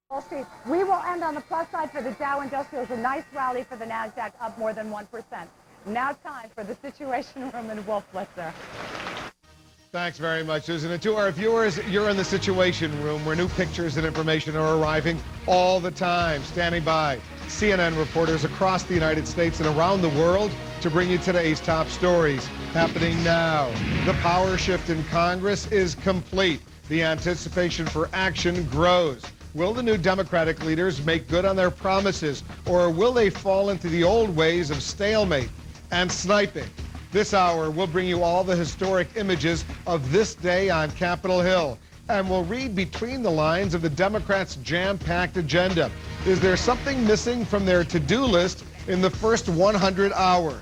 Wall Street. We will end on the plus side for the Dow Industrials. A nice rally for the NASDAQ, up more than 1%. Now time for the Situation Room in Wolf Blitzer. Thanks very much, Susan. And to our viewers, you're in the Situation Room where new pictures and information are arriving all the time. Standing by, CNN reporters across the United States and around the world to bring you today's top stories happening now. The power shift in Congress is complete. The anticipation for action grows. Will the new Democratic leaders make good on their promises, or will they fall into the old ways of stalemate and sniping? This hour, we'll bring you all the historic images of this day on Capitol Hill, and we'll read between the lines of the Democrats' jam-packed agenda. Is there something missing from their to-do list in the first 100 hours?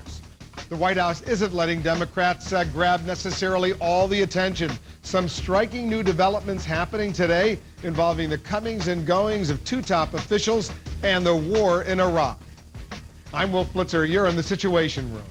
The White House isn't letting Democrats grab necessarily all the attention. Some striking new developments happening today involving the comings and goings of two top officials and the war in Iraq. I'm Wolf Blitzer. You're in the Situation Room.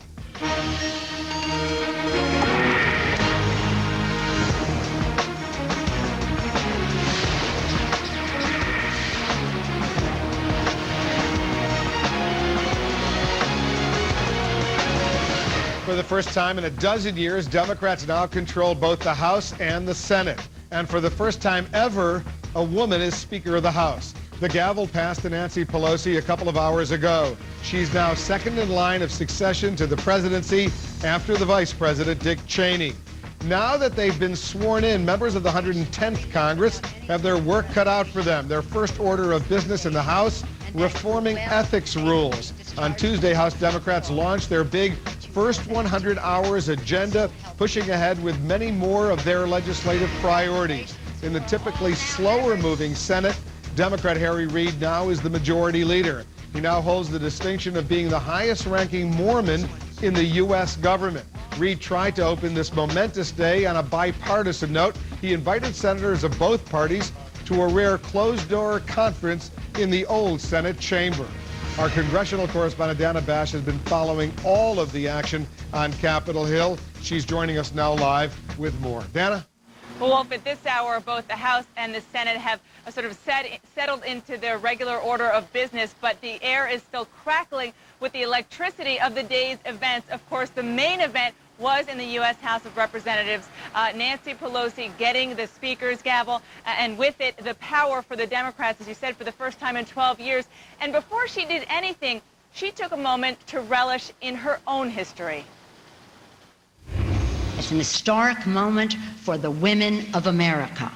For the first time in a dozen years, Democrats now control both the House and the Senate. And for the first time ever, a woman is Speaker of the House. The gavel passed to Nancy Pelosi a couple of hours ago. She's now second in line of succession to the presidency after the Vice President, Dick Cheney. Now that they've been sworn in, members of the 110th Congress have their work cut out for them. Their first order of business in the House, reforming ethics rules. On Tuesday, House Democrats launched their big first 100 hours agenda, pushing ahead with many more of their legislative priorities. In the typically slower-moving Senate, Democrat Harry Reid now is the majority leader. He now holds the distinction of being the highest-ranking Mormon in the U.S. government. Reid tried to open this momentous day on a bipartisan note. He invited senators of both parties to a rare closed-door conference in the old Senate chamber. Our congressional correspondent Dana Bash has been following all of the action on Capitol Hill. She's joining us now live with more. Dana? Well, Wolf, at this hour, both the House and the Senate have sort of settled into their regular order of business, but the air is still crackling with the electricity of the day's events. Of course, the main event was in the U.S. House of Representatives, Nancy Pelosi getting the Speaker's gavel, and with it, the power for the Democrats, as you said, for the first time in 12 years. And before she did anything, she took a moment to relish in her own history. It's an historic moment for the women of America.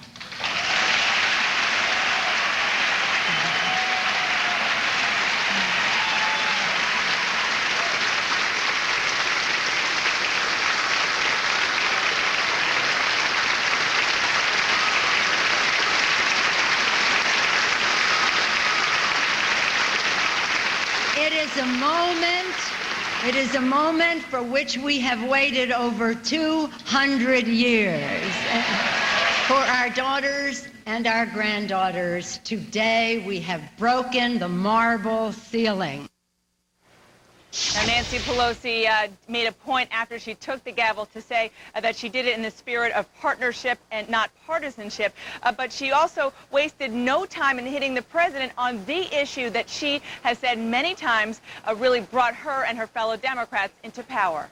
It is a moment for which we have waited over 200 years. For our daughters and our granddaughters, today we have broken the marble ceiling. Now, Nancy Pelosi made a point after she took the gavel to say that she did it in the spirit of partnership and not partisanship, but she also wasted no time in hitting the president on the issue that she has said many times really brought her and her fellow Democrats into power.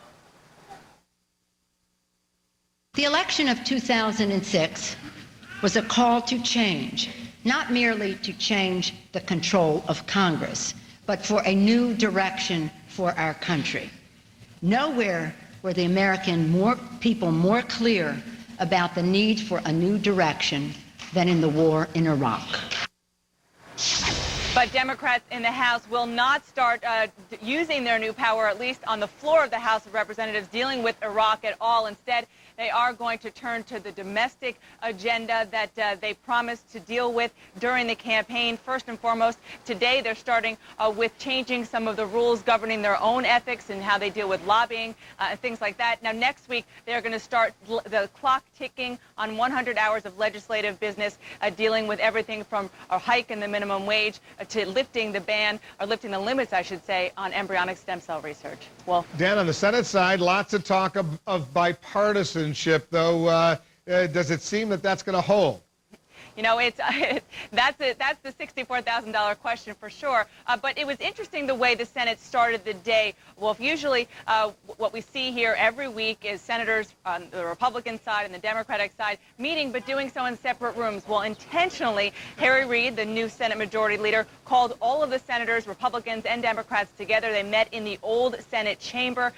The election of 2006 was a call to change, not merely to change the control of Congress, but for a new direction for our country. Nowhere were the American people more clear about the need for a new direction than in the war in Iraq. But Democrats in the House will not start using their new power, at least on the floor of the House of Representatives, dealing with Iraq at all. Instead, they are going to turn to the domestic agenda that they promised to deal with during the campaign. First and foremost, today they're starting with changing some of the rules governing their own ethics and how they deal with lobbying and things like that. Now, next week, they're going to start the clock ticking on 100 hours of legislative business, dealing with everything from a hike in the minimum wage to lifting the ban, or lifting the limits, I should say, on embryonic stem cell research. Well, Dan, on the Senate side, lots of talk of bipartisanship, though. Does it seem that that's going to hold? You know, that's the $64,000 question for sure. But it was interesting the way the Senate started the day. Well, usually what we see here every week is senators on the Republican side and the Democratic side meeting, but doing so in separate rooms. Well, intentionally, Harry Reid, the new Senate Majority Leader, called all of the senators, Republicans and Democrats, together. They met in the old Senate chamber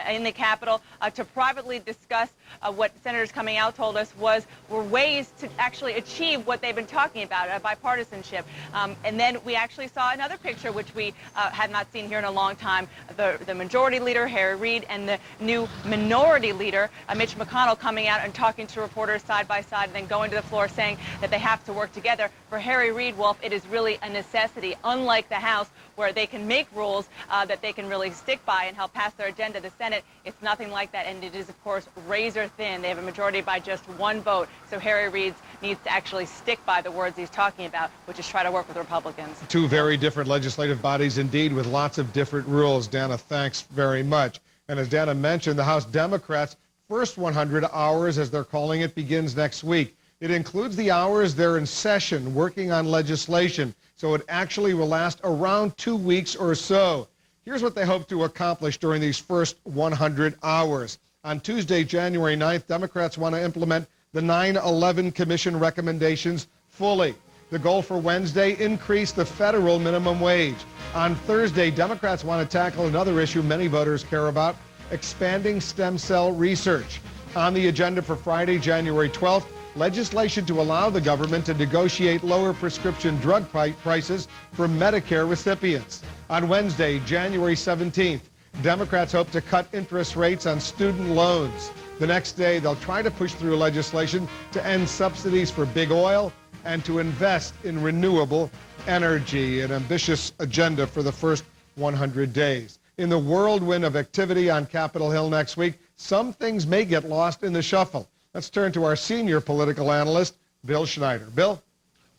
in the Capitol to privately discuss what senators coming out told us were ways to actually achieve what they've been talking about, bipartisanship. And then we actually saw another picture, which we had not seen here in a long time, the Majority Leader, Harry Reid, and the new Minority Leader, Mitch McConnell, coming out and talking to reporters side by side and then going to the floor saying that they have to work together. For Harry Reid, Wolf, it is really a necessity. Unlike the House, where they can make rules that they can really stick by and help pass their agenda, the Senate, it's nothing like that, and it is, of course, razor thin. They have a majority by just one vote, so Harry Reid needs to actually stick by the words he's talking about, which is try to work with Republicans. Two very different legislative bodies indeed, with lots of different rules. Dana, thanks very much. And as Dana mentioned, the House Democrats' first 100 hours, as they're calling it, begins next week. It includes the hours they're in session working on legislation, so it actually will last around 2 weeks or so. Here's what they hope to accomplish during these first 100 hours. On Tuesday, January 9th, Democrats want to implement the 9/11 Commission recommendations fully. The goal for Wednesday, increase the federal minimum wage. On Thursday, Democrats want to tackle another issue many voters care about, expanding stem cell research. On the agenda for Friday, January 12th, legislation to allow the government to negotiate lower prescription drug prices for Medicare recipients. On Wednesday, January 17th, Democrats hope to cut interest rates on student loans. The next day, they'll try to push through legislation to end subsidies for big oil and to invest in renewable energy, an ambitious agenda for the first 100 days. In the whirlwind of activity on Capitol Hill next week, some things may get lost in the shuffle. Let's turn to our senior political analyst, Bill Schneider. Bill?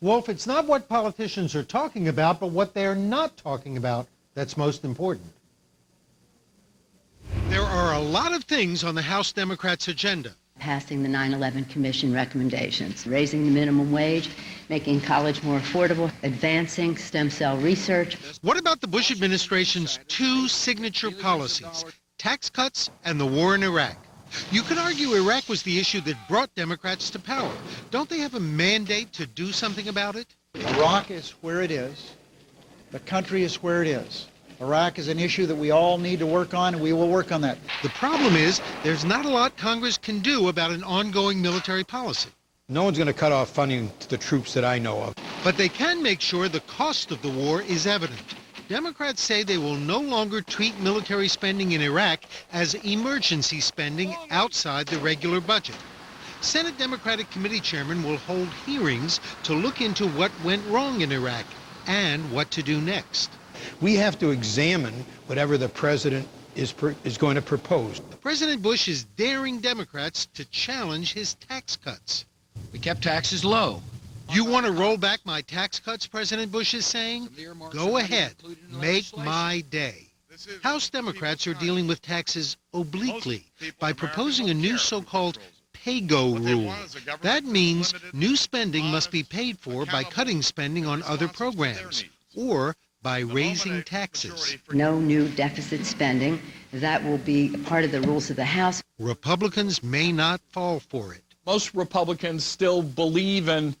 Wolf, it's not what politicians are talking about, but what they're not talking about that's most important. There are a lot of things on the House Democrats' agenda. Passing the 9/11 Commission recommendations, raising the minimum wage, making college more affordable, advancing stem cell research. What about the Bush administration's two signature policies, tax cuts and the war in Iraq? You could argue Iraq was the issue that brought Democrats to power. Don't they have a mandate to do something about it? Iraq is where it is. The country is where it is. Iraq is an issue that we all need to work on, and we will work on that. The problem is there's not a lot Congress can do about an ongoing military policy. No one's going to cut off funding to the troops that I know of. But they can make sure the cost of the war is evident. Democrats say they will no longer treat military spending in Iraq as emergency spending outside the regular budget. Senate Democratic Committee chairman will hold hearings to look into what went wrong in Iraq and what to do next. We have to examine whatever the president is going to propose. President Bush is daring Democrats to challenge his tax cuts. We kept taxes low. You want to roll back my tax cuts, President Bush is saying? Go ahead, make my day. House Democrats are dealing with taxes obliquely by proposing a new so-called pay-go rule. That means new spending must be paid for by cutting spending on other programs or by raising taxes. No new deficit spending. That will be a part of the rules of the House. Republicans may not fall for it. Most Republicans still believe in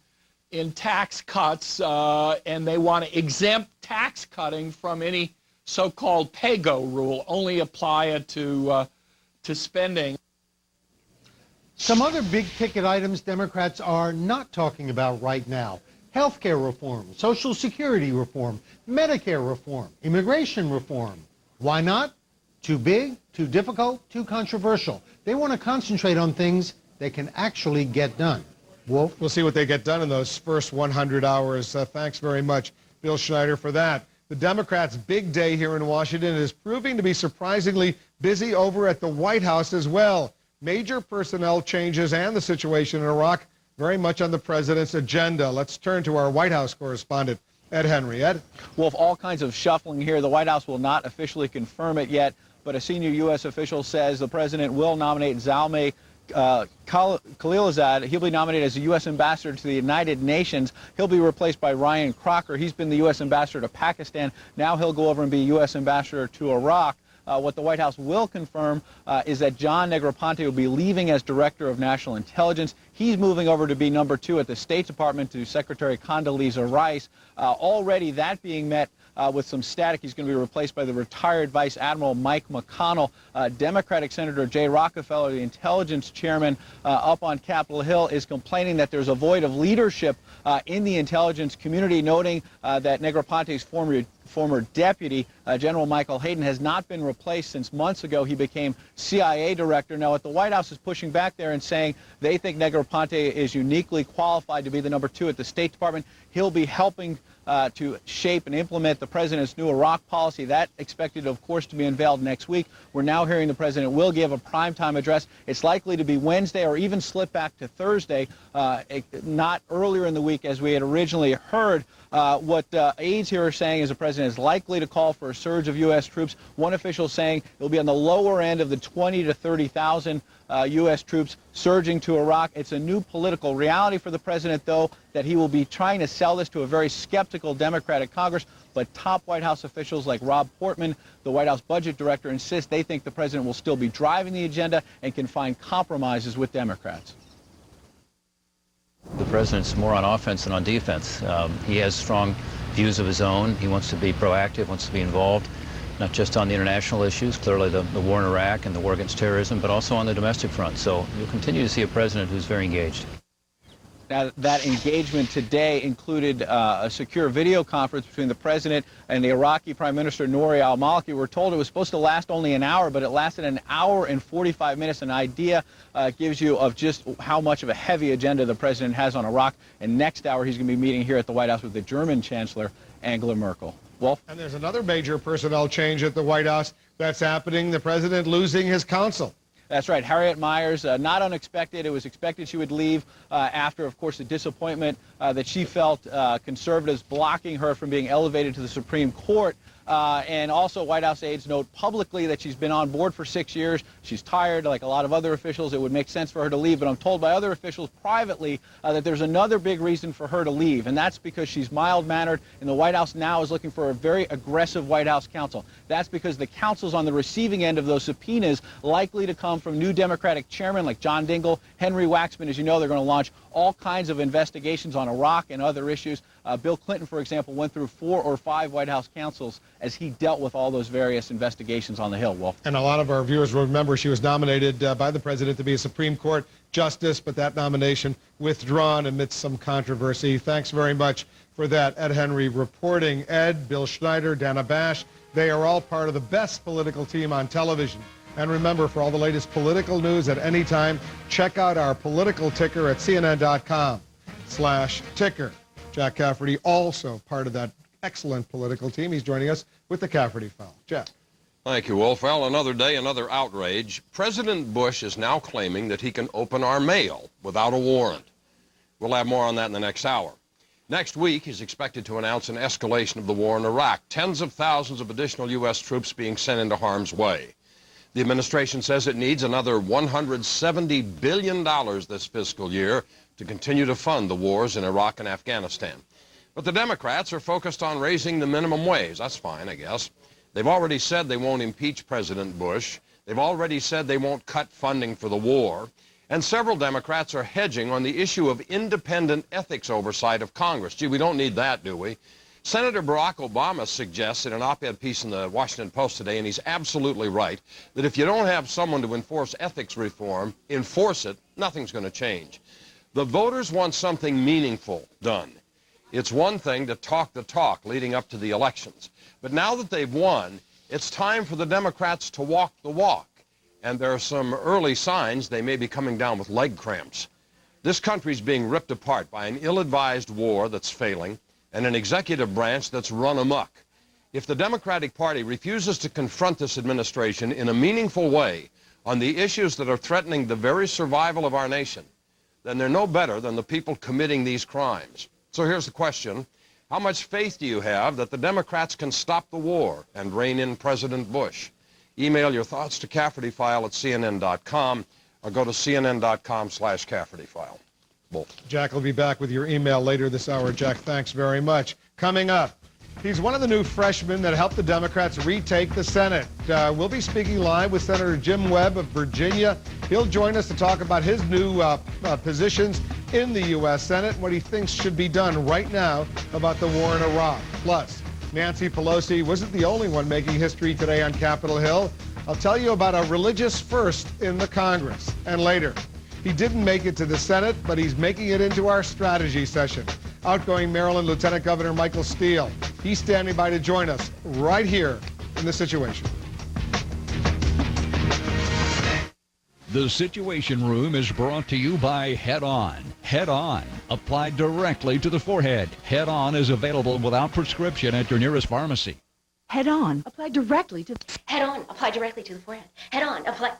tax cuts, and they want to exempt tax cutting from any so-called pay-go rule, only apply it to spending. Some other big-ticket items Democrats are not talking about right now. Health care reform, Social Security reform, Medicare reform, immigration reform. Why not? Too big, too difficult, too controversial. They want to concentrate on things they can actually get done. Wolf? We'll see what they get done in those first 100 hours. Thanks very much, Bill Schneider, for that. The Democrats' big day here in Washington is proving to be surprisingly busy over at the White House as well. Major personnel changes and the situation in Iraq very much on the president's agenda. Let's turn to our White House correspondent, Ed Henry. Ed? Wolf, all kinds of shuffling here. The White House will not officially confirm it yet, but a senior U.S. official says the president will nominate Zalmay Khalilzad, he'll be nominated as the U.S. ambassador to the United Nations. He'll be replaced by Ryan Crocker. He's been the U.S. ambassador to Pakistan. Now he'll go over and be U.S. ambassador to Iraq. What the White House will confirm is that John Negroponte will be leaving as Director of National Intelligence. He's moving over to be number 2 at the State Department to Secretary Condoleezza Rice. Already that being met with some static. He's going to be replaced by the retired Vice Admiral Mike McConnell. Democratic Senator Jay Rockefeller, the intelligence chairman up on Capitol Hill, is complaining that there's a void of leadership in the intelligence community, noting that Negroponte's former deputy, General Michael Hayden, has not been replaced since months ago. He became CIA director. Now, what the White House is pushing back there and saying they think Negroponte is uniquely qualified to be the number 2 at the State Department. He'll be helping to shape and implement the president's new Iraq policy. That expected, of course, to be unveiled next week. We're now hearing the president will give a primetime address. It's likely to be Wednesday or even slip back to Thursday, not earlier in the week as we had originally heard. What aides here are saying is the president is likely to call for a surge of U.S. troops. One official saying it'll be on the lower end of the 20 to 30,000 U.S. troops surging to Iraq. It's a new political reality for the president, though, that he will be trying to sell this to a very skeptical Democratic Congress. But top White House officials like Rob Portman, the White House budget director, insist they think the president will still be driving the agenda and can find compromises with Democrats. The president's more on offense than on defense. He has strong views of his own. He wants to be proactive, wants to be involved, not just on the international issues, clearly the war in Iraq and the war against terrorism, but also on the domestic front. So you'll continue to see a president who's very engaged. Now, that engagement today included a secure video conference between the president and the Iraqi Prime Minister Nouri al-Maliki. We're told it was supposed to last only an hour, but it lasted an hour and 45 minutes. An idea gives you of just how much of a heavy agenda the president has on Iraq. And next hour, he's going to be meeting here at the White House with the German Chancellor, Angela Merkel. Wolf? And there's another major personnel change at the White House that's happening, the president losing his counsel. That's right. Harriet Miers, not unexpected. It was expected she would leave after, of course, the disappointment that she felt conservatives blocking her from being elevated to the Supreme Court. And also, White House aides note publicly that she's been on board for 6 years. She's tired, like a lot of other officials. It would make sense for her to leave. But I'm told by other officials privately that there's another big reason for her to leave, and that's because she's mild-mannered, and the White House now is looking for a very aggressive White House counsel. That's because the counsel's on the receiving end of those subpoenas, likely to come from new Democratic chairmen like John Dingell, Henry Waxman. As you know, they're going to launch all kinds of investigations on Iraq and other issues. Bill Clinton, for example, went through 4 or 5 White House counsels as he dealt with all those various investigations on the Hill, Wolf. And a lot of our viewers will remember she was nominated by the president to be a Supreme Court justice, but that nomination withdrawn amidst some controversy. Thanks very much for that. Ed Henry reporting. Ed, Bill Schneider, Dana Bash, they are all part of the best political team on television. And remember, for all the latest political news at any time, check out our political ticker at CNN.com/ticker. Jack Cafferty, also part of that excellent political team. He's joining us with the Cafferty File. Jack. Thank you, Wolf. Well, another day, another outrage. President Bush is now claiming that he can open our mail without a warrant. We'll have more on that in the next hour. Next week, he's expected to announce an escalation of the war in Iraq. Tens of thousands of additional U.S. troops being sent into harm's way. The administration says it needs another $170 billion this fiscal year to continue to fund the wars in Iraq and Afghanistan. But the Democrats are focused on raising the minimum wage. That's fine, I guess. They've already said they won't impeach President Bush. They've already said they won't cut funding for the war. And several Democrats are hedging on the issue of independent ethics oversight of Congress. Gee, we don't need that, do we? Senator Barack Obama suggests in an op-ed piece in the Washington Post today, and he's absolutely right, that if you don't have someone to enforce ethics reform, enforce it, nothing's going to change. The voters want something meaningful done. It's one thing to talk the talk leading up to the elections. But now that they've won, it's time for the Democrats to walk the walk. And there are some early signs they may be coming down with leg cramps. This country's being ripped apart by an ill-advised war that's failing and an executive branch that's run amok. If the Democratic Party refuses to confront this administration in a meaningful way on the issues that are threatening the very survival of our nation, then they're no better than the people committing these crimes. So here's the question. How much faith do you have that the Democrats can stop the war and rein in President Bush? Email your thoughts to CaffertyFile@CNN.com. or go to cnn.com/Cafferty file. Both. Jack will be back with your email later this hour. Jack, thanks very much. Coming up, he's one of the new freshmen that helped the Democrats retake the Senate. We'll be speaking live with Senator Jim Webb of Virginia. He'll join us to talk about his new positions in the U.S. Senate, what he thinks should be done right now about the war in Iraq. Plus, Nancy Pelosi wasn't the only one making history today on Capitol Hill. I'll tell you about a religious first in the Congress. And later, he didn't make it to the Senate, but he's making it into our strategy session. Outgoing Maryland Lieutenant Governor Michael Steele. He's standing by to join us right here in The Situation. The Situation Room is brought to you by Head On. Head On, applied directly to the forehead. Head On is available without prescription at your nearest pharmacy. Head On, applied directly to... Head On, applied directly to the forehead. Head On, apply...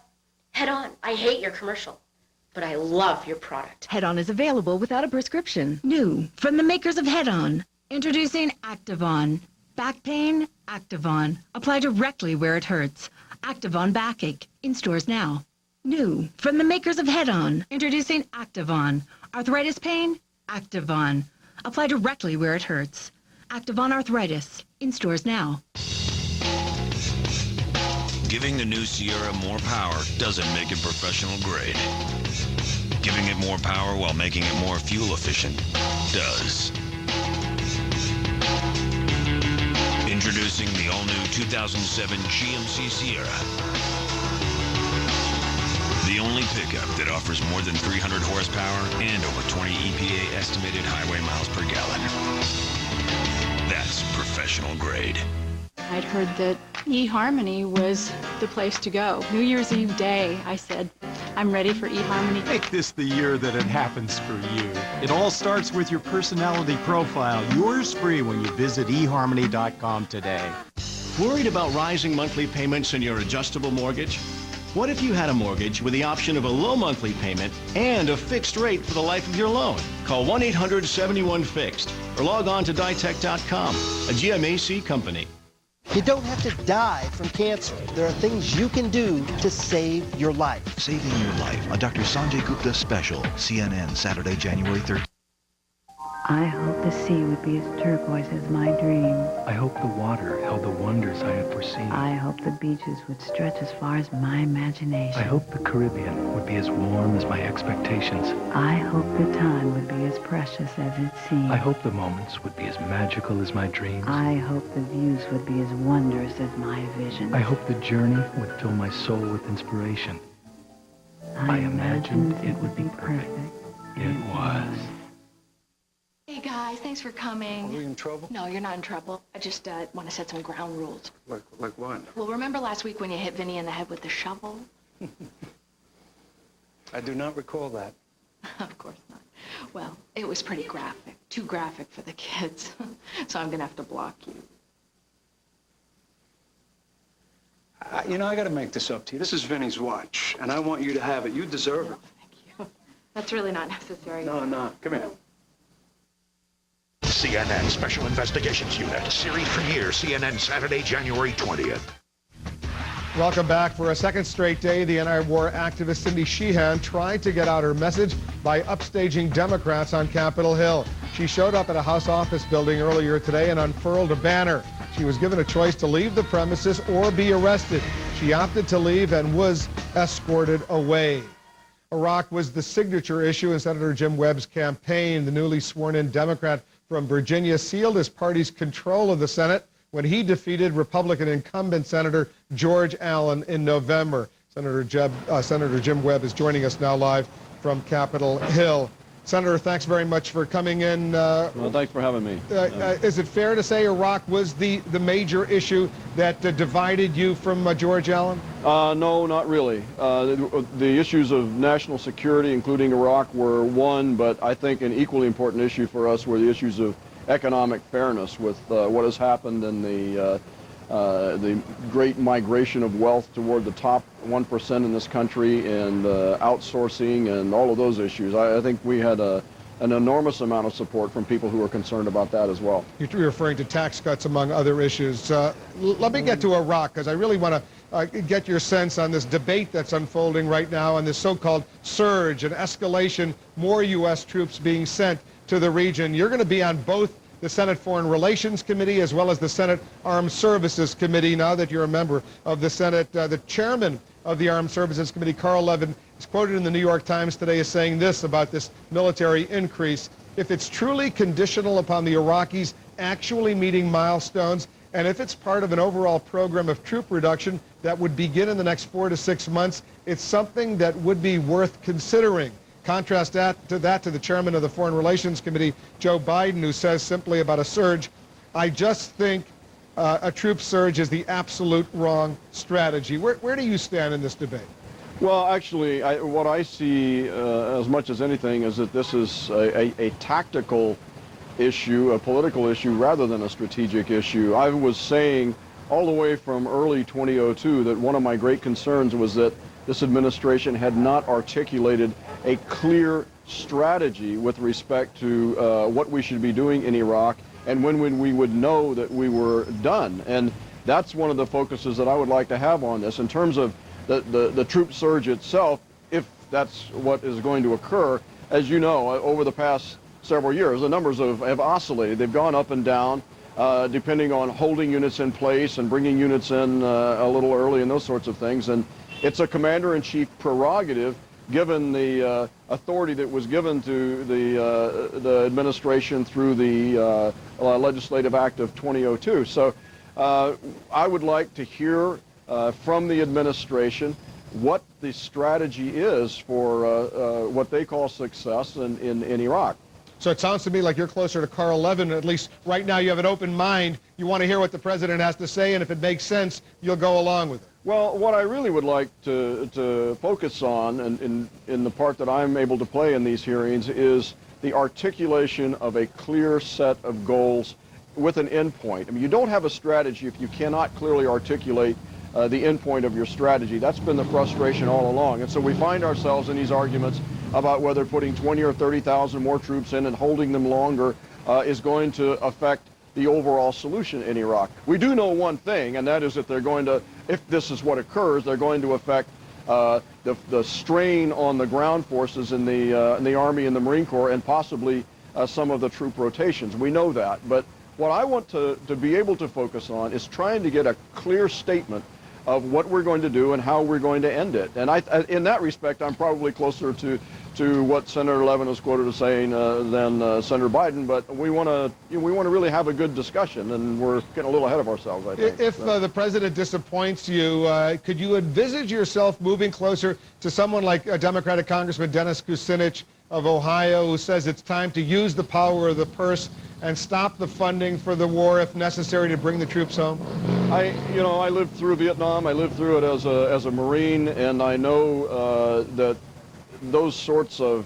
Head On, I hate your commercial, but I love your product. Head On is available without a prescription. New from the makers of Head On. Introducing Activon. Back pain, Activon. Apply directly where it hurts. Activon Backache. In stores now. New from the makers of Head On. Introducing Activon. Arthritis pain, Activon. Apply directly where it hurts. Activon Arthritis. In stores now. Giving the new Sierra more power doesn't make it professional grade. Giving it more power while making it more fuel efficient does. Introducing the all-new 2007 GMC Sierra. The only pickup that offers more than 300 horsepower and over 20 EPA estimated highway miles per gallon. That's professional grade. I'd heard that eHarmony was the place to go. New Year's Eve day, I said, I'm ready for eHarmony. Make this the year that it happens for you. It all starts with your personality profile. Yours free when you visit eHarmony.com today. Worried about rising monthly payments in your adjustable mortgage? What if you had a mortgage with the option of a low monthly payment and a fixed rate for the life of your loan? Call 1-800-71-FIXED or log on to ditech.com, a GMAC company. You don't have to die from cancer. There are things you can do to save your life. Saving Your Life, a Dr. Sanjay Gupta special. CNN, Saturday, January 13th. I hope the sea would be as turquoise as my dream. I hope the water held the wonders I had foreseen. I hope the beaches would stretch as far as my imagination. I hope the Caribbean would be as warm as my expectations. I hope the time would be as precious as it seemed. I hope the moments would be as magical as my dreams. I hope the views would be as wondrous as my vision. I hope the journey would fill my soul with inspiration. I imagined it would be perfect. It was. Hey guys, thanks for coming. Are we in trouble? No, you're not in trouble. I just want to set some ground rules. Like what? Well, remember last week when you hit Vinny in the head with the shovel? I do not recall that. Of course not. Well, it was pretty graphic. Too graphic for the kids. So I'm going to have to block you. You know, I got to make this up to you. This is Vinny's watch, and I want you to have it. You deserve it. Thank you. That's really not necessary. No. Come here. CNN Special Investigations Unit. Series premiere, CNN Saturday, January 20th. Welcome back. For a second straight day, the anti-war activist Cindy Sheehan tried to get out her message by upstaging Democrats on Capitol Hill. She showed up at a House office building earlier today and unfurled a banner. She was given a choice to leave the premises or be arrested. She opted to leave and was escorted away. Iraq was the signature issue in Senator Jim Webb's campaign. The newly sworn-in Democrat from Virginia sealed his party's control of the Senate when he defeated Republican incumbent Senator George Allen in November. Senator Jim Webb is joining us now live from Capitol Hill. Senator, thanks very much for coming in. Well, thanks for having me. Is it fair to say Iraq was the major issue that divided you from George Allen? No, not really. The issues of national security, including Iraq, were one, but I think an equally important issue for us were the issues of economic fairness with what has happened in the great migration of wealth toward the top 1% in this country and outsourcing and all of those issues. I think we had an enormous amount of support from people who are concerned about that as well. You're referring to tax cuts among other issues. Let me get to Iraq because I really want to get your sense on this debate that's unfolding right now on this so-called surge and escalation, more U.S. troops being sent to the region. You're going to be on both the Senate Foreign Relations Committee as well as the Senate Armed Services Committee now that you're a member of the Senate. The chairman of the Armed Services Committee, Carl Levin, is quoted in the New York Times today as saying this about this military increase: if it's truly conditional upon the Iraqis actually meeting milestones, and if it's part of an overall program of troop reduction that would begin in the next 4 to 6 months, it's something that would be worth considering. Contrast that to the chairman of the Foreign Relations Committee, Joe Biden, who says simply about a surge, I just think a troop surge is the absolute wrong strategy. Where do you stand in this debate? Well, actually, what I see as much as anything is that this is a tactical issue, a political issue, rather than a strategic issue. I was saying all the way from early 2002 that one of my great concerns was that this administration had not articulated a clear strategy with respect to what we should be doing in Iraq and when we would know that we were done. And that's one of the focuses that I would like to have on this. In terms of the troop surge itself, if that's what is going to occur, as you know, over the past several years, the numbers have oscillated. They've gone up and down, depending on holding units in place and bringing units in a little early and those sorts of things. And it's a commander-in-chief prerogative, given the authority that was given to the administration through the Legislative Act of 2002. So I would like to hear from the administration what the strategy is for what they call success in Iraq. So it sounds to me like you're closer to Carl Levin. At least right now you have an open mind. You want to hear what the president has to say, and if it makes sense, you'll go along with it. Well, what I really would like to focus on, and in the part that I'm able to play in these hearings, is the articulation of a clear set of goals with an endpoint. I mean, you don't have a strategy if you cannot clearly articulate the endpoint of your strategy. That's been the frustration all along. And so we find ourselves in these arguments about whether putting 20 or 30,000 more troops in and holding them longer is going to affect the overall solution in Iraq. We do know one thing, and that is that they're going to, if this is what occurs, they're going to affect the strain on the ground forces in the Army and the Marine Corps, and possibly some of the troop rotations. We know that. But what I want to be able to focus on is trying to get a clear statement of what we're going to do and how we're going to end it. And in that respect, I'm probably closer to what Senator Levin was quoted as saying than Senator Biden. But we want to really have a good discussion, and we're getting a little ahead of ourselves, I think. If the president disappoints you, could you envisage yourself moving closer to someone like Democratic Congressman Dennis Kucinich of Ohio, who says it's time to use the power of the purse and stop the funding for the war if necessary to bring the troops home? I lived through Vietnam. I lived through it as a Marine, and I know that those sorts of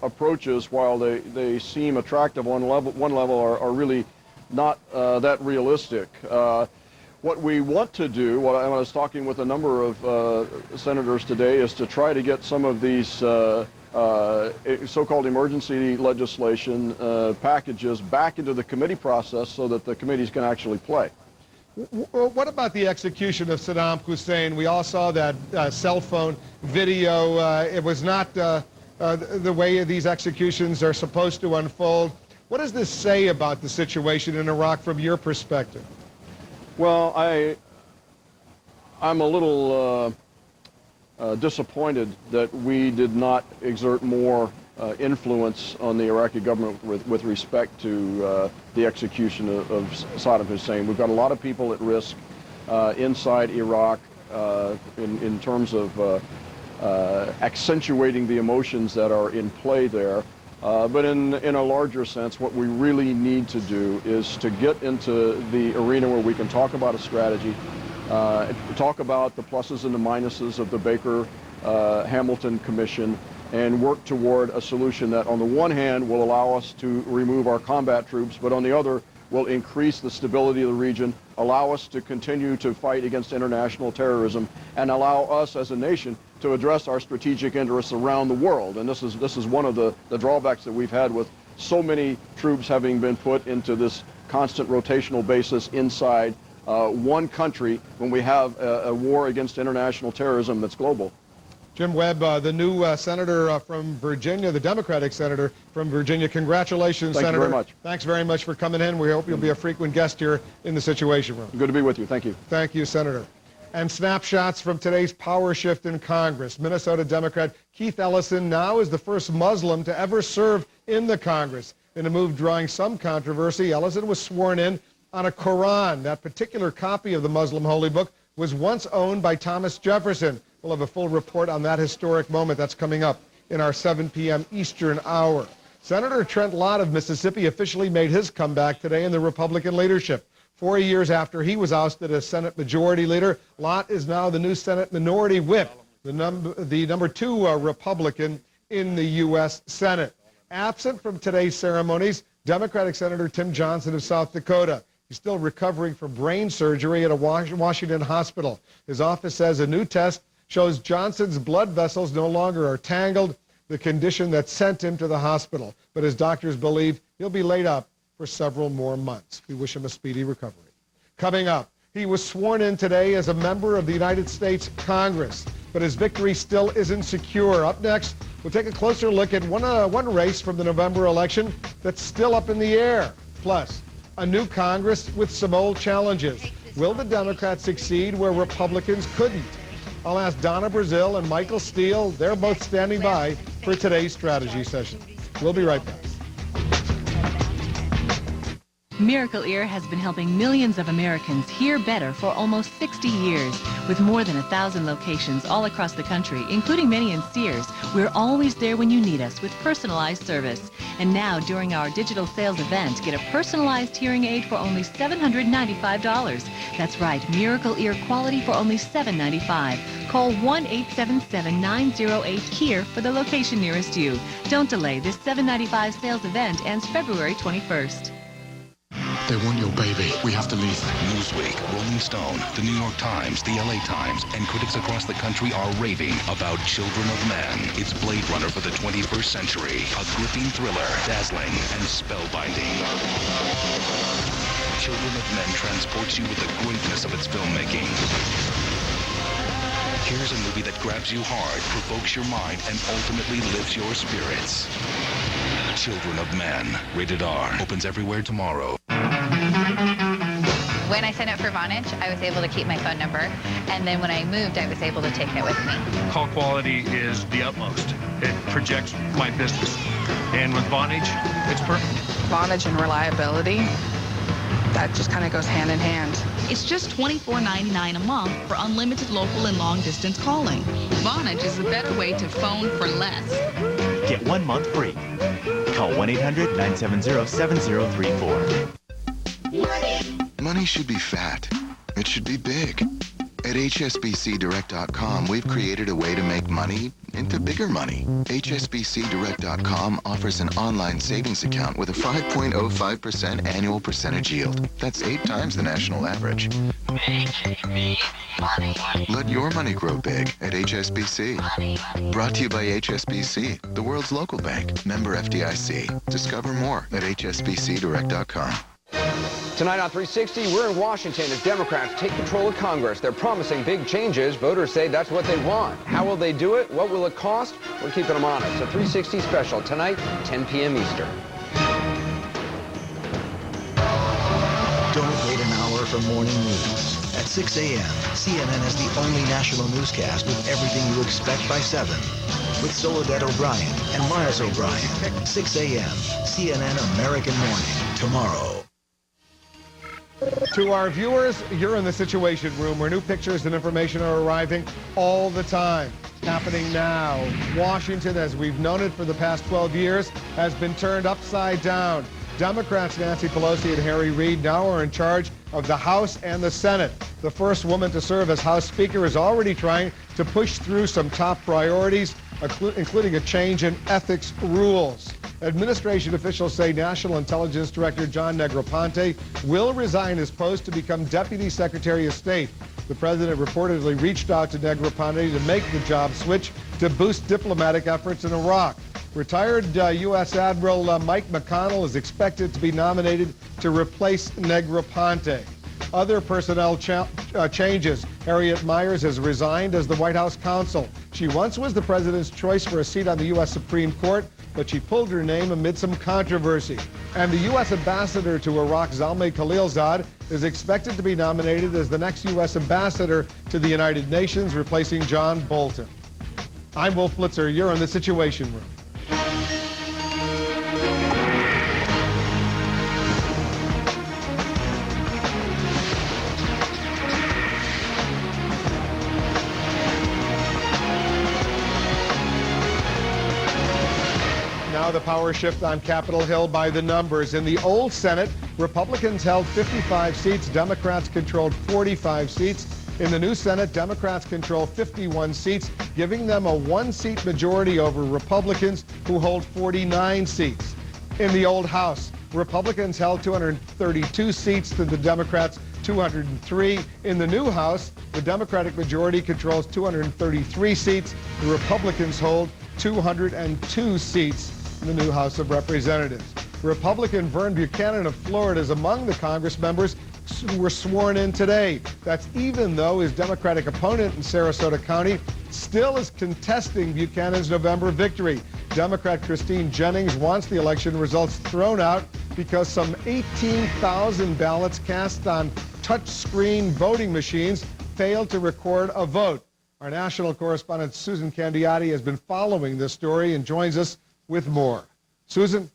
approaches, while they seem attractive on one level, are really not that realistic. What we want to do, what I was talking with a number of senators today, is to try to get some of these so-called emergency legislation packages back into the committee process so that the committees can actually play. What about the execution of Saddam Hussein? We all saw that cell phone video. It was not the way these executions are supposed to unfold. What does this say about the situation in Iraq from your perspective? Well, I'm a little disappointed that we did not exert more influence on the Iraqi government with respect to the execution of Saddam Hussein. We've got a lot of people at risk inside Iraq in terms of accentuating the emotions that are in play there. But in a larger sense, what we really need to do is to get into the arena where we can talk about a strategy, talk about the pluses and the minuses of the Baker-Hamilton Commission, and work toward a solution that on the one hand will allow us to remove our combat troops, but on the other will increase the stability of the region, allow us to continue to fight against international terrorism, and allow us as a nation to address our strategic interests around the world. And this is one of the drawbacks that we've had with so many troops having been put into this constant rotational basis inside one country when we have a war against international terrorism that's global. Jim Webb, the new senator from Virginia, the Democratic senator from Virginia. Congratulations, Thank Senator. you very much. Thanks very much for coming in. We hope you'll be a frequent guest here in the Situation Room. Good to be with you. Thank you. Thank you, Senator. And snapshots from today's power shift in Congress. Minnesota Democrat Keith Ellison now is the first Muslim to ever serve in the Congress. In a move drawing some controversy, Ellison was sworn in on a Quran. That particular copy of the Muslim holy book was once owned by Thomas Jefferson. We'll have a full report on that historic moment. That's coming up in our 7 p.m. Eastern hour. Senator Trent Lott of Mississippi officially made his comeback today in the Republican leadership. 4 years after he was ousted as Senate Majority Leader, Lott is now the new Senate Minority Whip, the number 2 Republican in the U.S. Senate. Absent from today's ceremonies, Democratic Senator Tim Johnson of South Dakota. He's still recovering from brain surgery at a Washington hospital. His office says a new test shows Johnson's blood vessels no longer are tangled, the condition that sent him to the hospital. But his doctors believe he'll be laid up for several more months. We wish him a speedy recovery. Coming up, he was sworn in today as a member of the United States Congress, but his victory still isn't secure. Up next, we'll take a closer look at one race from the November election that's still up in the air. Plus, a new Congress with some old challenges. Will the Democrats succeed where Republicans couldn't? I'll ask Donna Brazil and Michael Steele. They're both standing by for today's strategy session. We'll be right back. Miracle Ear has been helping millions of Americans hear better for almost 60 years. With more than 1,000 locations all across the country, including many in Sears, we're always there when you need us with personalized service. And now, during our digital sales event, get a personalized hearing aid for only $795. That's right, Miracle Ear quality for only $795. Call 1-877-908-HEAR for the location nearest you. Don't delay. This $795 sales event ends February 21st. They want your baby. We have to leave. Newsweek, Rolling Stone, the New York Times, the LA Times, and critics across the country are raving about Children of Men. It's Blade Runner for the 21st century. A gripping thriller, dazzling and spellbinding. Children of Men transports you with the greatness of its filmmaking. Here's a movie that grabs you hard, provokes your mind, and ultimately lifts your spirits. Children of Men, rated R, opens everywhere tomorrow. When I signed up for Vonage, I was able to keep my phone number, and then when I moved, I was able to take it with me. Call quality is the utmost. It projects my business. And with Vonage, it's perfect. Vonage and reliability, that just kind of goes hand in hand. It's just $24.99 a month for unlimited local and long-distance calling. Vonage is a better way to phone for less. Get 1 month free. Call 1-800-970-7034. Money should be fat. It should be big. At HSBCDirect.com, we've created a way to make money into bigger money. HSBCDirect.com offers an online savings account with a 5.05% annual percentage yield. That's 8 times the national average. Making me money. Let your money grow big at HSBC. Brought to you by HSBC, the world's local bank. Member FDIC. Discover more at HSBCDirect.com. Tonight on 360, we're in Washington as Democrats take control of Congress. They're promising big changes. Voters say that's what they want. How will they do it? What will it cost? We're keeping them honest. A 360 special tonight, 10 p.m. Eastern. Don't wait an hour for morning news. At 6 a.m., CNN has the only national newscast with everything you expect by 7. With Soledad O'Brien and Miles O'Brien. 6 a.m., CNN American Morning. Tomorrow. To our viewers, you're in the Situation Room where new pictures and information are arriving all the time. Happening now. Washington, as we've known it for the past 12 years, has been turned upside down. Democrats Nancy Pelosi and Harry Reid now are in charge of the House and the Senate. The first woman to serve as House Speaker is already trying to push through some top priorities, including a change in ethics rules. Administration officials say National Intelligence Director John Negroponte will resign his post to become Deputy Secretary of State. The president reportedly reached out to Negroponte to make the job switch to boost diplomatic efforts in Iraq. Retired U.S. Admiral Mike McConnell is expected to be nominated to replace Negroponte. Other personnel changes. Harriet Miers has resigned as the White House counsel. She once was the president's choice for a seat on the U.S. Supreme Court, but she pulled her name amid some controversy. And the U.S. ambassador to Iraq, Zalmay Khalilzad, is expected to be nominated as the next U.S. ambassador to the United Nations, replacing John Bolton. I'm Wolf Blitzer. You're in the Situation Room. Now the power shift on Capitol Hill by the numbers. In the old Senate, Republicans held 55 seats, Democrats controlled 45 seats. In the new Senate, Democrats control 51 seats, giving them a one-seat majority over Republicans, who hold 49 seats. In the old House, Republicans held 232 seats to the Democrats' 203. In the new House, the Democratic majority controls 233 seats. The Republicans hold 202 seats in the new House of Representatives. Republican Vern Buchanan of Florida is among the Congress members who were sworn in today. That's even though his Democratic opponent in Sarasota County still is contesting Buchanan's November victory. Democrat Christine Jennings wants the election results thrown out because some 18,000 ballots cast on touchscreen voting machines failed to record a vote. Our national correspondent Susan Candiotti has been following this story and joins us with more. Susan?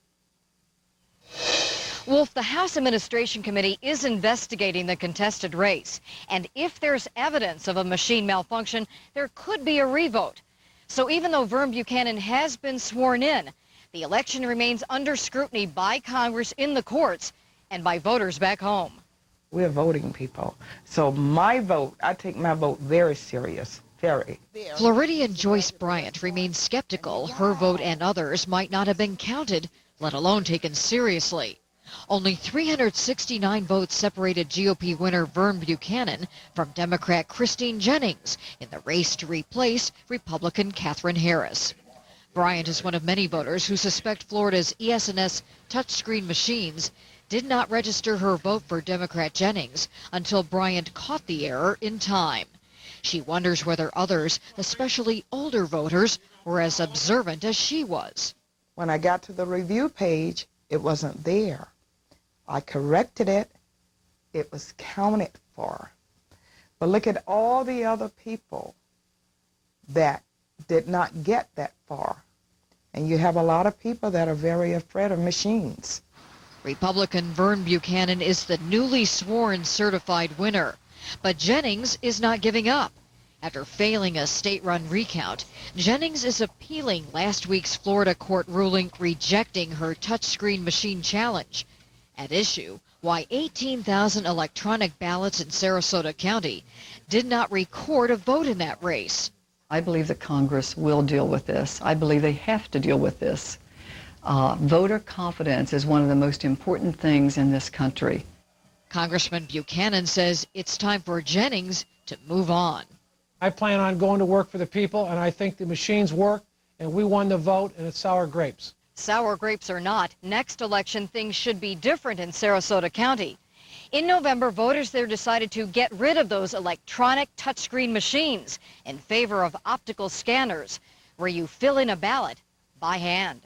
Wolf, the House Administration Committee is investigating the contested race. And if there's evidence of a machine malfunction, there could be a revote. So even though Vern Buchanan has been sworn in, the election remains under scrutiny by Congress in the courts and by voters back home. We're voting people. So my vote, I take my vote very serious. Very. Floridian Joyce Bryant remains skeptical her vote and others might not have been counted, let alone taken seriously. Only 369 votes separated GOP winner Vern Buchanan from Democrat Christine Jennings in the race to replace Republican Katherine Harris. Bryant is one of many voters who suspect Florida's ES&S touchscreen machines did not register her vote for Democrat Jennings until Bryant caught the error in time. She wonders whether others, especially older voters, were as observant as she was. When I got to the review page, it wasn't there. I corrected it. It was counted for. But look at all the other people that did not get that far. And you have a lot of people that are very afraid of machines. Republican Vern Buchanan is the newly sworn certified winner. But Jennings is not giving up. After failing a state-run recount, Jennings is appealing last week's Florida court ruling rejecting her touchscreen machine challenge. At issue, why 18,000 electronic ballots in Sarasota County did not record a vote in that race. I believe that Congress will deal with this. I believe they have to deal with this. Voter confidence is one of the most important things in this country. Congressman Buchanan says it's time for Jennings to move on. I plan on going to work for the people, and I think the machines work, and we won the vote, and it's sour grapes. Sour grapes or not, next election things should be different in Sarasota County. In November, voters there decided to get rid of those electronic touchscreen machines in favor of optical scanners, where you fill in a ballot by hand.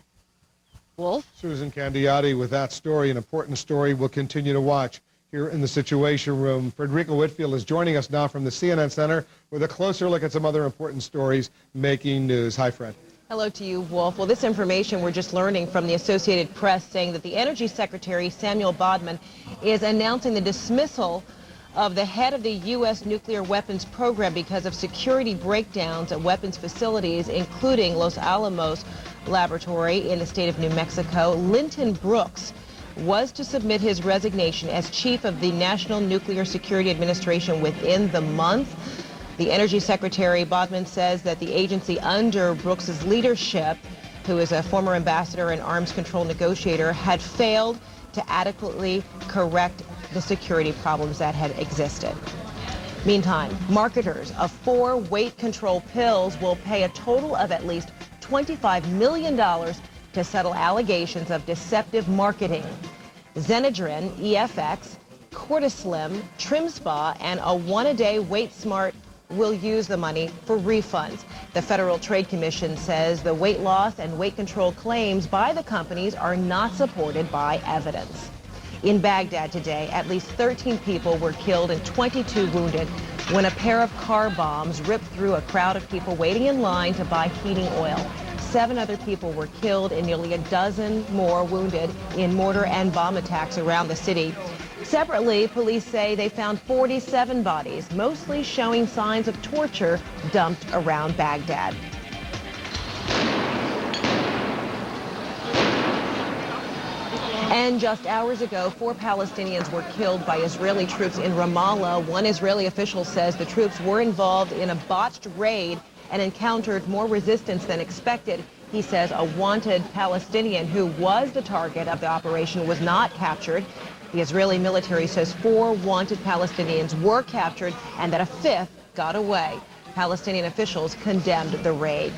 Wolf? Susan Candiotti with that story, an important story we'll continue to watch here in the Situation Room. Frederica Whitfield is joining us now from the CNN Center with a closer look at some other important stories making news. Hi, Fred. Hello to you, Wolf. Well, this information we're just learning from the Associated Press saying that the Energy Secretary, Samuel Bodman, is announcing the dismissal of the head of the U.S. nuclear weapons program because of security breakdowns at weapons facilities, including Los Alamos Laboratory in the state of New Mexico. Linton Brooks was to submit his resignation as chief of the National Nuclear Security Administration within the month. The Energy Secretary, Bodman, says that the agency under Brooks's leadership, who is a former ambassador and arms control negotiator, had failed to adequately correct the security problems that had existed. Meantime, marketers of 4 weight control pills will pay a total of at least $25 million to settle allegations of deceptive marketing. Zenadrin, EFX, Cortislim, Trim Spa, and a one-a-day Weight Smart will use the money for refunds. The Federal Trade Commission says the weight loss and weight control claims by the companies are not supported by evidence. In Baghdad today, at least 13 people were killed and 22 wounded when a pair of car bombs ripped through a crowd of people waiting in line to buy heating oil. 7 other people were killed and nearly a dozen more wounded in mortar and bomb attacks around the city. Separately, police say they found 47 bodies, mostly showing signs of torture dumped around Baghdad. And just hours ago, 4 Palestinians were killed by Israeli troops in Ramallah. One Israeli official says the troops were involved in a botched raid and encountered more resistance than expected. He says a wanted Palestinian who was the target of the operation was not captured. The Israeli military says 4 wanted Palestinians were captured and that a 5th got away. Palestinian officials condemned the raid.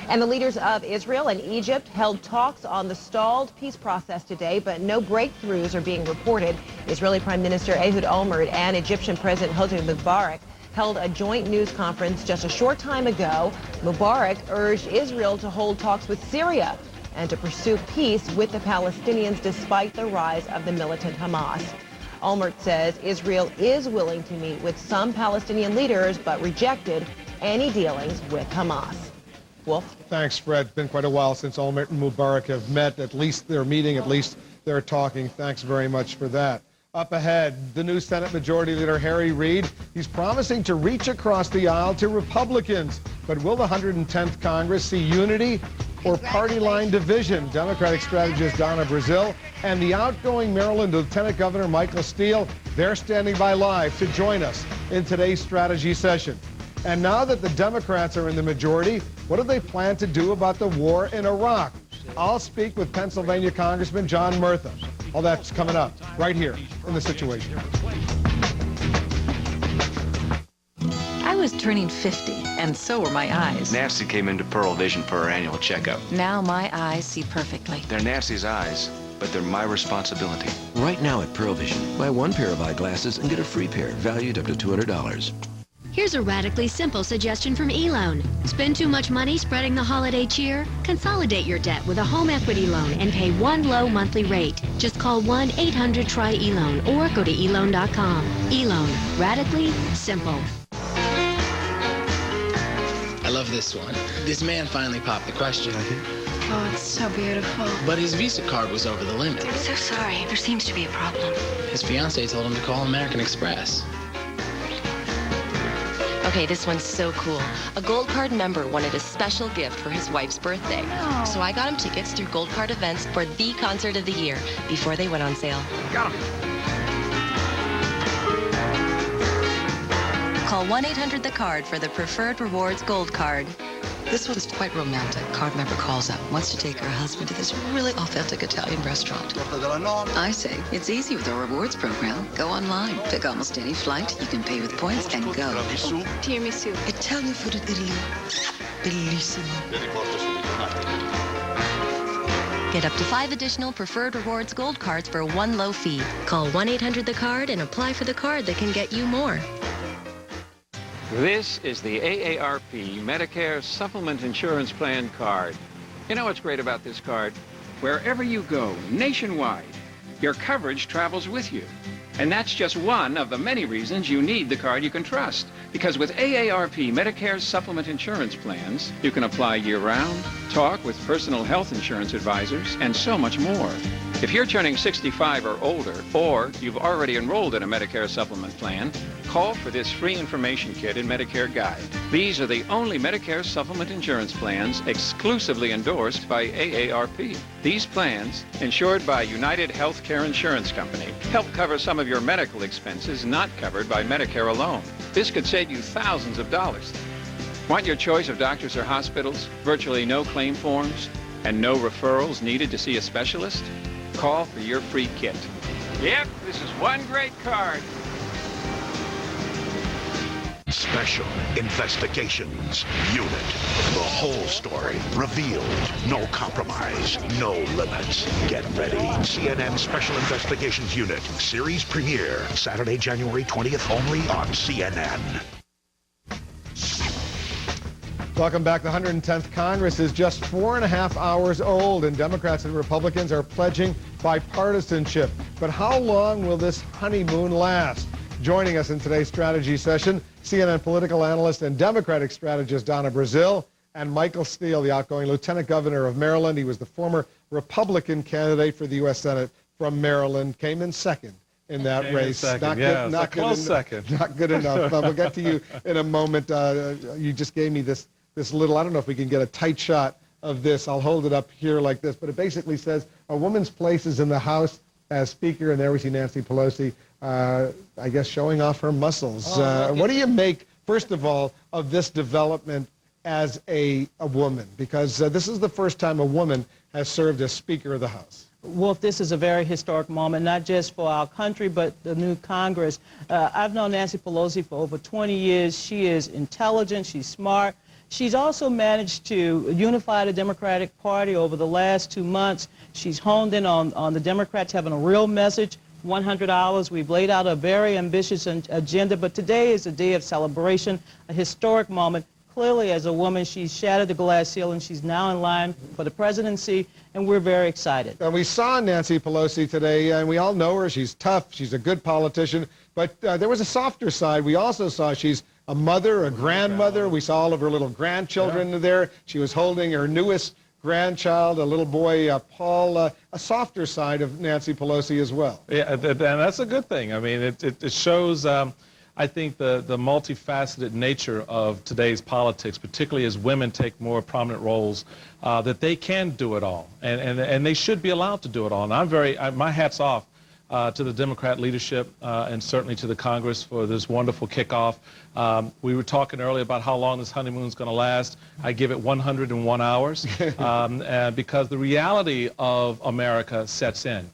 And the leaders of Israel and Egypt held talks on the stalled peace process today, but no breakthroughs are being reported. Israeli Prime Minister Ehud Olmert and Egyptian President Hosni Mubarak held a joint news conference just a short time ago. Mubarak urged Israel to hold talks with Syria and to pursue peace with the Palestinians despite the rise of the militant Hamas. Olmert says Israel is willing to meet with some Palestinian leaders but rejected any dealings with Hamas. Wolf? Thanks, Fred. It's been quite a while since Olmert and Mubarak have met. At least they're meeting, at least they're talking. Thanks very much for that. Up ahead, the new Senate Majority Leader Harry Reid. He's promising to reach across the aisle to Republicans. But will the 110th Congress see unity or party line division? Democratic strategist Donna Brazil and the outgoing Maryland Lieutenant Governor Michael Steele, they're standing by live to join us in today's strategy session. And now that the Democrats are in the majority, what do they plan to do about the war in Iraq? I'll speak with Pennsylvania Congressman John Murtha. All that's coming up right here in The Situation. I was turning 50, and so were my eyes. Nancy came into Pearl Vision for her annual checkup. Now my eyes see perfectly. They're Nancy's eyes, but they're my responsibility. Right now at Pearl Vision, buy 1 pair of eyeglasses and get a free pair valued up to $200. Here's a radically simple suggestion from eLoan. Spend too much money spreading the holiday cheer? Consolidate your debt with a home equity loan and pay one low monthly rate. Just call 1-800-TRY-ELOAN or go to eLoan.com. eLoan. Radically simple. I love this one. This man finally popped the question. Oh, it's so beautiful. But his Visa card was over the limit. I'm so sorry. There seems to be a problem. His fiancée told him to call American Express. Okay, this one's so cool. A Gold Card member wanted a special gift for his wife's birthday. Oh. So I got him tickets through Gold Card events for the concert of the year before they went on sale. Got him. Call 1-800-THE-CARD for the Preferred Rewards Gold Card. This was quite romantic. Card member calls up, wants to take her husband to this really authentic Italian restaurant. I say, it's easy with our rewards program. Go online, pick almost any flight, you can pay with points, and go. Tiramisu. Italian food in Italy. Bellissimo. Get up to 5 additional Preferred Rewards Gold Cards for one low fee. Call 1-800-THE-CARD and apply for the card that can get you more. This is the AARP Medicare Supplement Insurance Plan card. You know what's great about this card? Wherever you go, nationwide, your coverage travels with you. And that's just one of the many reasons you need the card you can trust. Because with AARP Medicare Supplement Insurance Plans, you can apply year-round, talk with personal health insurance advisors, and so much more. If you're turning 65 or older, or you've already enrolled in a Medicare supplement plan, call for this free information kit and Medicare guide. These are the only Medicare supplement insurance plans exclusively endorsed by AARP. These plans, insured by United Healthcare Insurance Company, help cover some of your medical expenses not covered by Medicare alone. This could save you thousands of dollars. Want your choice of doctors or hospitals, virtually no claim forms, and no referrals needed to see a specialist? Call for your free kit. Yep, this is one great card. Special Investigations Unit. The whole story revealed. No compromise, no limits. Get ready. CNN Special Investigations Unit. Series premiere. Saturday, January 20th only on CNN. Welcome back. The 110th Congress is just 4.5 hours old, and Democrats and Republicans are pledging bipartisanship. But how long will this honeymoon last? Joining us in today's strategy session, CNN political analyst and Democratic strategist Donna Brazile, and Michael Steele, the outgoing Lieutenant Governor of Maryland. He was the former Republican candidate for the U.S. Senate from Maryland, came in second in that race. Not good enough. We'll get to you in a moment. You just gave me this little, I don't know if we can get a tight shot of this. I'll hold it up here like this, but it basically says a woman's place is in the House as Speaker, and there we see Nancy Pelosi, I guess, showing off her muscles. What do you make, first of all, of this development as a woman? Because this is the first time a woman has served as Speaker of the House. Wolf, this is a very historic moment, not just for our country, but the new Congress. I've known Nancy Pelosi for over 20 years. She is intelligent, she's smart. She's also managed to unify the Democratic Party over the last 2 months. She's honed in on the Democrats having a real message. 100 hours. We've laid out a very ambitious agenda, but today is a day of celebration, a historic moment. Clearly, as a woman, she's shattered the glass ceiling. She's now in line for the presidency, and we're very excited. And we saw Nancy Pelosi today, and we all know her. She's tough. She's a good politician. But there was a softer side. We also saw she's a mother, a grandmother. We saw all of her little grandchildren there. She was holding her newest grandchild, a little boy, Paul, a softer side of Nancy Pelosi as well. Yeah, and that's a good thing. I mean, it shows, I think, the multifaceted nature of today's politics, particularly as women take more prominent roles, that they can do it all, and they should be allowed to do it all. And my hat's off to the Democrat leadership and certainly to the Congress for this wonderful kickoff. We were talking earlier about how long this honeymoon is going to last. I give it 101 hours because the reality of America sets in.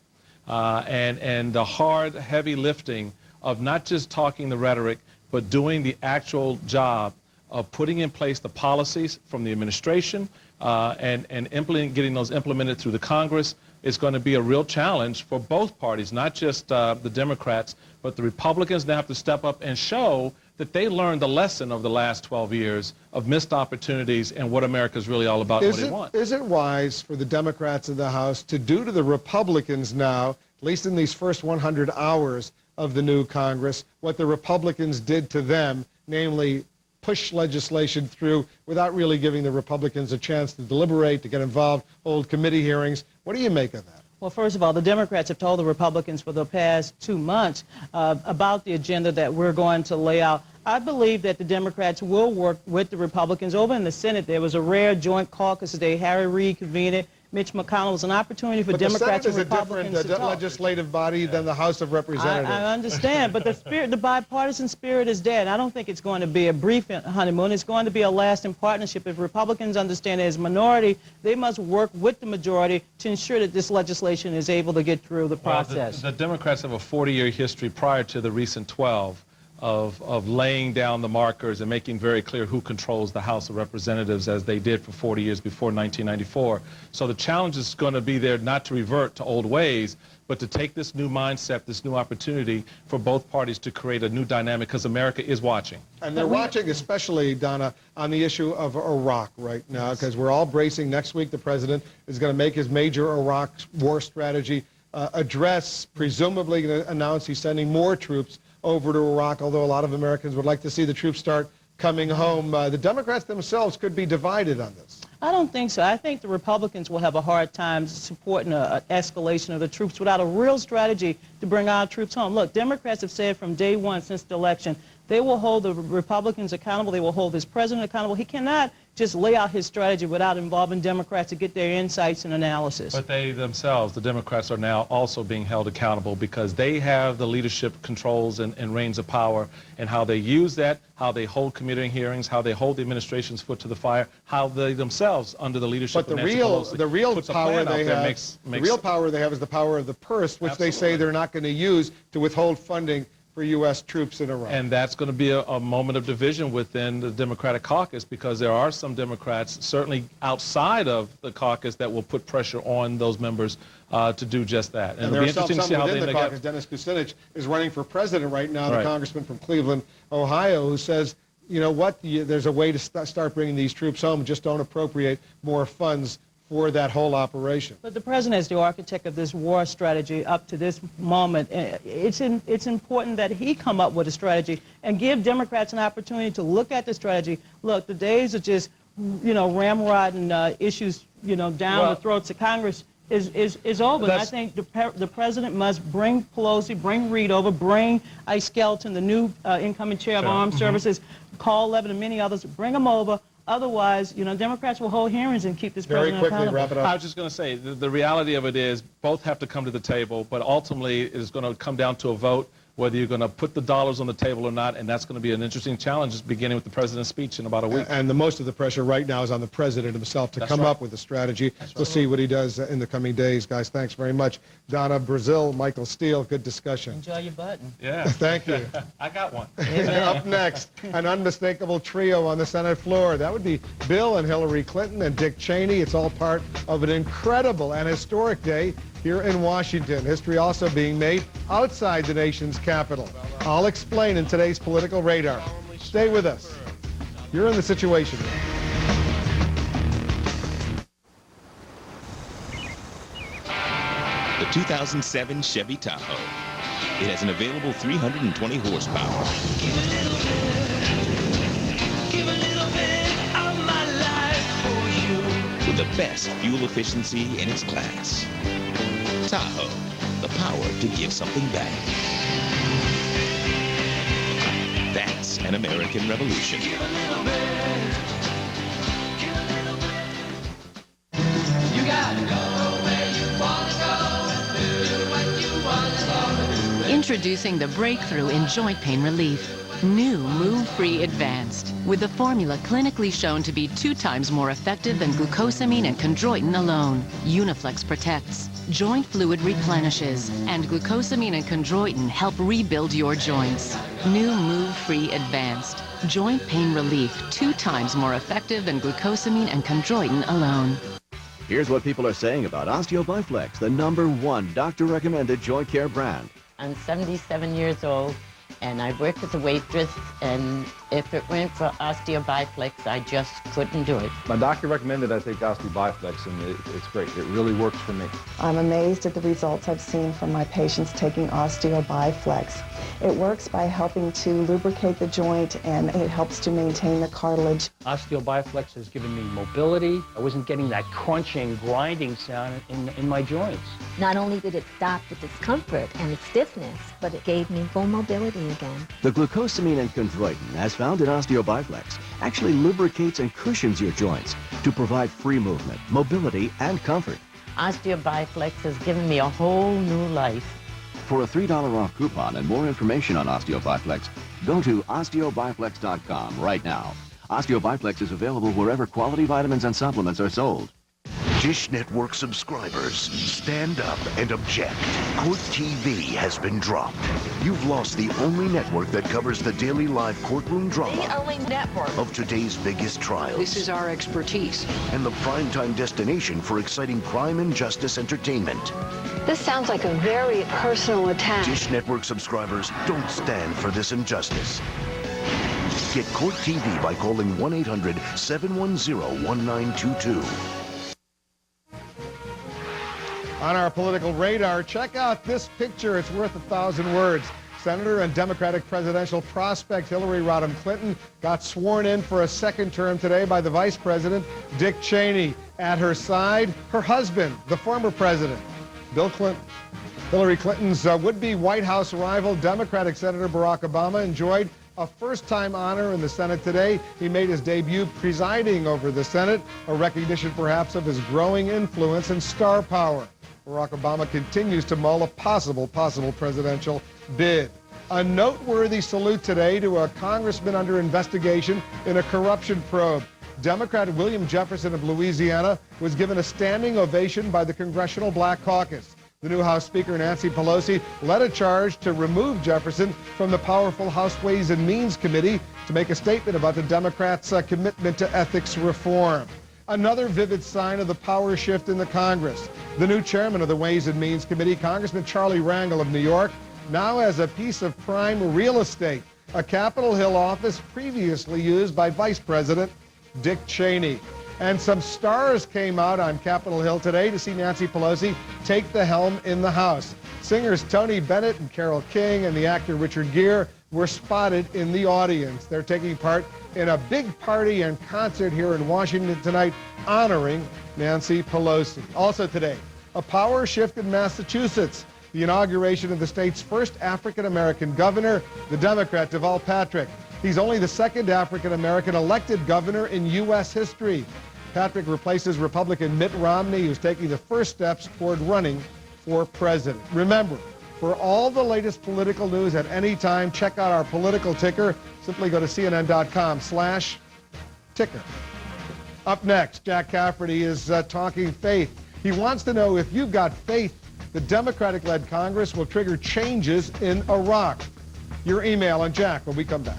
And the hard, heavy lifting of not just talking the rhetoric, but doing the actual job of putting in place the policies from the administration and getting those implemented through the Congress is going to be a real challenge for both parties, not just the Democrats, but the Republicans now have to step up and show that they learned the lesson of the last 12 years of missed opportunities and what America's really all about and what they want. Is it wise for the Democrats in the House to do to the Republicans now, at least in these first 100 hours of the new Congress, what the Republicans did to them, namely push legislation through without really giving the Republicans a chance to deliberate, to get involved, hold committee hearings? What do you make of that? Well, first of all, the Democrats have told the Republicans for the past 2 months about the agenda that we're going to lay out. I believe that the Democrats will work with the Republicans. Over in the Senate, there was a rare joint caucus today. Harry Reid convened it. Mitch McConnell was an opportunity for Democrats and Republicans to talk. But the Senate is a different legislative body than the House of Representatives. I understand, but the bipartisan spirit is dead. I don't think it's going to be a brief honeymoon. It's going to be a lasting partnership. If Republicans understand as a minority, they must work with the majority to ensure that this legislation is able to get through the process. The Democrats have a 40-year history prior to the recent 12 of laying down the markers and making very clear who controls the House of Representatives, as they did for 40 years before 1994. So the challenge is going to be there not to revert to old ways, but to take this new mindset, this new opportunity for both parties to create a new dynamic, because America is watching. And they're watching, especially, Donna, on the issue of Iraq right now, because we're all bracing. Next week, the president is going to make his major Iraq war strategy address, presumably going to announce he's sending more troops over to Iraq, although a lot of Americans would like to see the troops start coming home. The Democrats themselves could be divided on this. I don't think so. I think the Republicans will have a hard time supporting an escalation of the troops without a real strategy to bring our troops home. Look, Democrats have said from day one since the election, they will hold the Republicans accountable. They will hold this president accountable. He cannot just lay out his strategy without involving Democrats to get their insights and analysis. But they themselves, the Democrats, are now also being held accountable because they have the leadership controls and reins of power, and how they use that, how they hold committee hearings, how they hold the administration's foot to the fire, how they themselves, under the leadership of Nancy Pelosi, the real power they have, the real power they have is the power of the purse, which they say they're not going to use to withhold funding for U.S. troops in Iraq. And that's going to be a moment of division within the Democratic caucus, because there are some Democrats, certainly outside of the caucus, that will put pressure on those members to do just that. And there are some within the caucus. Dennis Kucinich is running for president right now, the congressman from Cleveland, Ohio, who says, you know what, there's a way to start bringing these troops home, just don't appropriate more funds for that whole operation. But the president is the architect of this war strategy up to this moment. It's important that he come up with a strategy and give Democrats an opportunity to look at the strategy. Look, the days of just, ramrodding issues, down the throats of Congress is over. And I think the president must bring Pelosi, bring Reid over, bring Ike Skelton, the new incoming chair of Armed Services, Carl Levin, and many others, bring them over. Otherwise, Democrats will hold hearings and keep this president accountable. Wrap it up. I was just going to say, the reality of it is both have to come to the table, but ultimately it is going to come down to a vote, whether you're going to put the dollars on the table or not, and that's going to be an interesting challenge, beginning with the president's speech in about a week. And the most of the pressure right now is on the president himself to come up with a strategy. We'll see what he does in the coming days. Guys, thanks very much. Donna Brazil, Michael Steele, good discussion. Enjoy your button. Yeah. Thank you. I got one. Up next, an unmistakable trio on the Senate floor. That would be Bill and Hillary Clinton and Dick Cheney. It's all part of an incredible and historic day here in Washington. History also being made outside the nation's capital. I'll explain in today's Political Radar. Stay with us. You're in the Situation Room. The 2007 Chevy Tahoe. It has an available 320 horsepower. With the best fuel efficiency in its class. Tahoe, the power to give something back. That's an American revolution. Introducing the breakthrough in joint pain relief. New Move Free Advanced, with the formula clinically shown to be 2 times more effective than glucosamine and chondroitin alone. Uniflex protects, joint fluid replenishes, and glucosamine and chondroitin help rebuild your joints. New Move Free Advanced, joint pain relief 2 times more effective than glucosamine and chondroitin alone. Here's what people are saying about OsteoBiflex, the #1 doctor-recommended joint care brand. I'm 77 years old, and I work as a waitress, and if it weren't for OsteoBiflex, I just couldn't do it. My doctor recommended I take OsteoBiflex, and it's great. It really works for me. I'm amazed at the results I've seen from my patients taking OsteoBiflex. It works by helping to lubricate the joint, and it helps to maintain the cartilage. OsteoBiflex has given me mobility. I wasn't getting that crunching, grinding sound in my joints. Not only did it stop the discomfort and the stiffness, but it gave me full mobility again. The glucosamine and chondroitin, as found in OsteoBiflex, actually lubricates and cushions your joints to provide free movement, mobility, and comfort. OsteoBiflex has given me a whole new life. For a $3 off coupon and more information on OsteoBiflex, go to osteobiflex.com right now. OsteoBiflex is available wherever quality vitamins and supplements are sold. Dish Network subscribers, stand up and object. Court TV has been dropped. You've lost the only network that covers the daily live courtroom drama. The only network of today's biggest trials. This is our expertise. And the primetime destination for exciting crime and justice entertainment. This sounds like a very personal attack. Dish Network subscribers, don't stand for this injustice. Get Court TV by calling 1-800-710-1922. On our Political Radar, check out this picture. It's worth 1,000 words. Senator and Democratic presidential prospect Hillary Rodham Clinton got sworn in for a second term today by the Vice President, Dick Cheney. At her side, her husband, the former president, Bill Clinton. Hillary Clinton's would-be White House rival, Democratic Senator Barack Obama, enjoyed a first-time honor in the Senate today. He made his debut presiding over the Senate, a recognition perhaps of his growing influence and star power. Barack Obama continues to mull a possible presidential bid. A noteworthy salute today to a congressman under investigation in a corruption probe. Democrat William Jefferson of Louisiana was given a standing ovation by the Congressional Black Caucus. The new House Speaker, Nancy Pelosi, led a charge to remove Jefferson from the powerful House Ways and Means Committee to make a statement about the Democrats' commitment to ethics reform. Another vivid sign of the power shift in the Congress. The new chairman of the Ways and Means Committee, Congressman Charlie Rangel of New York, now has a piece of prime real estate, a Capitol Hill office previously used by Vice President Dick Cheney. And some stars came out on Capitol Hill today to see Nancy Pelosi take the helm in the House. Singers Tony Bennett and Carole King and the actor Richard Gere were spotted in the audience. They're taking part in a big party and concert here in Washington tonight honoring Nancy Pelosi. Also today, a power shift in Massachusetts. The inauguration of the state's first African-American governor, the Democrat Deval Patrick. He's only the second African-American elected governor in U.S. history. Patrick replaces Republican Mitt Romney, who's taking the first steps toward running for president. Remember, for all the latest political news at any time, check out our political ticker. Simply go to CNN.com/ticker. Up next, Jack Cafferty is talking faith. He wants to know if you've got faith the Democratic-led Congress will trigger changes in Iraq. Your email on Jack when we come back.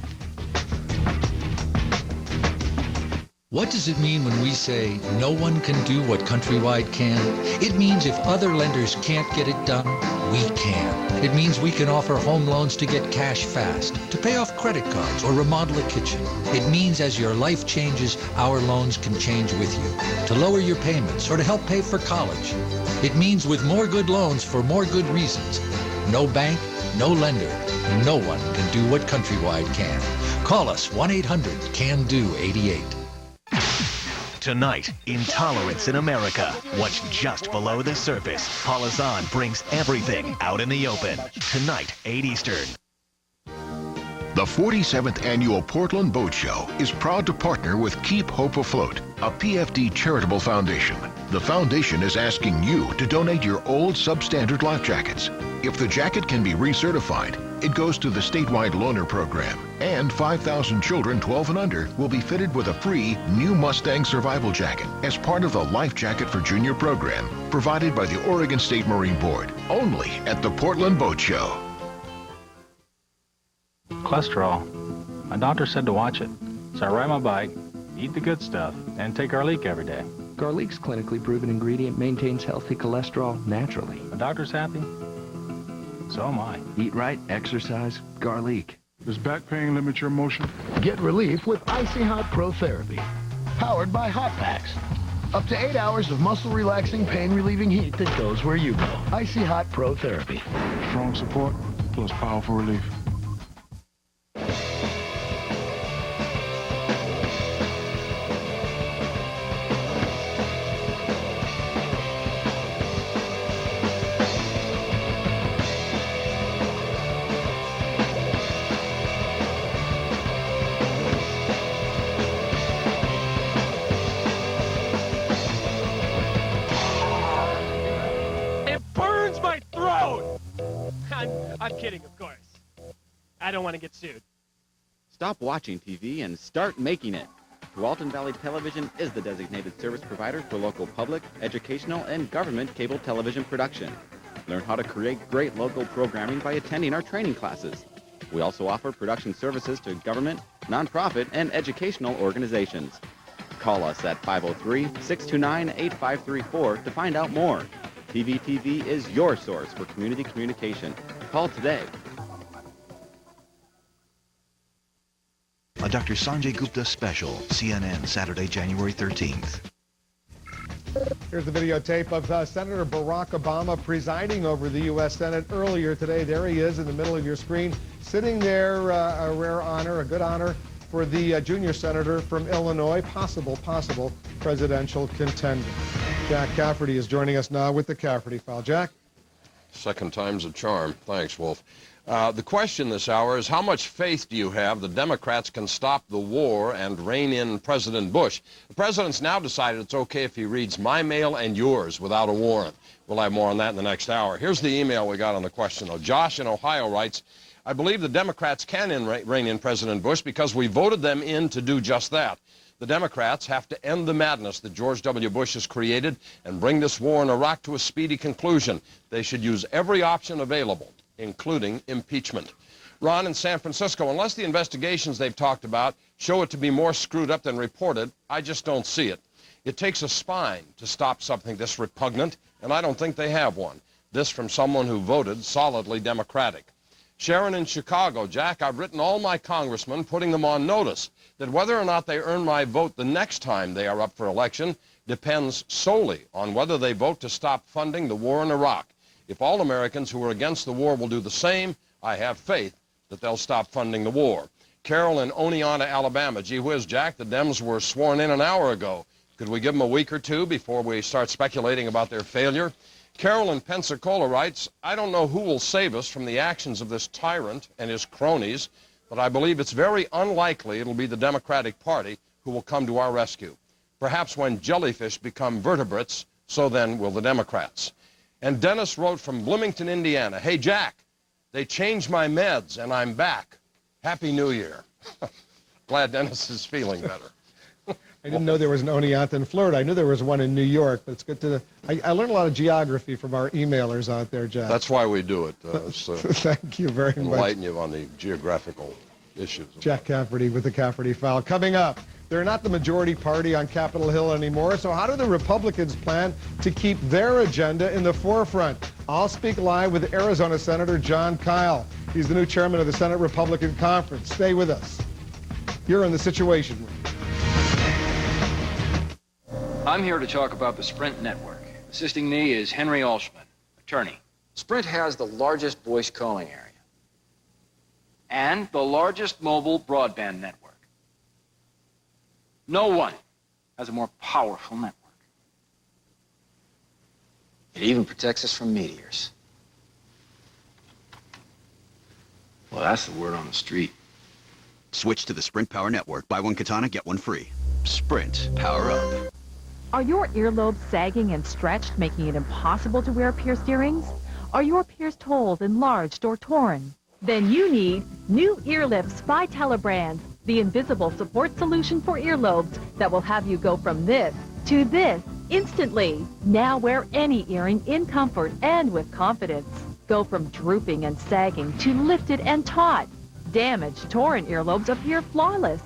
What does it mean when we say no one can do what Countrywide can? It means if other lenders can't get it done, we can. It means we can offer home loans to get cash fast, to pay off credit cards or remodel a kitchen. It means as your life changes, our loans can change with you, to lower your payments or to help pay for college. It means with more good loans for more good reasons. No bank, no lender, no one can do what Countrywide can. Call us 1-800-CAN-DO-88. Tonight, intolerance in America. What's just below the surface? Paula Zahn brings everything out in the open. Tonight, 8 Eastern. The 47th Annual Portland Boat Show is proud to partner with Keep Hope Afloat, a PFD charitable foundation. The foundation is asking you to donate your old substandard life jackets. If the jacket can be recertified, it goes to the statewide loaner program, and 5,000 children 12 and under will be fitted with a free new Mustang survival jacket as part of the Life Jacket for Junior program provided by the Oregon State Marine Board, only at the Portland Boat Show. Cholesterol. My doctor said to watch it, so I ride my bike, eat the good stuff, and take garlic every day. Garlic's clinically proven ingredient maintains healthy cholesterol naturally. My doctor's happy. So am I. Eat right, exercise, garlic. Does back pain limit your motion? Get relief with Icy Hot Pro Therapy, powered by Hot Packs. Up to 8 hours of muscle-relaxing, pain-relieving heat that goes where you go. Icy Hot Pro Therapy. Strong support plus powerful relief. I'm kidding, of course. I don't want to get sued. Stop watching TV and start making it. Tualatin Valley Television is the designated service provider for local public, educational, and government cable television production. Learn how to create great local programming by attending our training classes. We also offer production services to government, nonprofit, and educational organizations. Call us at 503-629-8534 to find out more. TVTV is your source for community communication. Call today. A Dr. Sanjay Gupta special, CNN, Saturday, January 13th. Here's the videotape of Senator Barack Obama presiding over the U.S. Senate earlier today. There he is in the middle of your screen, sitting there, a rare honor, a good honor for the junior senator from Illinois, possible presidential contender. Jack Cafferty is joining us now with the Cafferty File. Jack? Second time's a charm. Thanks, Wolf. The question this hour is, how much faith do you have the Democrats can stop the war and rein in President Bush? The president's now decided it's okay if he reads my mail and yours without a warrant. We'll have more on that in the next hour. Here's the email we got on the question, though. Josh in Ohio writes, I believe the Democrats can rein in President Bush because we voted them in to do just that. The Democrats have to end the madness that George W. Bush has created and bring this war in Iraq to a speedy conclusion. They should use every option available, including impeachment. Ron, in San Francisco, unless the investigations they've talked about show it to be more screwed up than reported, I just don't see it. It takes a spine to stop something this repugnant, and I don't think they have one. This from someone who voted solidly Democratic. Sharon in Chicago, Jack, I've written all my congressmen, putting them on notice that whether or not they earn my vote the next time they are up for election depends solely on whether they vote to stop funding the war in Iraq. If all Americans who are against the war will do the same, I have faith that they'll stop funding the war. Carol in Oneonta, Alabama, gee whiz, Jack, the Dems were sworn in an hour ago. Could we give them a week or two before we start speculating about their failure? Carol in Pensacola writes, I don't know who will save us from the actions of this tyrant and his cronies, but I believe it's very unlikely it'll be the Democratic Party who will come to our rescue. Perhaps when jellyfish become vertebrates, so then will the Democrats. And Dennis wrote from Bloomington, Indiana, hey, Jack, they changed my meds and I'm back. Happy New Year. Glad Dennis is feeling better. I didn't know there was an Oneonta in Florida. I knew there was one in New York, but it's good to... I learned a lot of geography from our emailers out there, Jack. That's why we do it. Thank you very much. Enlighten you on the geographical issues. Jack Cafferty with the Cafferty File. Coming up, they're not the majority party on Capitol Hill anymore, so how do the Republicans plan to keep their agenda in the forefront? I'll speak live with Arizona Senator Jon Kyl. He's the new chairman of the Senate Republican Conference. Stay with us. You're in the Situation Room. I'm here to talk about the Sprint network. Assisting me is Henry Alshman, attorney. Sprint has the largest voice calling area and the largest mobile broadband network. No one has a more powerful network. It even protects us from meteors. Well, that's the word on the street. Switch to the Sprint Power Network. Buy one Katana, get one free. Sprint. Power up. Are your earlobes sagging and stretched, making it impossible to wear pierced earrings? Are your pierced holes enlarged or torn? Then you need new ear lifts by Telebrand, the invisible support solution for earlobes that will have you go from this to this instantly. Now wear any earring in comfort and with confidence. Go from drooping and sagging to lifted and taut. Damaged, torn earlobes appear flawless.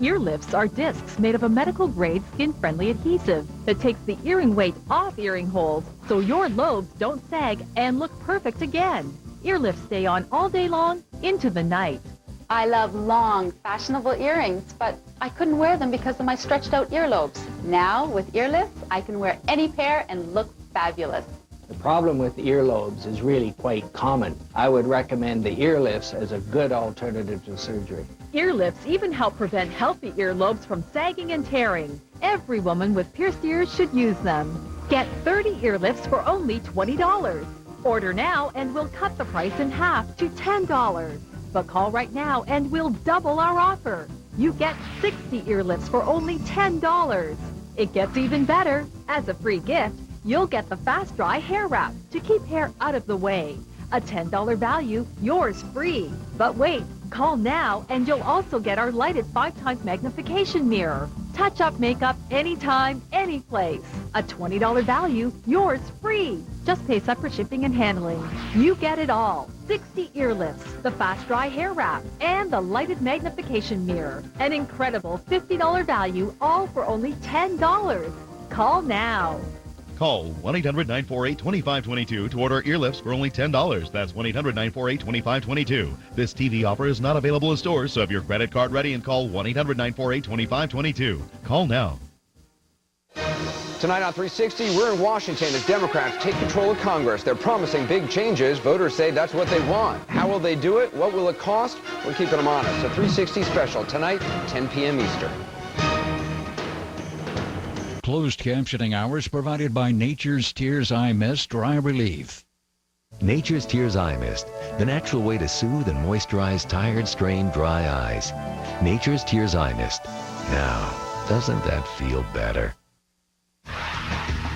Ear lifts are discs made of a medical-grade, skin-friendly adhesive that takes the earring weight off earring holes so your lobes don't sag and look perfect again. Ear lifts stay on all day long into the night. I love long, fashionable earrings, but I couldn't wear them because of my stretched-out earlobes. Now, with ear lifts, I can wear any pair and look fabulous. The problem with earlobes is really quite common. I would recommend the ear lifts as a good alternative to surgery. Ear lifts even help prevent healthy earlobes from sagging and tearing. Every woman with pierced ears should use them. Get 30 ear lifts for only $20. Order now and we'll cut the price in half to $10. But call right now and we'll double our offer. You get 60 ear lifts for only $10. It gets even better. As a free gift, you'll get the Fast Dry Hair Wrap to keep hair out of the way. A $10 value, yours free. But wait, call now and you'll also get our lighted 5x magnification mirror. Touch-up makeup anytime, any place. A $20 value, yours free. Just pay separate shipping and handling. You get it all. 60 ear lifts, the Fast Dry Hair Wrap, and the lighted magnification mirror. An incredible $50 value, all for only $10. Call now. Call 1-800-948-2522 to order ear lifts for only $10. That's 1-800-948-2522. This TV offer is not available in stores, so if your credit card ready and call 1-800-948-2522. Call now. Tonight on 360, we're in Washington as Democrats take control of Congress. They're promising big changes. Voters say that's what they want. How will they do it? What will it cost? We're keeping them honest. A 360 special tonight, 10 p.m. Eastern. Closed captioning hours provided by Nature's Tears Eye Mist Dry Relief. Nature's Tears Eye Mist, the natural way to soothe and moisturize tired, strained, dry eyes. Nature's Tears Eye Mist. Now, doesn't that feel better?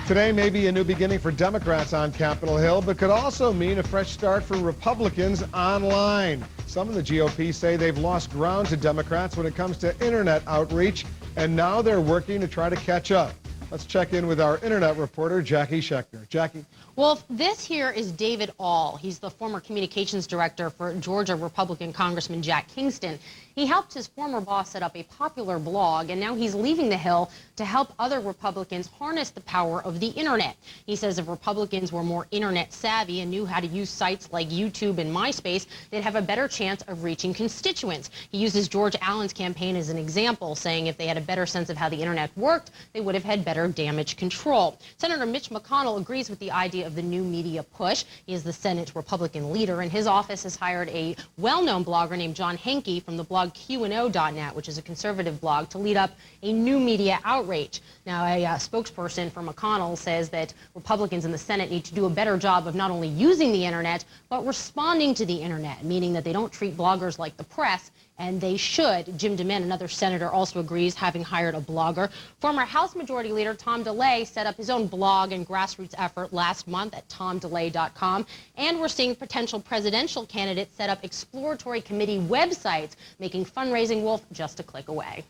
Today may be a new beginning for Democrats on Capitol Hill, but could also mean a fresh start for Republicans online. Some of the GOP say they've lost ground to Democrats when it comes to internet outreach and now they're working to try to catch up. Let's check in with our internet reporter, Jackie Schechter. Jackie? Well, this here is David All. He's the former communications director for Georgia Republican Congressman Jack Kingston. He helped his former boss set up a popular blog, and now he's leaving the Hill to help other Republicans harness the power of the internet. He says if Republicans were more internet savvy and knew how to use sites like YouTube and MySpace, they'd have a better chance of reaching constituents. He uses George Allen's campaign as an example, saying if they had a better sense of how the internet worked, they would have had better damage control. Senator Mitch McConnell agrees with the idea of the new media push. He is the Senate Republican leader, and his office has hired a well-known blogger named John Henke from the blog QNO.net, which is a conservative blog, to lead up a new media outreach. Now, a spokesperson for McConnell says that Republicans in the Senate need to do a better job of not only using the internet, but responding to the internet, meaning that they don't treat bloggers like the press, and they should. Jim DeMint, another senator, also agrees, having hired a blogger. Former House Majority Leader Tom DeLay set up his own blog and grassroots effort last month at tomdelay.com. And we're seeing potential presidential candidates set up exploratory committee websites, making fundraising, Wolf, just a click away.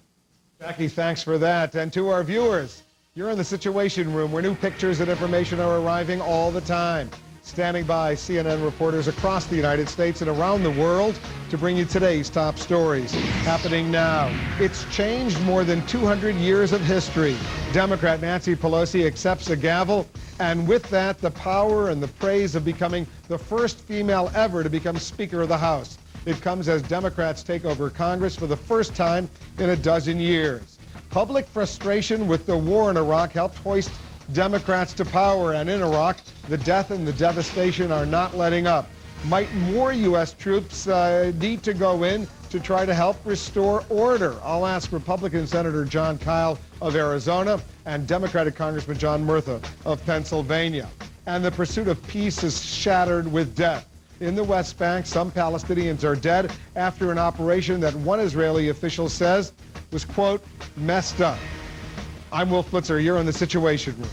Jackie, thanks for that. And to our viewers, you're in the Situation Room, where new pictures and information are arriving all the time. Standing by, CNN reporters across the United States and around the world to bring you today's top stories happening now. It's changed more than 200 years of history. Democrat Nancy Pelosi accepts a gavel, and with that, the power and the praise of becoming the first female ever to become Speaker of the House. It comes as Democrats take over Congress for the first time in a dozen years. Public frustration with the war in Iraq helped hoist Democrats to power, and in Iraq, the death and the devastation are not letting up. Might more U.S. troops need to go in to try to help restore order? I'll ask Republican Senator John Kyle of Arizona and Democratic Congressman John Murtha of Pennsylvania. And the pursuit of peace is shattered with death. In the West Bank, some Palestinians are dead after an operation that one Israeli official says was, quote, messed up. I'm Wolf Blitzer. You're in the Situation Room.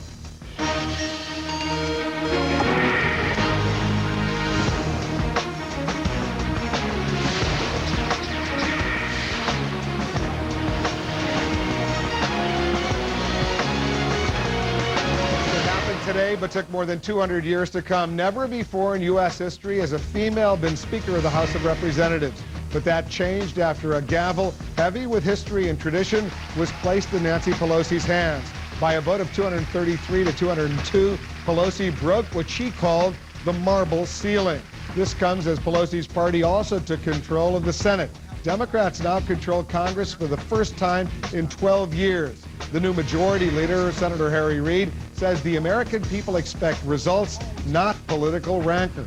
Today, but took more than 200 years to come. Never before in U.S. history has a female been Speaker of the House of Representatives. But that changed after a gavel heavy with history and tradition was placed in Nancy Pelosi's hands. By a vote of 233 to 202, Pelosi broke what she called the marble ceiling. This comes as Pelosi's party also took control of the Senate. Democrats now control Congress for the first time in 12 years. The new majority leader, Senator Harry Reid, says the American people expect results, not political rancor.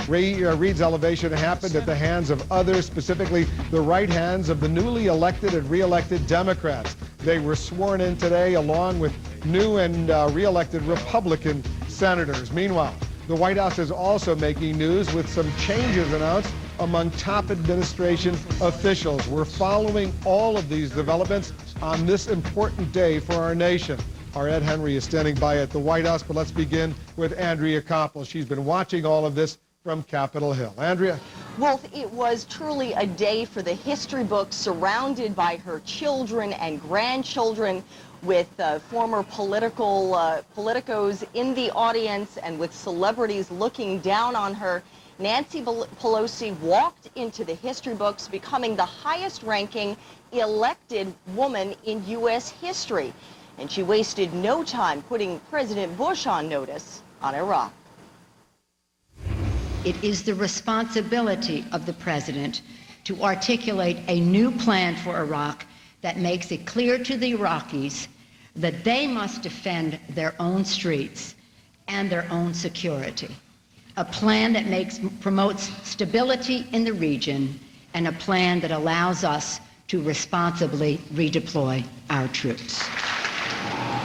Reid's elevation happened at the hands of others, specifically the right hands of the newly elected and re-elected Democrats. They were sworn in today along with new and re-elected Republican senators. Meanwhile, the White House is also making news with some changes announced among top administration officials. We're following all of these developments on this important day for our nation. Our Ed Henry is standing by at the White House, but let's begin with Andrea Koppel. She's been watching all of this from Capitol Hill. Andrea? Wolf, it was truly a day for the history books, surrounded by her children and grandchildren, with former politicos in the audience and with celebrities looking down on her. Nancy Pelosi walked into the history books, becoming the highest-ranking elected woman in U.S. history. And she wasted no time putting President Bush on notice on Iraq. It is the responsibility of the president to articulate a new plan for Iraq that makes it clear to the Iraqis that they must defend their own streets and their own security. A plan that promotes stability in the region, and a plan that allows us to responsibly redeploy our troops.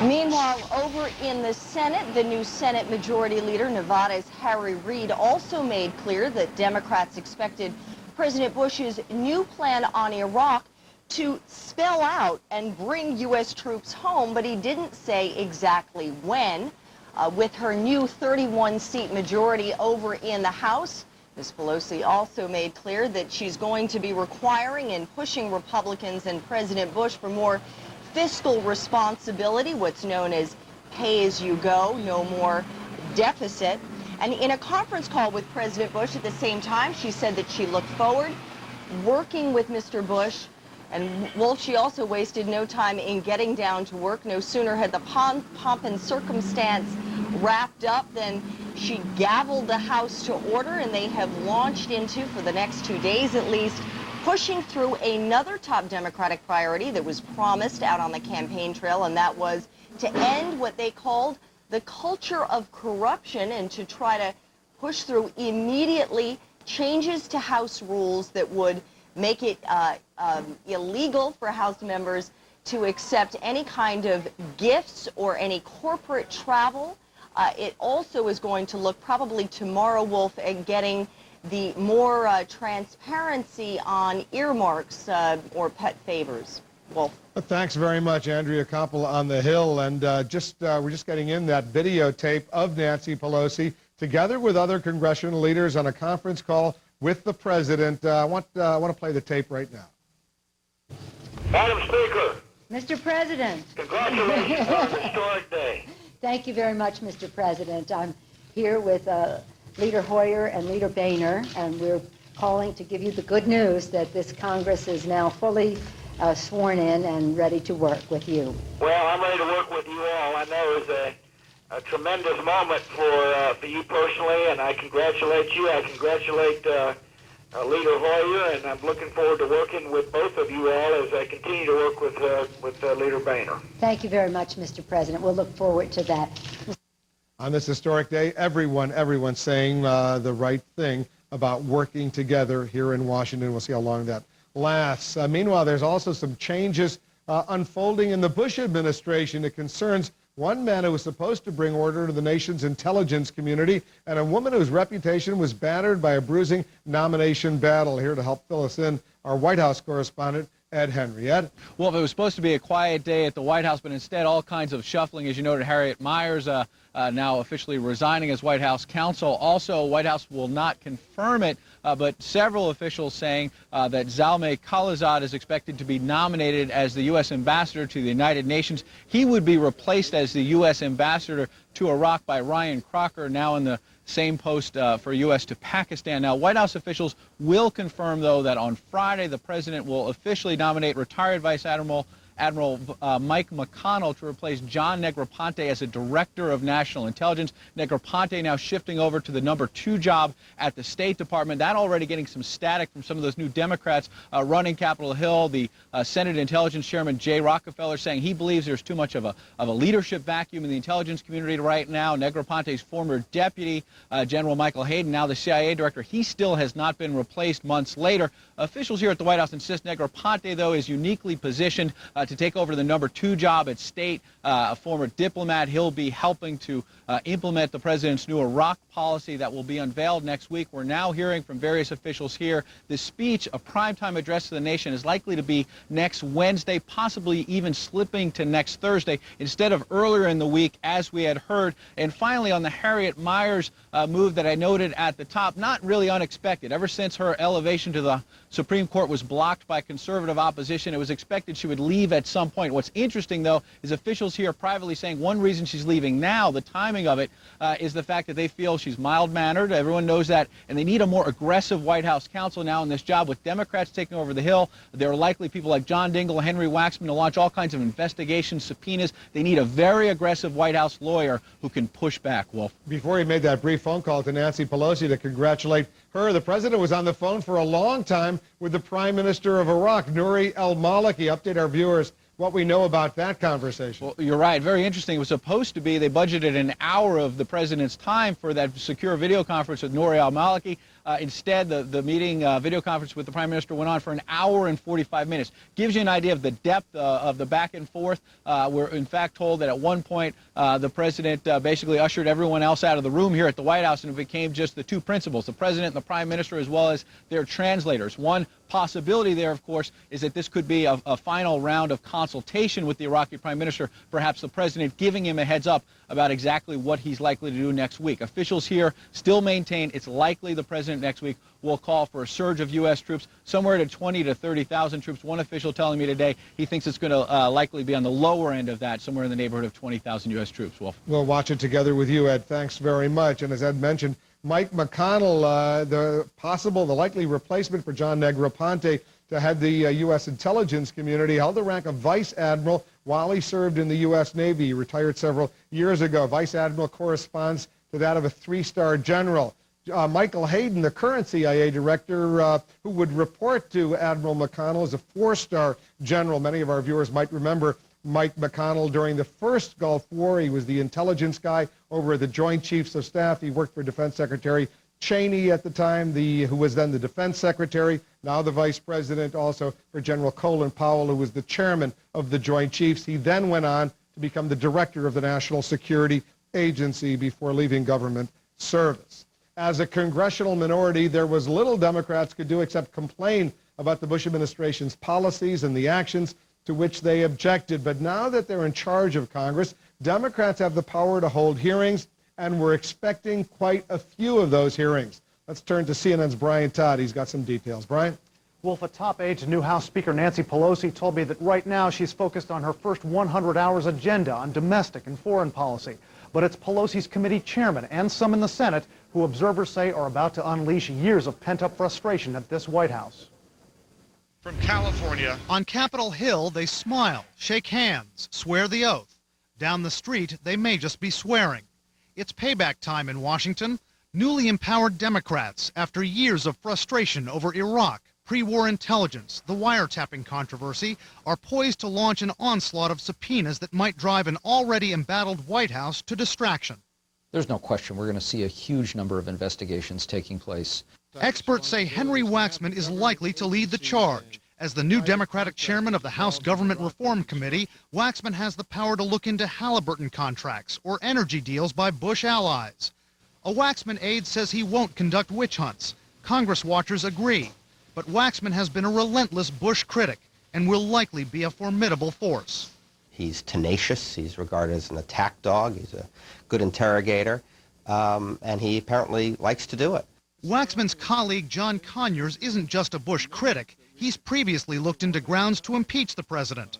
Meanwhile, over in the Senate, the new Senate Majority Leader, Nevada's Harry Reid, also made clear that Democrats expected President Bush's new plan on Iraq to spell out and bring U.S. troops home, but he didn't say exactly when. With her new 31-seat majority over in the House, Ms. Pelosi also made clear that she's going to be requiring and pushing Republicans and President Bush for more fiscal responsibility, what's known as pay-as-you-go, no more deficit. And in a conference call with President Bush at the same time, she said that she looked forward working with Mr. Bush. And Wolf, she also wasted no time in getting down to work. No sooner had the pomp and circumstance wrapped up than she gavelled the House to order, and they have launched into, for the next 2 days at least, pushing through another top Democratic priority that was promised out on the campaign trail, and that was to end what they called the culture of corruption and to try to push through immediately changes to House rules that would make it illegal for House members to accept any kind of gifts or any corporate travel. It also is going to look probably tomorrow, Wolf, at getting the more transparency on earmarks or pet favors. Wolf. Thanks very much, Andrea Koppel on the Hill. And we're just getting in that videotape of Nancy Pelosi together with other congressional leaders on a conference call with the president. I want to play the tape right now. Madam Speaker. Mr. President. Congratulations on a historic day. Thank you very much, Mr. President. I'm here with Leader Hoyer and Leader Boehner, and we're calling to give you the good news that this Congress is now fully sworn in and ready to work with you. Well, I'm ready to work with you all. I know it's a tremendous moment for you personally, and I congratulate you. I congratulate Leader Hoyer, and I'm looking forward to working with both of you all as I continue to work with Leader Boehner. Thank you very much, Mr. President. We'll look forward to that. On this historic day, everyone's saying the right thing about working together here in Washington. We'll see how long that lasts. Meanwhile, there's also some changes unfolding in the Bush administration. It concerns one man who was supposed to bring order to the nation's intelligence community and a woman whose reputation was battered by a bruising nomination battle. Here to help fill us in, our White House correspondent, Ed Henry. Ed? Well, it was supposed to be a quiet day at the White House, but instead all kinds of shuffling. As you noted, Harriet Miers now officially resigning as White House counsel. Also, White House will not confirm it, but several officials saying that Zalmay Khalilzad is expected to be nominated as the U.S. ambassador to the United Nations. He would be replaced as the U.S. ambassador to Iraq by Ryan Crocker, now in the same post for U.S. to Pakistan. Now, White House officials will confirm, though, that on Friday the president will officially nominate retired Vice Admiral Mike McConnell to replace John Negroponte as a director of national intelligence. Negroponte now shifting over to the #2 job at the State Department. That already getting some static from some of those new Democrats running Capitol Hill. The Senate Intelligence Chairman Jay Rockefeller saying he believes there's too much of a leadership vacuum in the intelligence community right now. Negroponte's former deputy, General Michael Hayden, now the CIA director, he still has not been replaced months later. Officials here at the White House insist Negroponte, though, is uniquely positioned to take over the #2 job at State. A former diplomat, he'll be helping to implement the president's new Iraq policy that will be unveiled next week. We're now hearing from various officials here. The speech, a primetime address to the nation, is likely to be next Wednesday, possibly even slipping to next Thursday instead of earlier in the week, as we had heard. And finally, on the Harriet Miers move that I noted at the top, not really unexpected. Ever since her elevation to the Supreme Court was blocked by conservative opposition, it was expected she would leave at some point. What's interesting, though, is officials here privately saying one reason she's leaving now, the timing of it, is the fact that they feel she's mild-mannered. Everyone knows that, and they need a more aggressive White House counsel now in this job. With Democrats taking over the Hill, there are likely people like John Dingell, Henry Waxman to launch all kinds of investigations, subpoenas. They need a very aggressive White House lawyer who can push back, Wolf. Before he made that brief phone call to Nancy Pelosi to congratulate her, the president was on the phone for a long time with the Prime Minister of Iraq, Nouri al-Maliki. Update our viewers what we know about that conversation. Well, you're right. Very interesting. It was supposed to be, they budgeted an hour of the president's time for that secure video conference with Nouri al-Maliki. Instead, the meeting, video conference with the Prime Minister went on for an hour and 45 minutes. Gives you an idea of the depth of the back and forth. We're, in fact, told that at one point the President basically ushered everyone else out of the room here at the White House, and it became just the two principals, the President and the Prime Minister, as well as their translators. One possibility there, of course, is that this could be a final round of consultation with the Iraqi prime minister, perhaps the president giving him a heads up about exactly what he's likely to do next week. Officials here still maintain it's likely the president next week will call for a surge of U.S. troops, somewhere to 20 to 30,000 troops. One official telling me today he thinks it's going to likely be on the lower end of that, somewhere in the neighborhood of 20,000 U.S. troops. Wolf. We'll watch it together with you, Ed. Thanks very much. And as Ed mentioned, Mike McConnell, the likely replacement for John Negroponte to head the U.S. intelligence community, held the rank of Vice Admiral while he served in the U.S. Navy. He retired several years ago. Vice Admiral corresponds to that of a three-star general. Michael Hayden, the current CIA director, who would report to Admiral McConnell, is a four-star general. Many of our viewers might remember Mike McConnell during the first Gulf War. He was the intelligence guy over at the Joint Chiefs of Staff. He worked for Defense Secretary Cheney at the time, who was then the Defense Secretary, now the Vice President, also for General Colin Powell, who was the chairman of the Joint Chiefs. He then went on to become the director of the National Security Agency before leaving government service. As a congressional minority, there was little Democrats could do except complain about the Bush administration's policies and the actions to which they objected. But now that they're in charge of Congress, Democrats have the power to hold hearings, and we're expecting quite a few of those hearings. Let's turn to CNN's Brian Todd. He's got some details. Brian? Wolf, a top aide to new House Speaker Nancy Pelosi told me that right now she's focused on her first 100 hours agenda on domestic and foreign policy. But it's Pelosi's committee chairman and some in the Senate who observers say are about to unleash years of pent-up frustration at this White House. From California, on Capitol Hill, they smile, shake hands, swear the oath. Down the street, they may just be swearing. It's payback time in Washington. Newly empowered Democrats, after years of frustration over Iraq, pre-war intelligence, the wiretapping controversy, are poised to launch an onslaught of subpoenas that might drive an already embattled White House to distraction. There's no question we're going to see a huge number of investigations taking place. Experts say Henry Waxman is likely to lead the charge. As the new Democratic chairman of the House Government Reform Committee, Waxman has the power to look into Halliburton contracts or energy deals by Bush allies. A Waxman aide says he won't conduct witch hunts. Congress watchers agree. But Waxman has been a relentless Bush critic and will likely be a formidable force. He's tenacious. He's regarded as an attack dog. He's a good interrogator, and he apparently likes to do it. Waxman's colleague John Conyers isn't just a Bush critic. He's previously looked into grounds to impeach the president.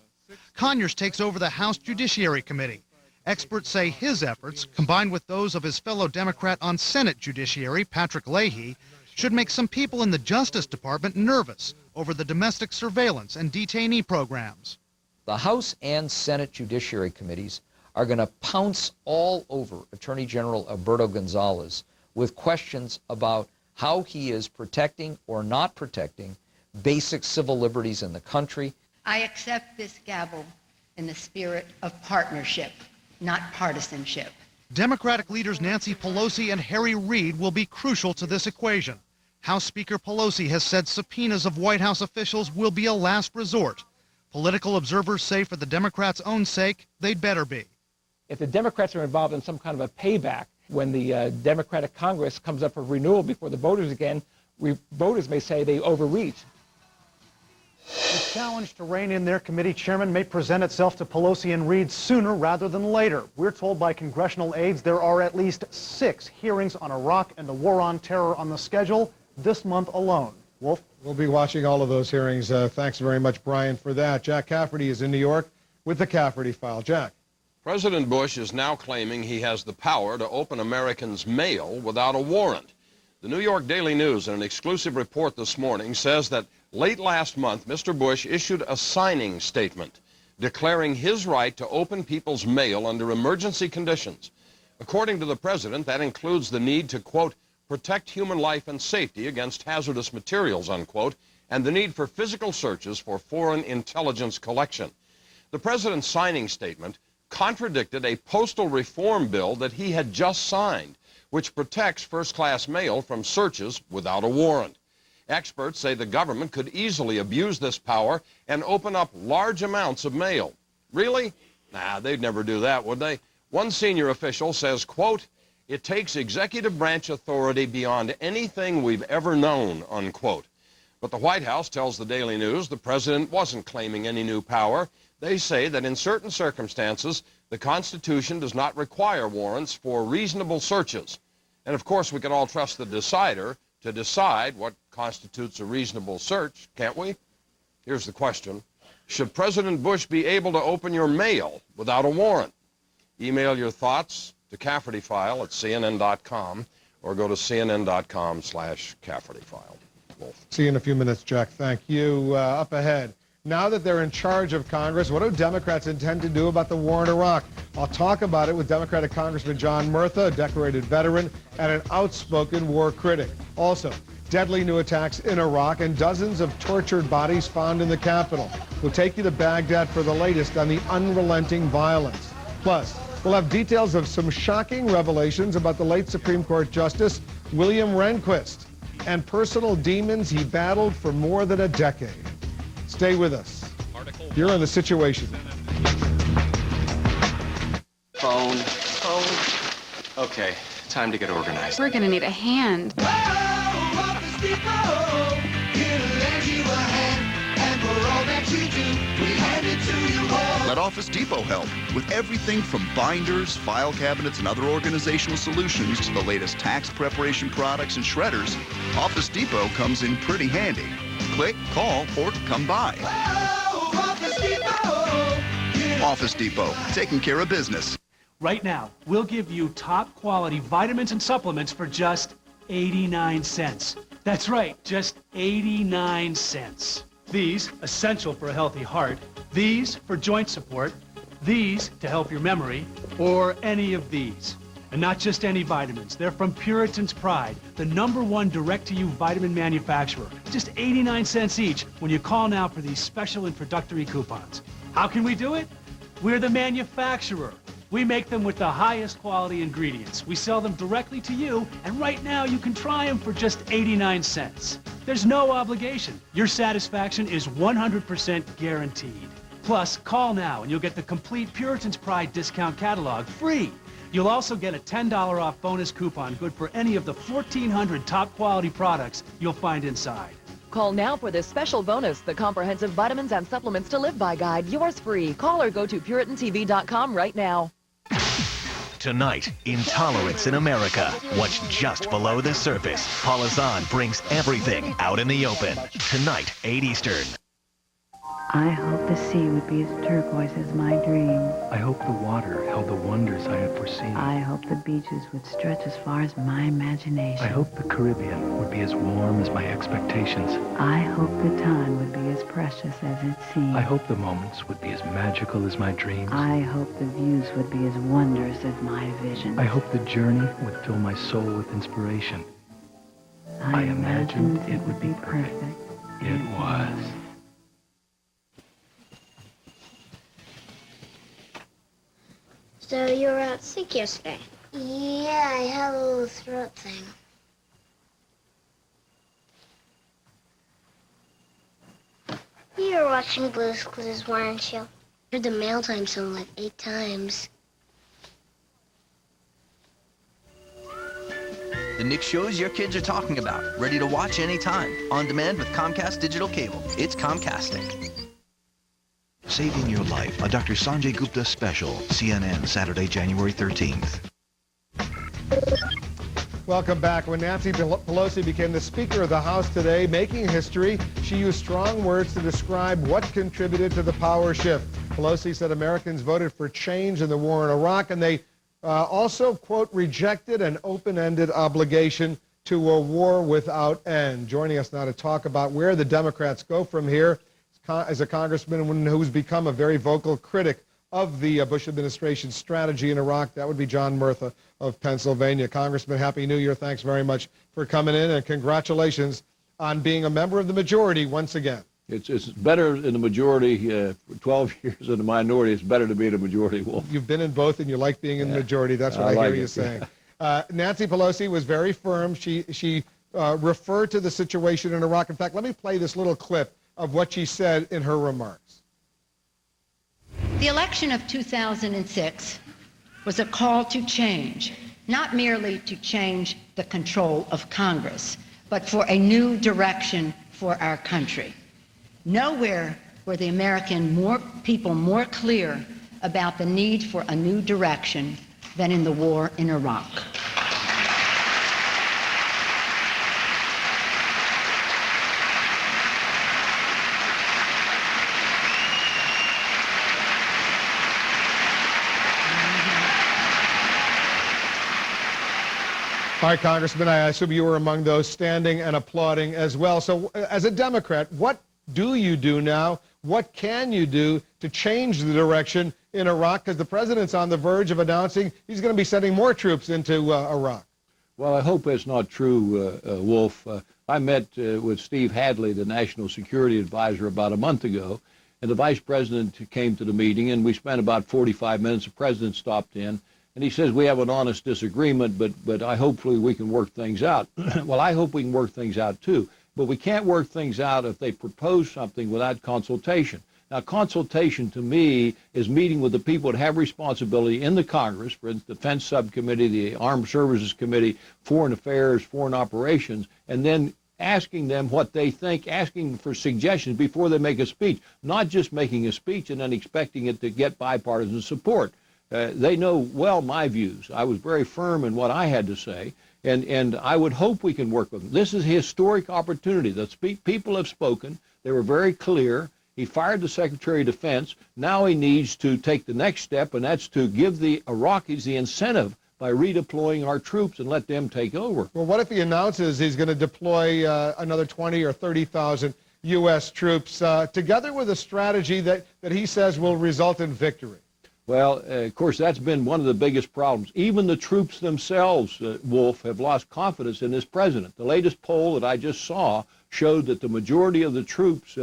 Conyers takes over the House Judiciary Committee. Experts say his efforts, combined with those of his fellow Democrat on Senate Judiciary, Patrick Leahy, should make some people in the Justice Department nervous over the domestic surveillance and detainee programs. The House and Senate Judiciary Committees are going to pounce all over Attorney General Alberto Gonzales with questions about how he is protecting or not protecting basic civil liberties in the country. I accept this gavel in the spirit of partnership, not partisanship. Democratic leaders Nancy Pelosi and Harry Reid will be crucial to this equation. House Speaker Pelosi has said subpoenas of White House officials will be a last resort. Political observers say for the Democrats' own sake, they'd better be. If the Democrats are involved in some kind of a payback, when the Democratic Congress comes up for renewal before the voters again, voters may say they overreach. The challenge to rein in their committee chairman may present itself to Pelosi and Reid sooner rather than later. We're told by congressional aides there are at least 6 hearings on Iraq and the war on terror on the schedule this month alone. Wolf? We'll be watching all of those hearings. Thanks very much, Brian, for that. Jack Cafferty is in New York with the Cafferty File. Jack. President Bush is now claiming he has the power to open Americans' mail without a warrant. The New York Daily News, in an exclusive report this morning, says that late last month, Mr. Bush issued a signing statement declaring his right to open people's mail under emergency conditions. According to the president, that includes the need to, quote, protect human life and safety against hazardous materials, unquote, and the need for physical searches for foreign intelligence collection. The president's signing statement contradicted a postal reform bill that he had just signed, which protects first-class mail from searches without a warrant. Experts say the government could easily abuse this power and open up large amounts of mail. Really? Nah, they'd never do that, would they? One senior official says, quote, it takes executive branch authority beyond anything we've ever known, unquote. But the White House tells the Daily News the president wasn't claiming any new power. They say that in certain circumstances, the Constitution does not require warrants for reasonable searches. And of course, we can all trust the decider to decide what constitutes a reasonable search, can't we? Here's the question. Should President Bush be able to open your mail without a warrant? Email your thoughts to CaffertyFile@CNN.com or go to CNN.com/CaffertyFile. Wolf. See you in a few minutes, Jack. Thank you. Up ahead. Now that they're in charge of Congress, what do Democrats intend to do about the war in Iraq? I'll talk about it with Democratic Congressman John Murtha, a decorated veteran and an outspoken war critic. Also, deadly new attacks in Iraq and dozens of tortured bodies found in the capital. We'll take you to Baghdad for the latest on the unrelenting violence. Plus, we'll have details of some shocking revelations about the late Supreme Court Justice William Rehnquist and personal demons he battled for more than a decade. Stay with us. You're on The Situation. Phone. Okay, time to get organized. We're gonna need a hand. Let Office Depot help with everything from binders, file cabinets, and other organizational solutions to the latest tax preparation products and shredders. Office Depot comes in pretty handy. Click, call, or come by. Office Depot, taking care of business. Right now, we'll give you top quality vitamins and supplements for just 89 cents. That's right, just 89 cents. These, essential for a healthy heart. These, for joint support. These, to help your memory. Or any of these. And not just any vitamins. They're from Puritan's Pride, the #1 direct-to-you vitamin manufacturer. Just 89 cents each when you call now for these special introductory coupons. How can we do it? We're the manufacturer. We make them with the highest quality ingredients. We sell them directly to you, and right now you can try them for just 89 cents. There's no obligation. Your satisfaction is 100% guaranteed. Plus, call now and you'll get the complete Puritan's Pride discount catalog free. You'll also get a $10 off bonus coupon good for any of the 1,400 top quality products you'll find inside. Call now for this special bonus, the Comprehensive Vitamins and Supplements to Live By Guide. Yours free. Call or go to PuritanTV.com right now. Tonight, Intolerance in America. What's just below the surface? Paula Zahn brings everything out in the open. Tonight, 8 Eastern. I hope the sea would be as turquoise as my dream. I hope the water held the wonders I had foreseen. I hope the beaches would stretch as far as my imagination. I hope the Caribbean would be as warm as my expectations. I hope the time would be as precious as it seemed. I hope the moments would be as magical as my dreams. I hope the views would be as wondrous as my vision. I hope the journey would fill my soul with inspiration. I imagined it would be perfect. It was. So you were out sick yesterday? Yeah, I had a little throat thing. You were watching Blue's Clues, weren't you? Heard the mail time song like 8 times. The Nick shows your kids are talking about. Ready to watch anytime. On demand with Comcast Digital Cable. It's Comcastic. Saving Your Life, a Dr. Sanjay Gupta special. CNN, Saturday, January 13th. Welcome back. When Nancy Pelosi became the Speaker of the House today, making history, she used strong words to describe what contributed to the power shift. Pelosi said Americans voted for change in the war in Iraq, and they also, quote, rejected an open-ended obligation to a war without end. Joining us now to talk about where the Democrats go from here as a congressman who's become a very vocal critic of the Bush administration's strategy in Iraq, that would be John Murtha of Pennsylvania. Congressman, Happy New Year. Thanks very much for coming in, and congratulations on being a member of the majority once again. It's better in the majority. 12 years in the minority, it's better to be in the majority, Wolf. You've been in both, and you like being in the majority. That's what I hear you saying. Nancy Pelosi was very firm. She referred to the situation in Iraq. In fact, let me play this little clip of what she said in her remarks. The election of 2006 was a call to change, not merely to change the control of Congress, but for a new direction for our country. Nowhere were the American people more clear about the need for a new direction than in the war in Iraq. All right, Congressman, I assume you were among those standing and applauding as well. So as a Democrat, what do you do now? What can you do to change the direction in Iraq? Because the president's on the verge of announcing he's going to be sending more troops into Iraq. Well, I hope that's not true, Wolf. I met with Steve Hadley, the National Security Advisor, about a month ago, and the Vice President came to the meeting, and we spent about 45 minutes. The President stopped in, and he says, we have an honest disagreement, but hopefully we can work things out. Well, I hope we can work things out, too. But we can't work things out if they propose something without consultation. Now, consultation to me is meeting with the people that have responsibility in the Congress, for instance, the Defense Subcommittee, the Armed Services Committee, Foreign Affairs, Foreign Operations, and then asking them what they think, asking for suggestions before they make a speech, not just making a speech and then expecting it to get bipartisan support. They know well my views. I was very firm in what I had to say, and I would hope we can work with them. This is a historic opportunity. The people have spoken. They were very clear. He fired the Secretary of Defense. Now he needs to take the next step, and that's to give the Iraqis the incentive by redeploying our troops and let them take over. Well, what if he announces he's going to deploy another 20 or 30,000 U.S. troops together with a strategy that he says will result in victory? Well, of course, that's been one of the biggest problems. Even the troops themselves, Wolf, have lost confidence in this president. The latest poll that I just saw showed that the majority of the troops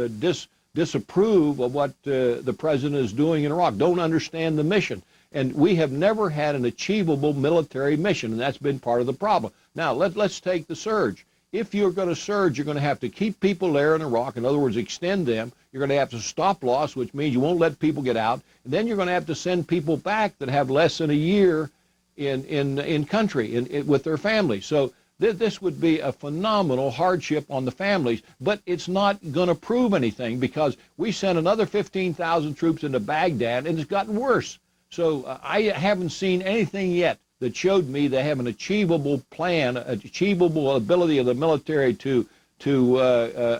disapprove of what the president is doing in Iraq, don't understand the mission. And we have never had an achievable military mission, and that's been part of the problem. Now, let's take the surge. If you're going to surge, you're going to have to keep people there in Iraq. In other words, extend them. You're going to have to stop loss, which means you won't let people get out. And then you're going to have to send people back that have less than a year in country with their families. So this would be a phenomenal hardship on the families, but it's not going to prove anything because we sent another 15,000 troops into Baghdad, and it's gotten worse. So I haven't seen anything yet that showed me they have an achievable plan, an achievable ability of the military to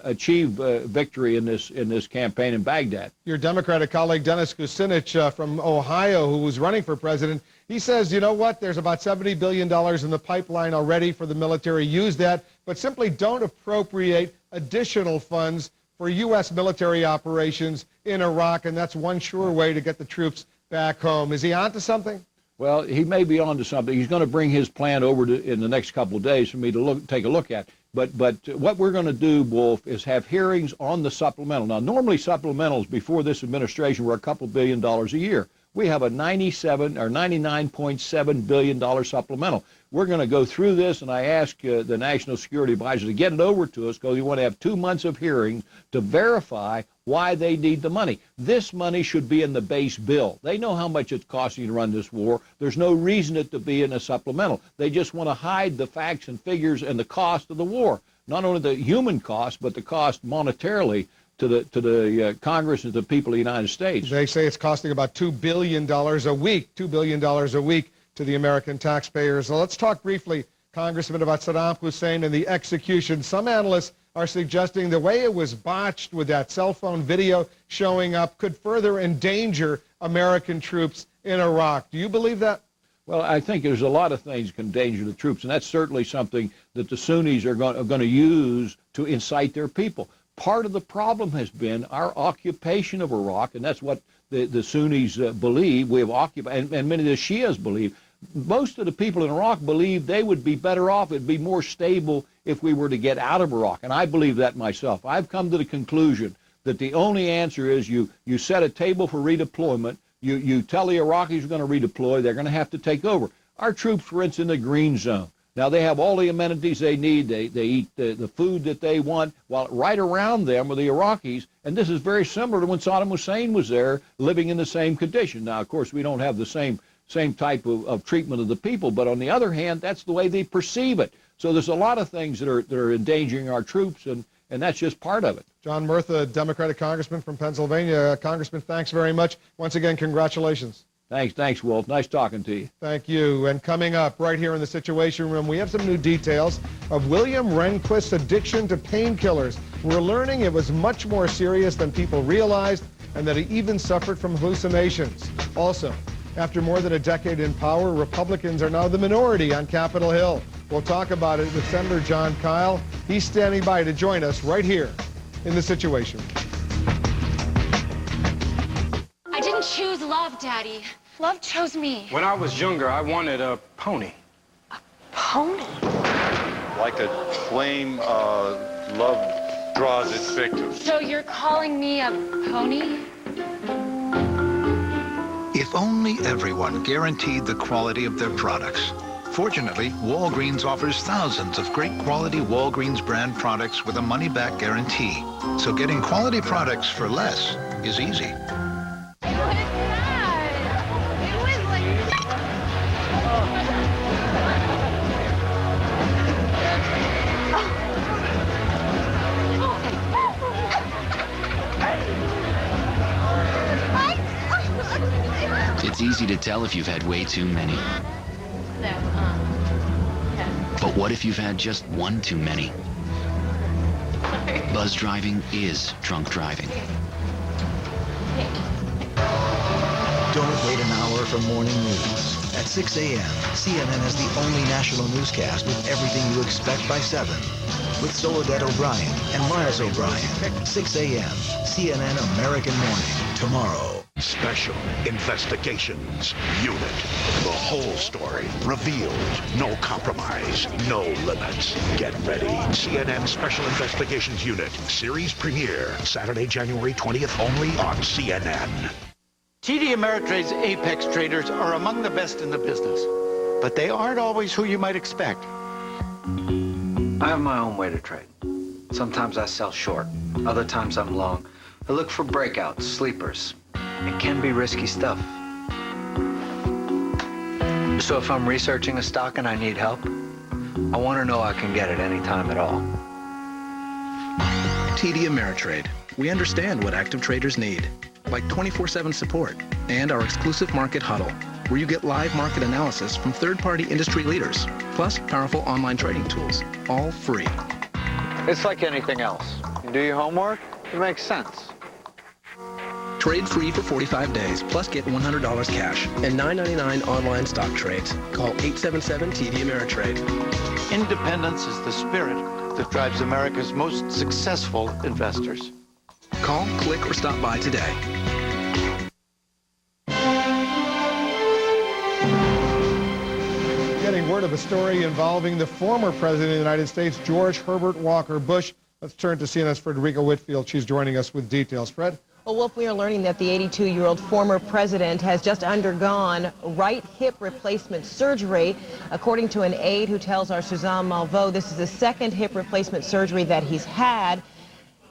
achieve victory in this campaign in Baghdad. Your Democratic colleague Dennis Kucinich from Ohio, who was running for president, he says, you know what, there's about $70 billion in the pipeline already for the military. Use that, but simply don't appropriate additional funds for U.S. military operations in Iraq, and that's one sure way to get the troops back home. Is he on to something? Well, he may be on to something. He's going to bring his plan over in the next couple of days for me to take a look at. But what we're going to do, Wolf, is have hearings on the supplemental. Now, normally supplementals before this administration were a couple $1 billion a year. We have a $99.7 billion supplemental. We're going to go through this, and I ask the National Security Advisor to get it over to us because we want to have 2 months of hearings to verify why they need the money. This money should be in the base bill. They know how much it's costing to run this war. There's no reason it to be in a supplemental. They just want to hide the facts and figures and the cost of the war. Not only the human cost, but the cost monetarily to the Congress and to the people of the United States. They say it's costing about $2 billion a week, $2 billion a week to the American taxpayers. So let's talk briefly, Congressman, about Saddam Hussein and the execution. Some analysts are suggesting the way it was botched with that cell phone video showing up could further endanger American troops in Iraq. Do you believe that? Well, I think there's a lot of things that can endanger the troops, and that's certainly something that the Sunnis are going to use to incite their people. Part of the problem has been our occupation of Iraq, and that's what the Sunnis believe. We have occupied, and many of the Shias believe. Most of the people in Iraq believe they would be better off, it'd be more stable if we were to get out of Iraq, and I believe that myself. I've come to the conclusion that the only answer is you set a table for redeployment, you tell the Iraqis are going to redeploy, they're going to have to take over. Our troops, for instance, in the green zone. Now, they have all the amenities they need. They eat the food that they want, while right around them are the Iraqis. And this is very similar to when Saddam Hussein was there, living in the same condition. Now, of course, we don't have the same type of treatment of the people. But on the other hand, that's the way they perceive it. So there's a lot of things that are endangering our troops. And and that's just part of it. John Murtha, Democratic Congressman from Pennsylvania. Congressman, thanks very much. Once again, congratulations. Thanks, Wolf. Nice talking to you. Thank you. And coming up right here in the Situation Room, we have some new details of William Rehnquist's addiction to painkillers. We're learning it was much more serious than people realized, and that he even suffered from hallucinations. Also, after more than a decade in power, Republicans are now the minority on Capitol Hill. We'll talk about it with Senator John Kyle. He's standing by to join us right here in the Situation Room. I didn't choose love, Daddy. Love chose me. When I was younger, I wanted a pony. A pony? Like a flame, love draws its victim. So you're calling me a pony? If only everyone guaranteed the quality of their products. Fortunately, Walgreens offers thousands of great quality Walgreens brand products with a money-back guarantee. So getting quality products for less is easy. It's easy to tell if you've had way too many. But what if you've had just one too many? Buzz driving is drunk driving. Don't wait an hour for morning news. At 6 a.m., CNN has the only national newscast with everything you expect by 7. With Soledad O'Brien and Miles O'Brien. 6 a.m., CNN American Morning. Tomorrow. Special Investigations Unit. The whole story revealed. No compromise. No limits. Get ready. CNN Special Investigations Unit. Series premiere. Saturday, January 20th only on CNN. TD Ameritrade's Apex traders are among the best in the business, but they aren't always who you might expect. I have my own way to trade. Sometimes I sell short, other times I'm long. I look for breakouts, sleepers. It can be risky stuff. So if I'm researching a stock and I need help, I want to know I can get it any time at all. TD Ameritrade. We understand what active traders need, like 24/7 support and our exclusive market huddle, where you get live market analysis from third-party industry leaders, plus powerful online trading tools, all free. It's like anything else. You do your homework, it makes sense. Trade free for 45 days, plus get $100 cash and $9.99 online stock trades. Call 877-TD Ameritrade. Independence is the spirit that drives America's most successful investors. Call, click, or stop by today. Getting word of a story involving the former president of the United States, George Herbert Walker Bush. Let's turn to CNN's Frederica Whitfield. She's joining us with details. Fred? Well, Wolf, we are learning that the 82-year-old former president has just undergone right hip replacement surgery. According to an aide who tells our Suzanne Malveaux, this is the second hip replacement surgery that he's had.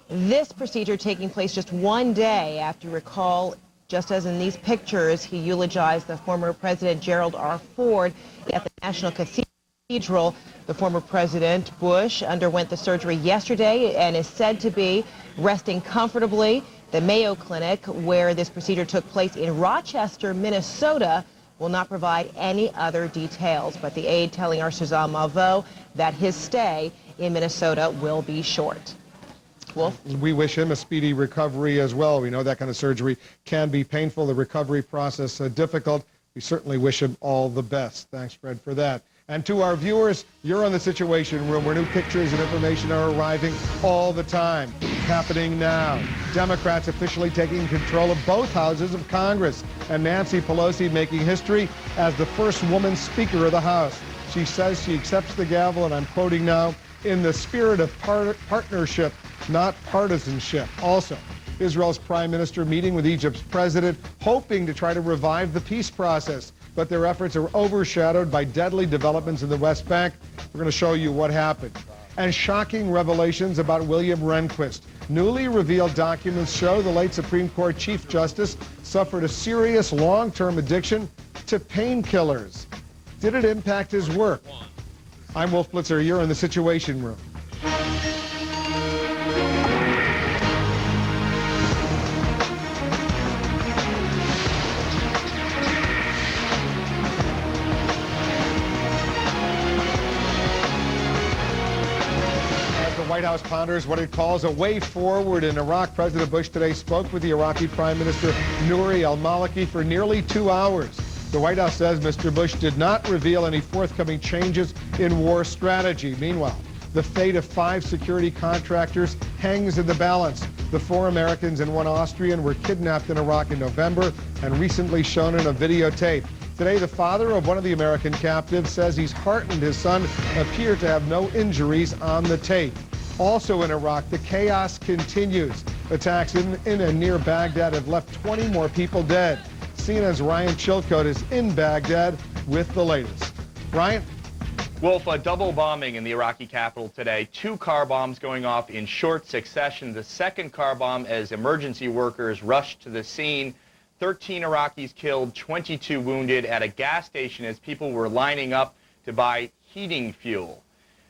This procedure taking place just one day after, recall, just as in these pictures, he eulogized the former president, Gerald R. Ford, at the National Cathedral. The former president, Bush, underwent the surgery yesterday and is said to be resting comfortably. The Mayo Clinic, where this procedure took place in Rochester, Minnesota, will not provide any other details. But the aide telling our Suzanne Malveaux that his stay in Minnesota will be short. Wolf? We wish him a speedy recovery as well. We know that kind of surgery can be painful, the recovery process difficult. We certainly wish him all the best. Thanks, Fred, for that. And to our viewers, you're on the Situation Room, where new pictures and information are arriving all the time. Happening now. Democrats officially taking control of both houses of Congress, and Nancy Pelosi making history as the first woman Speaker of the House. She says she accepts the gavel, and I'm quoting now, in the spirit of partnership, not partisanship. Also, Israel's prime minister meeting with Egypt's president, hoping to try to revive the peace process. But their efforts are overshadowed by deadly developments in the West Bank. We're going to show you what happened. And shocking revelations about William Rehnquist. Newly revealed documents show the late Supreme Court Chief Justice suffered a serious long-term addiction to painkillers. Did it impact his work? I'm Wolf Blitzer. You're in the Situation Room. White House ponders what it calls a way forward in Iraq. President Bush today spoke with the Iraqi Prime Minister Nouri al-Maliki for nearly 2 hours. The White House says Mr. Bush did not reveal any forthcoming changes in war strategy. Meanwhile, the fate of 5 security contractors hangs in the balance. The 4 Americans and 1 Austrian were kidnapped in Iraq in November and recently shown in a videotape. Today, the father of one of the American captives says he's heartened his son appeared to have no injuries on the tape. Also in Iraq, the chaos continues. Attacks in and near Baghdad have left 20 more people dead. CNN's Ryan Chilcote is in Baghdad with the latest. Ryan? Wolf, a double bombing in the Iraqi capital today. 2 car bombs going off in short succession. The second car bomb as emergency workers rushed to the scene. 13 Iraqis killed, 22 wounded at a gas station as people were lining up to buy heating fuel.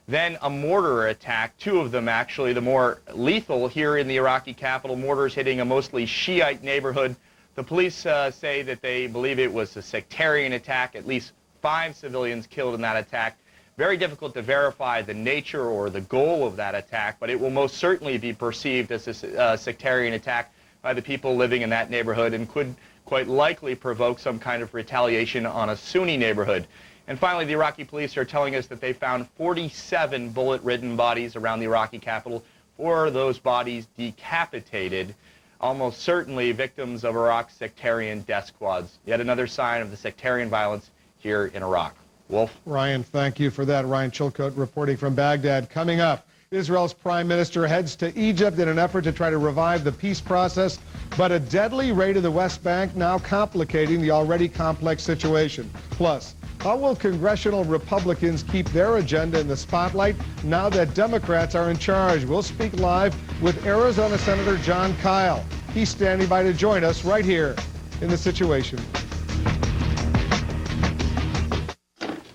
Then a mortar attack, 2 of them actually, the more lethal here in the Iraqi capital, mortars hitting a mostly Shiite neighborhood. The police say that they believe it was a sectarian attack, at least 5 civilians killed in that attack. Very difficult to verify the nature or the goal of that attack, but it will most certainly be perceived as a sectarian attack by the people living in that neighborhood and could quite likely provoke some kind of retaliation on a Sunni neighborhood. And finally, the Iraqi police are telling us that they found 47 bullet-ridden bodies around the Iraqi capital, 4 of those bodies decapitated, almost certainly victims of Iraq's sectarian death squads. Yet another sign of the sectarian violence here in Iraq. Wolf? Ryan, thank you for that. Ryan Chilcote reporting from Baghdad. Coming up, Israel's prime minister heads to Egypt in an effort to try to revive the peace process, but a deadly raid of the West Bank now complicating the already complex situation. Plus, how will congressional Republicans keep their agenda in the spotlight now that Democrats are in charge? We'll speak live with Arizona Senator John Kyle. He's standing by to join us right here in The Situation.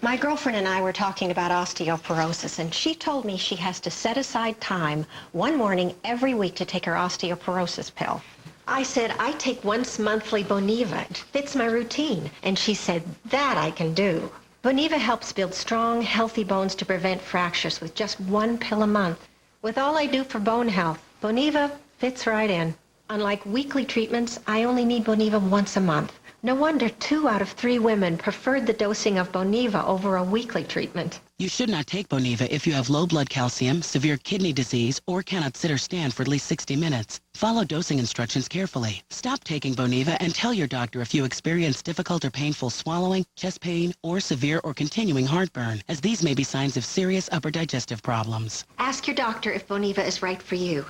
My girlfriend and I were talking about osteoporosis, and she told me she has to set aside time one morning every week to take her osteoporosis pill. I said, I take once monthly Boniva. It fits my routine. And she said, that I can do. Boniva helps build strong, healthy bones to prevent fractures with just 1 pill a month. With all I do for bone health, Boniva fits right in. Unlike weekly treatments, I only need Boniva once a month. No wonder 2 out of 3 women preferred the dosing of Boniva over a weekly treatment. You should not take Boniva if you have low blood calcium, severe kidney disease, or cannot sit or stand for at least 60 minutes. Follow dosing instructions carefully. Stop taking Boniva and tell your doctor if you experience difficult or painful swallowing, chest pain, or severe or continuing heartburn, as these may be signs of serious upper digestive problems. Ask your doctor if Boniva is right for you.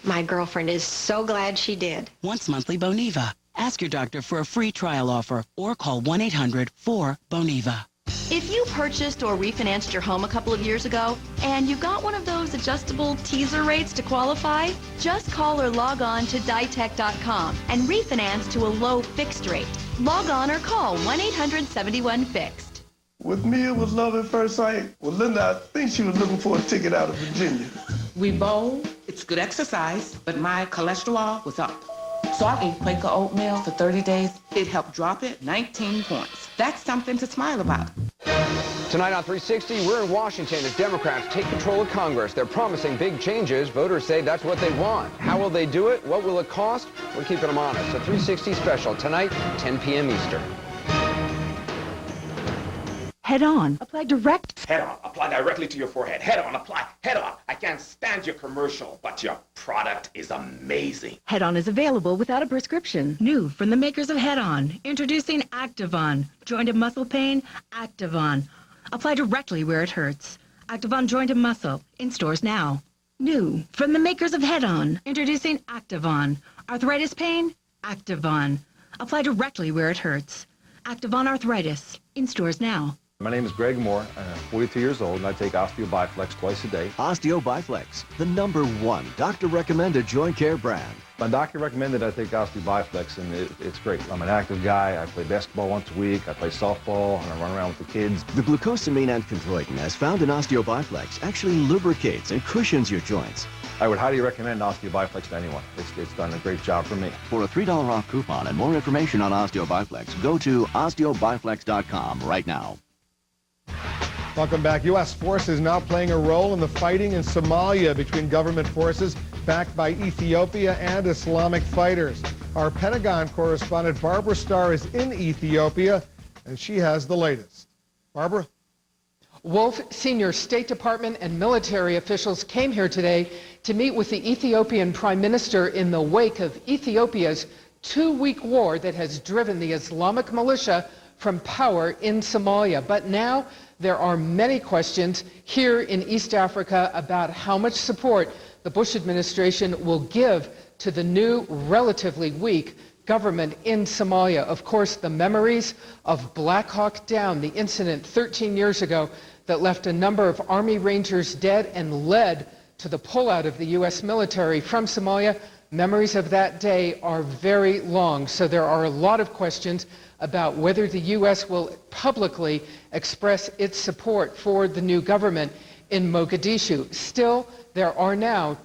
My girlfriend is so glad she did. Once monthly Boniva. Ask your doctor for a free trial offer or call 1-800-4-BONIVA. If you purchased or refinanced your home a couple of years ago and you got one of those adjustable teaser rates to qualify, just call or log on to ditech.com and refinance to a low fixed rate. Log on or call 1-800-71-FIXED. With me, it was love at first sight. With Linda, I think she was looking for a ticket out of Virginia. We bowl, it's good exercise, but my cholesterol was up. So I ate Quaker oatmeal for 30 days. It helped drop it 19 points. That's something to smile about. Tonight on 360, we're in Washington as Democrats take control of Congress. They're promising big changes. Voters say that's what they want. How will they do it? What will it cost? We're keeping them honest. A 360 special tonight, 10 p.m. Eastern. Head on. Apply direct. Head on. Apply directly to your forehead. Head on. Apply. Head on. I can't stand your commercial, but your product is amazing. Head on is available without a prescription. New from the makers of Head On. Introducing Activon. Joint and muscle pain? Activon. Apply directly where it hurts. Activon Joint and Muscle. In stores now. New from the makers of Head On. Introducing Activon. Arthritis pain? Activon. Apply directly where it hurts. Activon Arthritis. In stores now. My name is Greg Moore. I'm 42 years old, and I take OsteoBiflex twice a day. OsteoBiflex, the #1 doctor-recommended joint care brand. My doctor recommended I take OsteoBiflex, and it's great. I'm an active guy. I play basketball once a week. I play softball, and I run around with the kids. The glucosamine and chondroitin, as found in OsteoBiflex, actually lubricates and cushions your joints. I would highly recommend OsteoBiflex to anyone. It's done a great job for me. For a $3 off coupon and more information on OsteoBiflex, go to osteobiflex.com right now. Welcome back. U.S. forces now playing a role in the fighting in Somalia between government forces backed by Ethiopia and Islamic fighters. Our Pentagon correspondent Barbara Starr is in Ethiopia, and she has the latest. Barbara? Wolf, senior State Department and military officials came here today to meet with the Ethiopian Prime Minister in the wake of Ethiopia's two-week war that has driven the Islamic militia from power in Somalia. But now there are many questions here in East Africa about how much support the Bush administration will give to the new, relatively weak government in Somalia. Of course, the memories of Black Hawk Down, the incident 13 years ago that left a number of Army Rangers dead and led to the pullout of the U.S. military from Somalia, memories of that day are very long. So there are a lot of questions about whether the U.S. will publicly express its support for the new government in Mogadishu. Still, there are now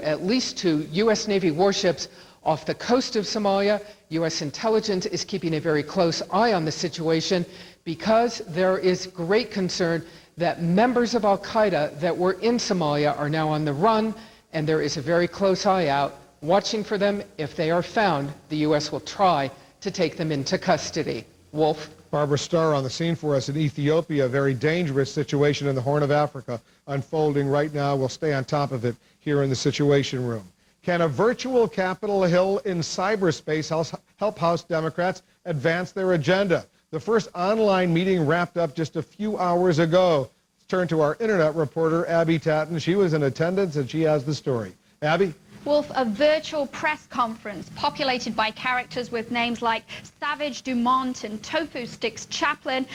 at least two U.S. Navy warships off the coast of Somalia. U.S. intelligence is keeping a very close eye on the situation because there is great concern that members of al-Qaeda that were in Somalia are now on the run, and there is a very close eye out watching for them. If they are found, the U.S. will try to take them into custody. Wolf? Barbara Starr on the scene for us in Ethiopia. A very dangerous situation in the Horn of Africa unfolding right now. We'll stay on top of it here in the Situation Room. Can a virtual Capitol Hill in cyberspace help House Democrats advance their agenda? The first online meeting wrapped up just a few hours ago. Let's turn to our internet reporter, Abby Tatton. She was in attendance and she has the story. Abby? Wolf, a virtual press conference populated by characters with names like Savage Dumont and Tofu Sticks Chaplin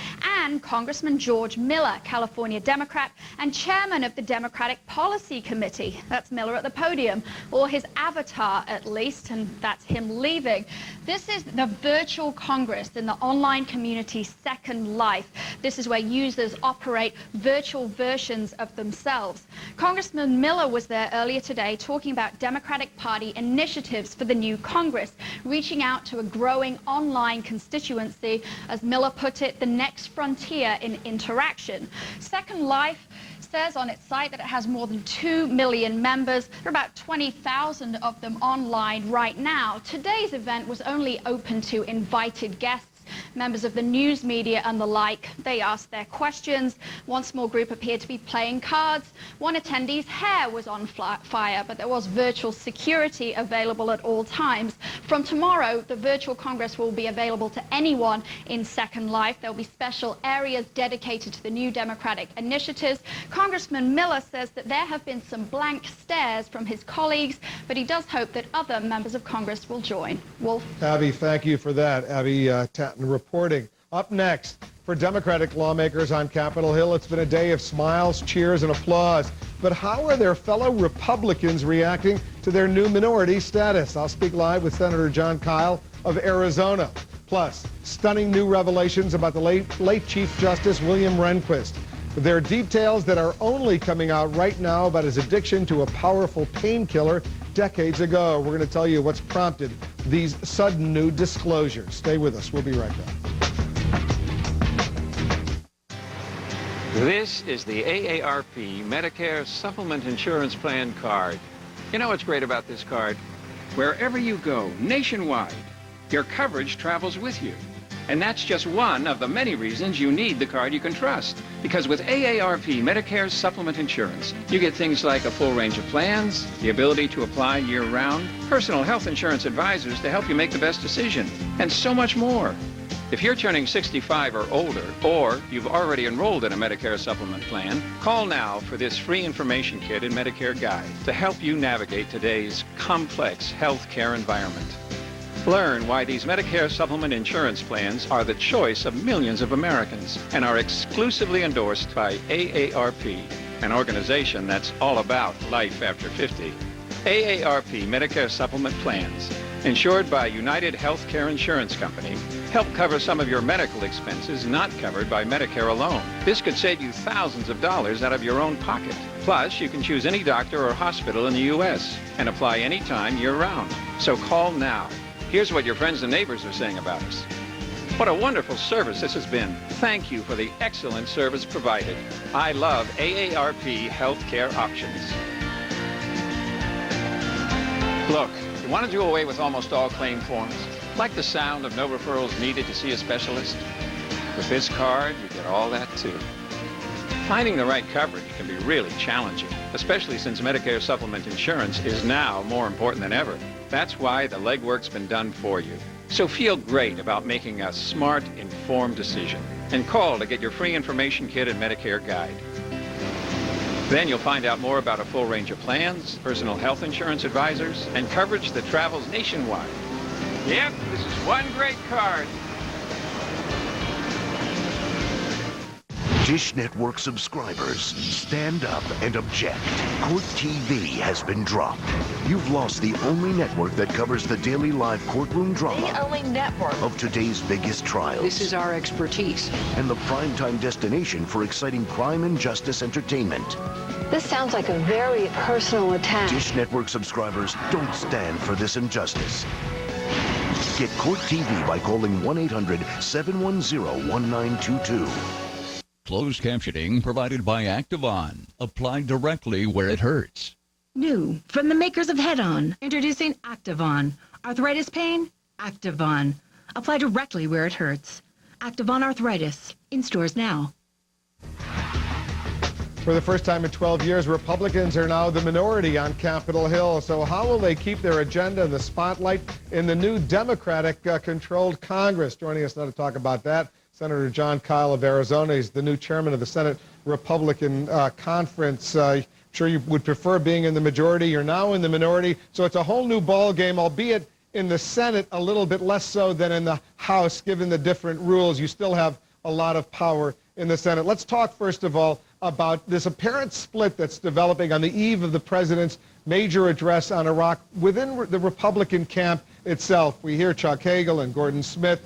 and Congressman George Miller, California Democrat and chairman of the Democratic Policy Committee. That's Miller at the podium, or his avatar at least, and that's him leaving. This is the virtual Congress in the online community Second Life. This is where users operate virtual versions of themselves. Congressman Miller was there earlier today talking about Democratic Party initiatives for the new Congress, reaching out to a growing online constituency, as Miller put it, the next frontier in interaction. Second Life says on its site that it has more than 2 million members. There are about 20,000 of them online right now. Today's event was only open to invited guests, members of the news media and the like. They asked their questions. One small group appeared to be playing cards. One attendee's hair was on fire, but there was virtual security available at all times. From tomorrow, the virtual Congress will be available to anyone in Second Life. There will be special areas dedicated to the new Democratic initiatives. Congressman Miller says that there have been some blank stares from his colleagues, but he does hope that other members of Congress will join. Wolf? Abby, thank you for that. Abby Tatton reporting. Up next, for Democratic lawmakers on Capitol Hill, it's been a day of smiles, cheers, and applause. But how are their fellow Republicans reacting to their new minority status? I'll speak live with Senator John Kyle of Arizona. Plus, stunning new revelations about the late Chief Justice William Rehnquist. There are details that are only coming out right now about his addiction to a powerful painkiller decades ago. We're going to tell you what's prompted these sudden new disclosures. Stay with us. We'll be right back. This is the AARP Medicare Supplement Insurance Plan card. You know what's great about this card? Wherever you go, nationwide, your coverage travels with you. And that's just one of the many reasons you need the card you can trust. Because with AARP Medicare Supplement Insurance, you get things like a full range of plans, the ability to apply year-round, personal health insurance advisors to help you make the best decision, and so much more. If you're turning 65 or older, or you've already enrolled in a Medicare supplement plan, call now for this free information kit and Medicare guide to help you navigate today's complex health care environment. Learn why these Medicare supplement insurance plans are the choice of millions of Americans and are exclusively endorsed by AARP, an organization that's all about life after 50. AARP Medicare supplement plans, insured by United Healthcare Insurance Company, help cover some of your medical expenses not covered by Medicare alone. This could save you thousands of dollars out of your own pocket. Plus, you can choose any doctor or hospital in the U.S. and apply anytime year-round. So call now. Here's what your friends and neighbors are saying about us. What a wonderful service this has been. Thank you for the excellent service provided. I love AARP healthcare options. Look, you want to do away with almost all claim forms? Like the sound of no referrals needed to see a specialist? With this card, you get all that too. Finding the right coverage can be really challenging, especially since Medicare supplement insurance is now more important than ever. That's why the legwork's been done for you. So feel great about making a smart, informed decision. And call to get your free information kit and Medicare guide. Then you'll find out more about a full range of plans, personal health insurance advisors, and coverage that travels nationwide. Yep, this is one great card. Dish Network subscribers, stand up and object. Court TV has been dropped. You've lost the only network that covers the daily live courtroom drama. The only network of today's biggest trials. This is our expertise. And the primetime destination for exciting crime and justice entertainment. This sounds like a very personal attack. Dish Network subscribers, don't stand for this injustice. Get Court TV by calling 1-800-710-1922. Closed captioning provided by Activon. Apply directly where it hurts. New from the makers of Head-On, introducing Activon. Arthritis pain? Activon. Apply directly where it hurts. Activon Arthritis. In stores now. For the first time in 12 years, Republicans are now the minority on Capitol Hill. So how will they keep their agenda in the spotlight in the new Democratic-controlled Congress? Joining us now to talk about that, Senator John Kyle of Arizona. He's the new chairman of the Senate Republican Conference. I'm sure you would prefer being in the majority. You're now in the minority, so it's a whole new ball game, albeit in the Senate a little bit less so than in the House, given the different rules. You still have a lot of power in the Senate. Let's talk, first of all, about this apparent split that's developing on the eve of the president's major address on Iraq within the Republican camp itself. We hear Chuck Hagel and Gordon Smith,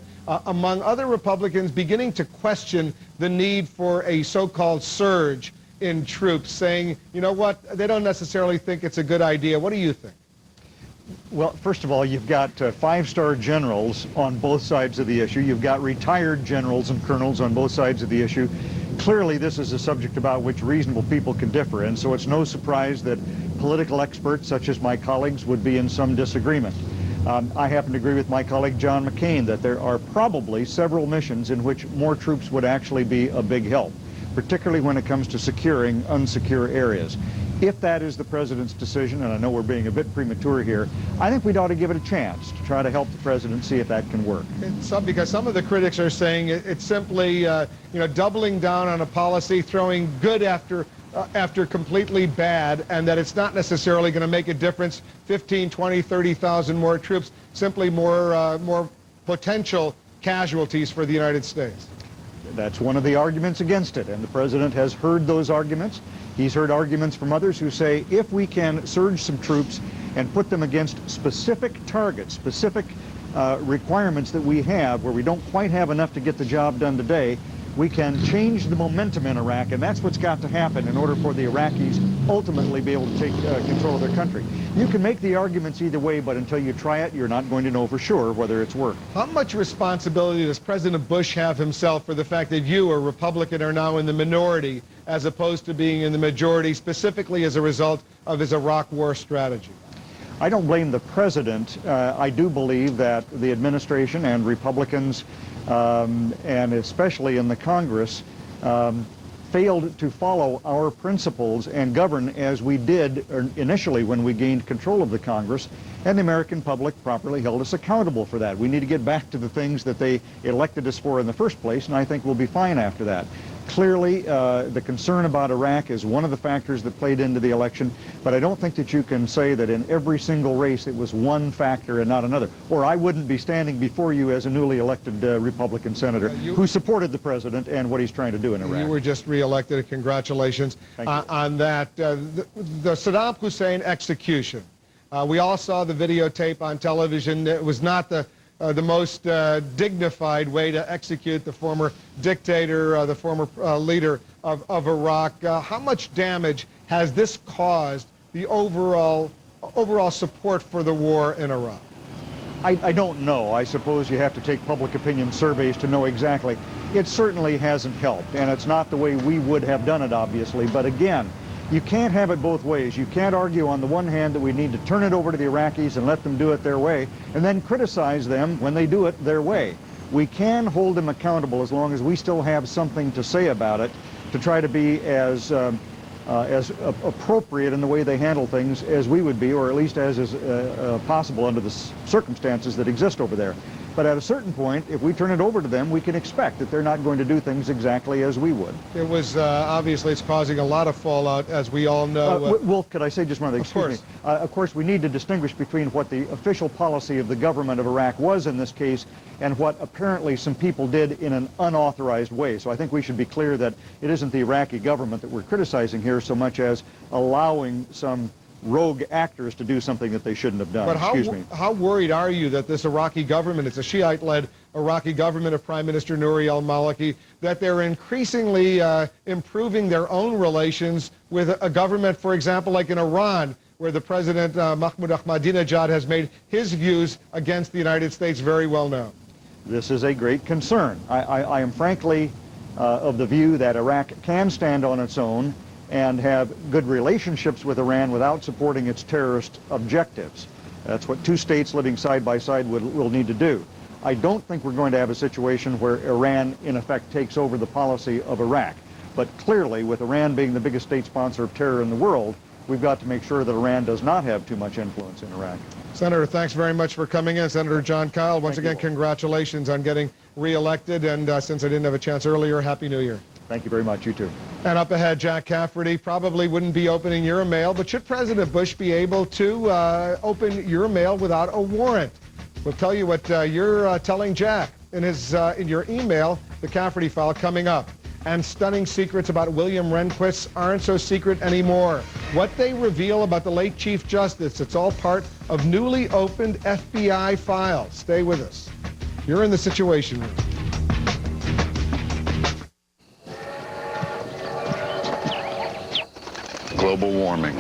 among other Republicans, beginning to question the need for a so-called surge in troops, saying, you know what, they don't necessarily think it's a good idea. What do you think? Well, first of all, you've got five-star generals on both sides of the issue. You've got retired generals and colonels on both sides of the issue. Clearly, this is a subject about which reasonable people can differ, and so it's no surprise that political experts, such as my colleagues, would be in some disagreement. I happen to agree with my colleague John McCain that there are probably several missions in which more troops would actually be a big help, particularly when it comes to securing unsecure areas. If that is the president's decision, and I know we're being a bit premature here, I think we'd ought to give it a chance to try to help the president see if that can work. Because some of the critics are saying it's simply doubling down on a policy, throwing good after completely bad, and that it's not necessarily going to make a difference. 15, 20, 30,000 more troops, simply more potential casualties for the United States. That's one of the arguments against it, and the president has heard those arguments. He's heard arguments from others who say if we can surge some troops and put them against specific targets, specific requirements that we have where we don't quite have enough to get the job done today, we can change the momentum in Iraq, and that's what's got to happen in order for the Iraqis ultimately be able to take control of their country. You can make the arguments either way, but until you try it, you're not going to know for sure whether it's worked. How much responsibility does President Bush have himself for the fact that you, a Republican, are now in the minority as opposed to being in the majority, specifically as a result of his Iraq war strategy? I don't blame the president. I do believe that the administration and Republicans, and especially in the Congress, failed to follow our principles and govern as we did initially when we gained control of the Congress, and the American public properly held us accountable for that. We need to get back to the things that they elected us for in the first place, and I think we'll be fine after that. Clearly, the concern about Iraq is one of the factors that played into the election, but I don't think that you can say that in every single race it was one factor and not another, or I wouldn't be standing before you as a newly elected Republican senator who supported the president and what he's trying to do in Iraq. You were just reelected. Congratulations on that. The Saddam Hussein execution. We all saw the videotape on television. It was not the most dignified way to execute the former dictator, the former leader of Iraq. How much damage has this caused the overall support for the war in Iraq? I don't know. I suppose you have to take public opinion surveys to know exactly. It certainly hasn't helped, and it's not the way we would have done it, obviously. But again, you can't have it both ways. You can't argue on the one hand that we need to turn it over to the Iraqis and let them do it their way, and then criticize them when they do it their way. We can hold them accountable as long as we still have something to say about it, to try to be as appropriate in the way they handle things as we would be, or at least as is possible under the circumstances that exist over there. But at a certain point, if we turn it over to them, we can expect that they're not going to do things exactly as we would. It was, obviously, it's causing a lot of fallout, as we all know. Wolf, could I say just one thing? Excuse me. Of course, we need to distinguish between what the official policy of the government of Iraq was in this case and what apparently some people did in an unauthorized way. So I think we should be clear that it isn't the Iraqi government that we're criticizing here so much as allowing some rogue actors to do something that they shouldn't have done. But how worried are you that this Iraqi government, it's a Shiite-led Iraqi government of Prime Minister Nouri al-Maliki, that they're increasingly improving their own relations with a government, for example, like in Iran, where the President Mahmoud Ahmadinejad has made his views against the United States very well known? This is a great concern. I am frankly of the view that Iraq can stand on its own and have good relationships with Iran without supporting its terrorist objectives. That's what two states living side by side will need to do. I don't think we're going to have a situation where Iran, in effect, takes over the policy of Iraq. But clearly, with Iran being the biggest state sponsor of terror in the world, we've got to make sure that Iran does not have too much influence in Iraq. Senator, thanks very much for coming in. Senator John Kyle, once again, congratulations on getting reelected. And since I didn't have a chance earlier, Happy New Year. Thank you very much. You too. And up ahead, Jack Cafferty probably wouldn't be opening your mail, but should President Bush be able to open your mail without a warrant? We'll tell you what you're telling Jack in your email, the Cafferty file, coming up. And stunning secrets about William Rehnquist aren't so secret anymore. What they reveal about the late Chief Justice, it's all part of newly opened FBI files. Stay with us. You're in the Situation Room. Global warming.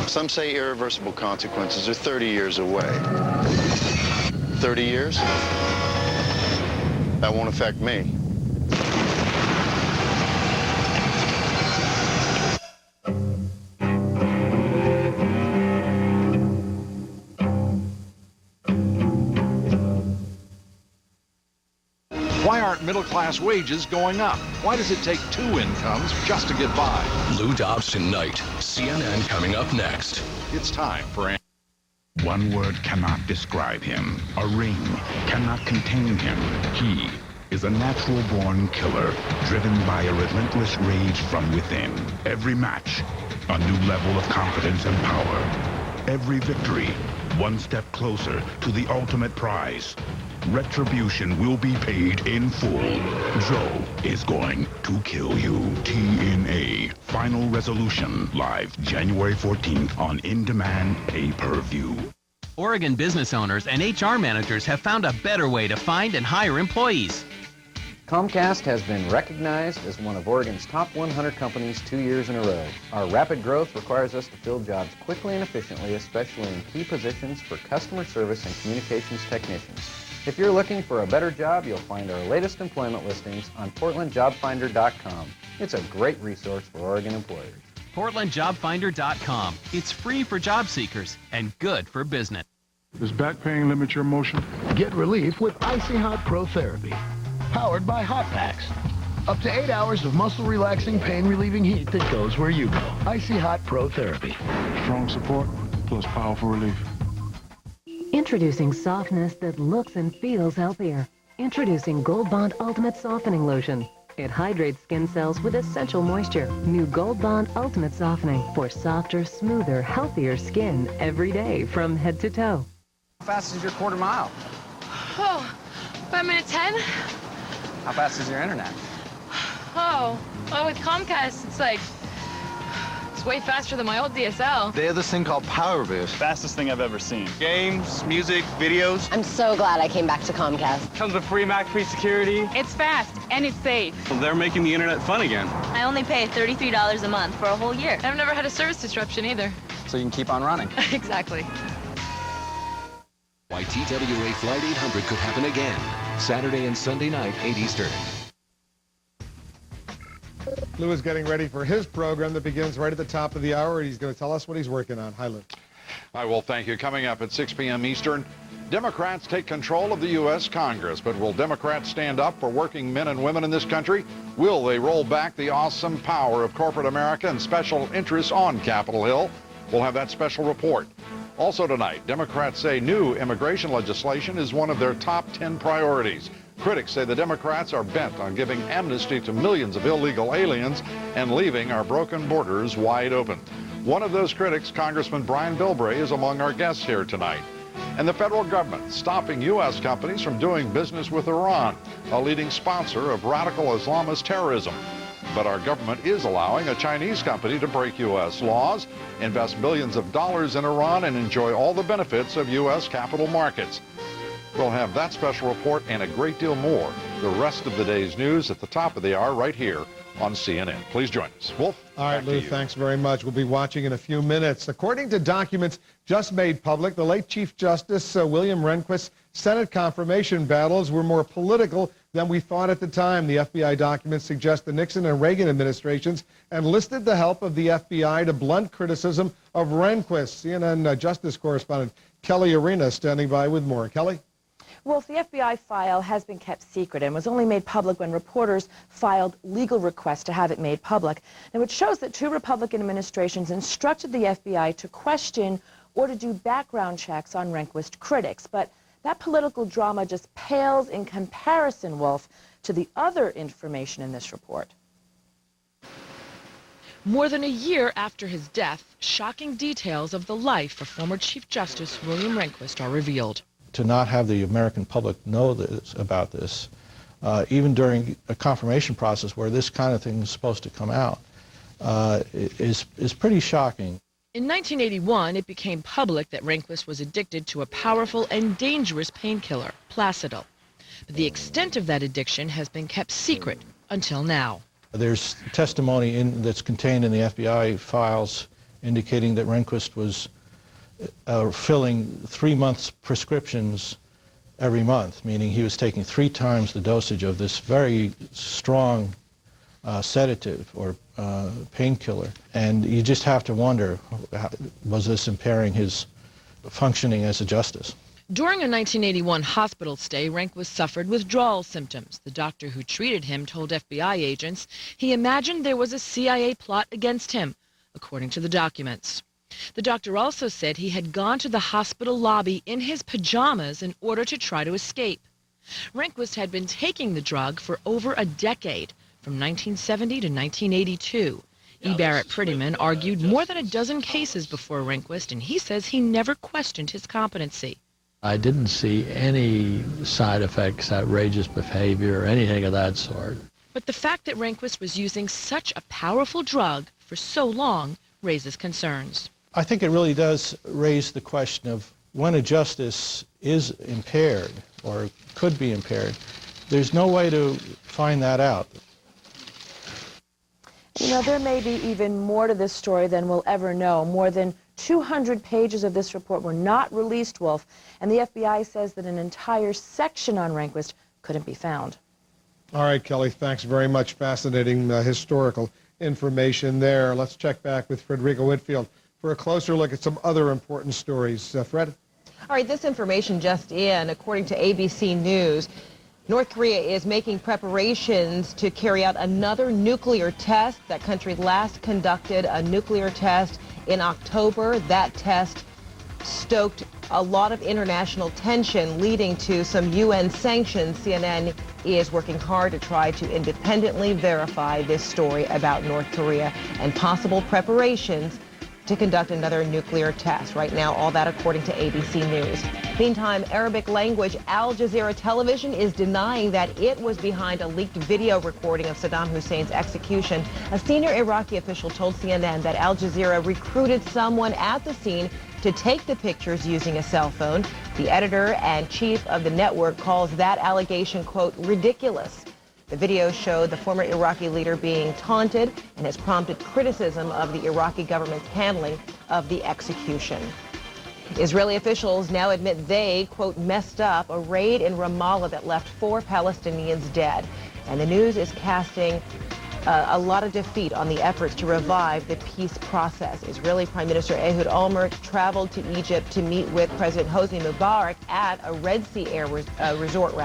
Some say irreversible consequences are 30 years away. 30 years? That won't affect me. Why aren't middle-class wages going up? Why does it take two incomes just to get by? Lou Dobbs tonight. CNN coming up next. It's time for... One word cannot describe him. A ring cannot contain him. He is a natural-born killer, driven by a relentless rage from within. Every match, a new level of confidence and power. Every victory, one step closer to the ultimate prize. Retribution will be paid in full. Joe is going to kill you. TNA. Final Resolution. Live January 14th on In-Demand Pay-Per-View. Oregon business owners and HR managers have found a better way to find and hire employees. Comcast has been recognized as one of Oregon's top 100 companies 2 years in a row. Our rapid growth requires us to fill jobs quickly and efficiently, especially in key positions for customer service and communications technicians. If you're looking for a better job, you'll find our latest employment listings on PortlandJobFinder.com. It's a great resource for Oregon employers. PortlandJobFinder.com. It's free for job seekers and good for business. Does back pain limit your motion? Get relief with Icy Hot Pro Therapy, powered by Hot Packs. Up to 8 hours of muscle-relaxing, pain-relieving heat that goes where you go. Icy Hot Pro Therapy. Strong support plus powerful relief. Introducing softness that looks and feels healthier. Introducing Gold Bond Ultimate Softening Lotion. It hydrates skin cells with essential moisture. New Gold Bond Ultimate Softening for softer, smoother, healthier skin every day from head to toe. How fast is your quarter mile? Oh, 5 minutes 10. How fast is your internet? Oh, with Comcast, it's way faster than my old DSL. They have this thing called Power Boost. Fastest thing I've ever seen. Games, music, videos. I'm so glad I came back to Comcast. Comes with free Mac, free security. It's fast and it's safe. Well, they're making the internet fun again. I only pay $33 a month for a whole year. I've never had a service disruption either. so you can keep on running. Exactly. Why TWA Flight 800 could happen again. Saturday and Sunday night, 8 Eastern. Lou is getting ready for his program that begins right at the top of the hour. He's going to tell us what he's working on. Hi, Lou. I will thank you. Coming up at 6 p.m. Eastern, Democrats take control of the U.S. Congress. But will Democrats stand up for working men and women in this country? Will they roll back the awesome power of corporate America and special interests on Capitol Hill? We'll have that special report. Also tonight, Democrats say new immigration legislation is one of their top 10 priorities. Critics say the Democrats are bent on giving amnesty to millions of illegal aliens and leaving our broken borders wide open. One of those critics, Congressman Brian Bilbray, is among our guests here tonight. And the federal government stopping U.S. companies from doing business with Iran, a leading sponsor of radical Islamist terrorism. But our government is allowing a Chinese company to break U.S. laws, invest billions of dollars in Iran, and enjoy all the benefits of U.S. capital markets. We'll have that special report and a great deal more. The rest of the day's news at the top of the hour right here on CNN. Please join us. Wolf. All right, Lou, thanks very much. We'll be watching in a few minutes. According to documents just made public, the late Chief Justice William Rehnquist's Senate confirmation battles were more political than we thought at the time. The FBI documents suggest the Nixon and Reagan administrations enlisted the help of the FBI to blunt criticism of Rehnquist. CNN Justice correspondent Kelly Arena standing by with more. Kelly? Well, the FBI file has been kept secret and was only made public when reporters filed legal requests to have it made public. Now, it shows that two Republican administrations instructed the FBI to question or to do background checks on Rehnquist critics. But that political drama just pales in comparison, Wolf, to the other information in this report. More than a year after his death, shocking details of the life of former Chief Justice William Rehnquist are revealed. To not have the American public know about this, even during a confirmation process where this kind of thing is supposed to come out, is pretty shocking. In 1981, it became public that Rehnquist was addicted to a powerful and dangerous painkiller, Placidil. But the extent of that addiction has been kept secret until now. There's testimony that's contained in the FBI files indicating that Rehnquist was filling 3 months prescriptions every month, meaning he was taking 3 times the dosage of this very strong sedative or painkiller. And you just have to wonder, was this impairing his functioning as a justice? During a 1981 hospital stay, Rehnquist suffered withdrawal symptoms. The doctor who treated him told FBI agents he imagined there was a CIA plot against him, according to the documents. The doctor also said he had gone to the hospital lobby in his pajamas in order to try to escape. Rehnquist had been taking the drug for over a decade, from 1970 to 1982. E. Barrett Prettyman argued more than a dozen cases before Rehnquist, and he says he never questioned his competency. I didn't see any side effects, outrageous behavior, or anything of that sort. But the fact that Rehnquist was using such a powerful drug for so long raises concerns. I think it really does raise the question of when a justice is impaired or could be impaired. There's no way to find that out. You know, there may be even more to this story than we'll ever know. More than 200 pages of this report were not released, Wolf, and the FBI says that an entire section on Rehnquist couldn't be found. All right, Kelly, thanks very much. Fascinating historical information there. Let's check back with Frederica Whitfield for a closer look at some other important stories. Fred? All right, this information just in. According to ABC News, North Korea is making preparations to carry out another nuclear test. That country last conducted a nuclear test in October. That test stoked a lot of international tension, leading to some UN sanctions. CNN is working hard to try to independently verify this story about North Korea and possible preparations to conduct another nuclear test. Right now, all that according to ABC News. Meantime, Arabic language Al Jazeera television is denying that it was behind a leaked video recording of Saddam Hussein's execution. A senior Iraqi official told CNN that Al Jazeera recruited someone at the scene to take the pictures using a cell phone. The editor and chief of the network calls that allegation, quote, ridiculous. The video showed the former Iraqi leader being taunted and has prompted criticism of the Iraqi government's handling of the execution. Israeli officials now admit they, quote, messed up a raid in Ramallah that left 4 Palestinians dead. And the news is casting a lot of defeat on the efforts to revive the peace process. Israeli Prime Minister Ehud Olmert traveled to Egypt to meet with President Hosni Mubarak at a Red Sea resort,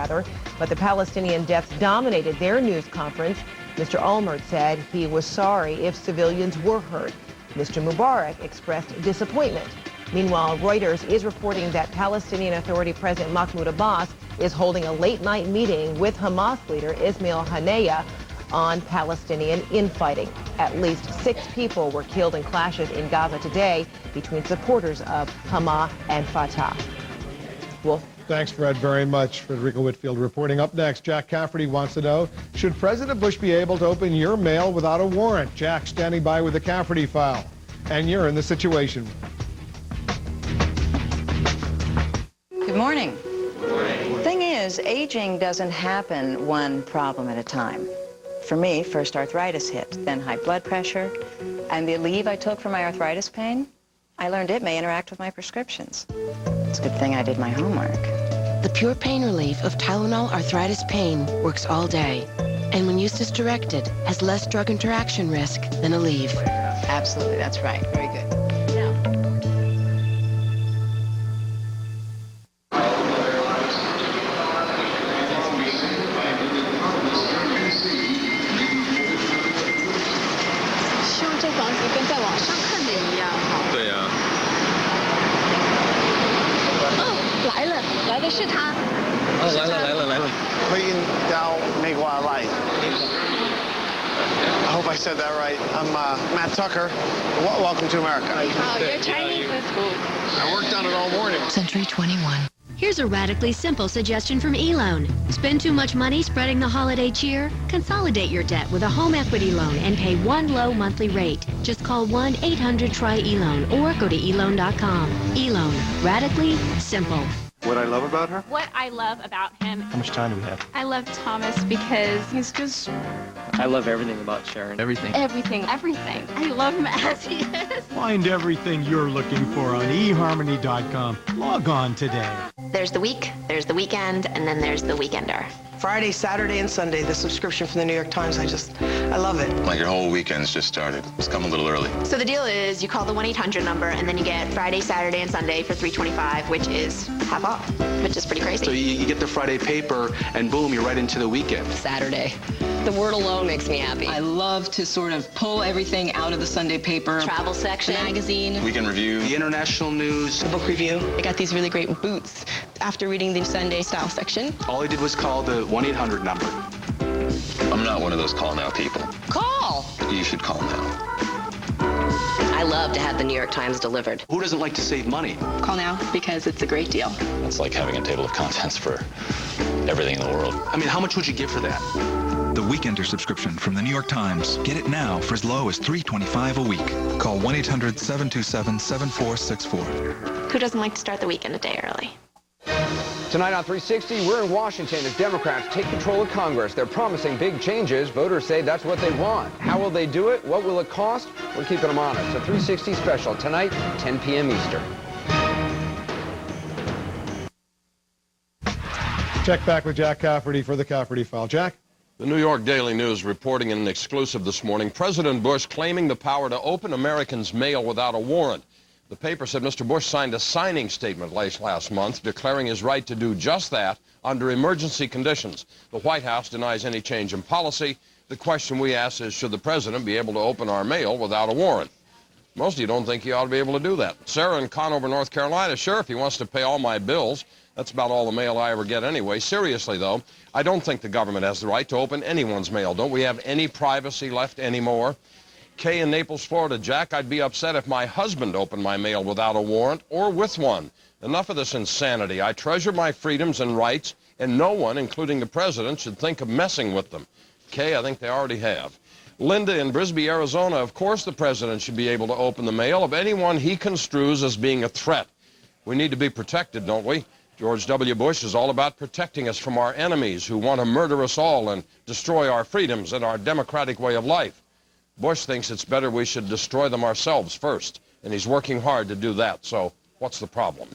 but the Palestinian deaths dominated their news conference. Mr. Olmert said he was sorry if civilians were hurt. Mr. Mubarak expressed disappointment. Meanwhile, Reuters is reporting that Palestinian Authority President Mahmoud Abbas is holding a late-night meeting with Hamas leader Ismail Haniyeh on Palestinian infighting. At least 6 people were killed in clashes in Gaza today between supporters of Hamas and Fatah. Wolf. Thanks, Fred, very much. Frederica Whitfield reporting. Up next, Jack Cafferty wants to know, should President Bush be able to open your mail without a warrant? Jack standing by with the Cafferty file. And you're in the Situation. Good morning. The thing is, aging doesn't happen one problem at a time. For me, first arthritis hit, then high blood pressure, and the Aleve I took for my arthritis pain, I learned it may interact with my prescriptions. It's a good thing I did my homework. The pure pain relief of Tylenol arthritis pain works all day, and when used as directed, has less drug interaction risk than Aleve. Absolutely, that's right. Very good. I hope I said that right. I'm Matt Tucker. Welcome to America. Oh, your Chinese is good. I worked on it all morning. Century 21. Here's a radically simple suggestion from eLoan. Spend too much money spreading the holiday cheer? Consolidate your debt with a home equity loan and pay one low monthly rate. Just call 1-800-TRY-eLoan or go to eLoan.com. eLoan. Radically simple. What I love about her? What I love about him. How much time do we have? I love Thomas because he's just I love everything about Sharon. Everything. everything. I love him as he is. Find everything you're looking for on eHarmony.com. Log on today. There's the week, there's the weekend, and then there's the weekender. Friday, Saturday, and Sunday, the subscription from the New York Times, I love it. Like your whole weekend's just started. It's come a little early. So the deal is you call the 1-800 number, and then you get Friday, Saturday, and Sunday for $3.25, which is half off, which is pretty crazy. So you get the Friday paper, and boom, you're right into the weekend. Saturday. The word alone makes me happy. I love to sort of pull everything out of the Sunday paper. Travel section. Magazine. Weekend review. The international news. The book review. I got these really great boots after reading the Sunday style section. All I did was call the 1-800 number. I'm not one of those call now people. Call! You should call now. I love to have the New York Times delivered. Who doesn't like to save money? Call now because it's a great deal. It's like having a table of contents for everything in the world. I mean, how much would you give for that? The Weekender subscription from the New York Times. Get it now for as low as $3.25 a week. Call 1-800-727-7464. Who doesn't like to start the weekend a day early? Tonight on 360, we're in Washington as Democrats take control of Congress. They're promising big changes. Voters say that's what they want. How will they do it? What will it cost? We're keeping them honest. A 360 special tonight, 10 p.m. Eastern. Check back with Jack Cafferty for the Cafferty File. Jack? The New York Daily News reporting in an exclusive this morning, President Bush claiming the power to open Americans' mail without a warrant. The paper said Mr. Bush signed a signing statement last month declaring his right to do just that under emergency conditions. The White House denies any change in policy. The question we ask is, should the president be able to open our mail without a warrant? Most of you don't think he ought to be able to do that. Sarah in Conover, North Carolina, sure, if he wants to pay all my bills. That's about all the mail I ever get anyway. Seriously, though, I don't think the government has the right to open anyone's mail. Don't we have any privacy left anymore? Kay in Naples, Florida. Jack, I'd be upset if my husband opened my mail without a warrant or with one. Enough of this insanity. I treasure my freedoms and rights, and no one, including the president, should think of messing with them. Kay, I think they already have. Linda in Brisbane, Arizona. Of course the president should be able to open the mail of anyone he construes as being a threat. We need to be protected, don't we? George W. Bush is all about protecting us from our enemies who want to murder us all and destroy our freedoms and our democratic way of life. Bush thinks it's better we should destroy them ourselves first, and he's working hard to do that. So what's the problem?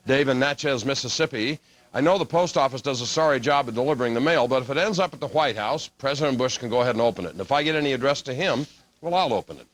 Dave in Natchez, Mississippi. I know the post office does a sorry job of delivering the mail, but if it ends up at the White House, President Bush can go ahead and open it. And if I get any addressed to him, well, I'll open it.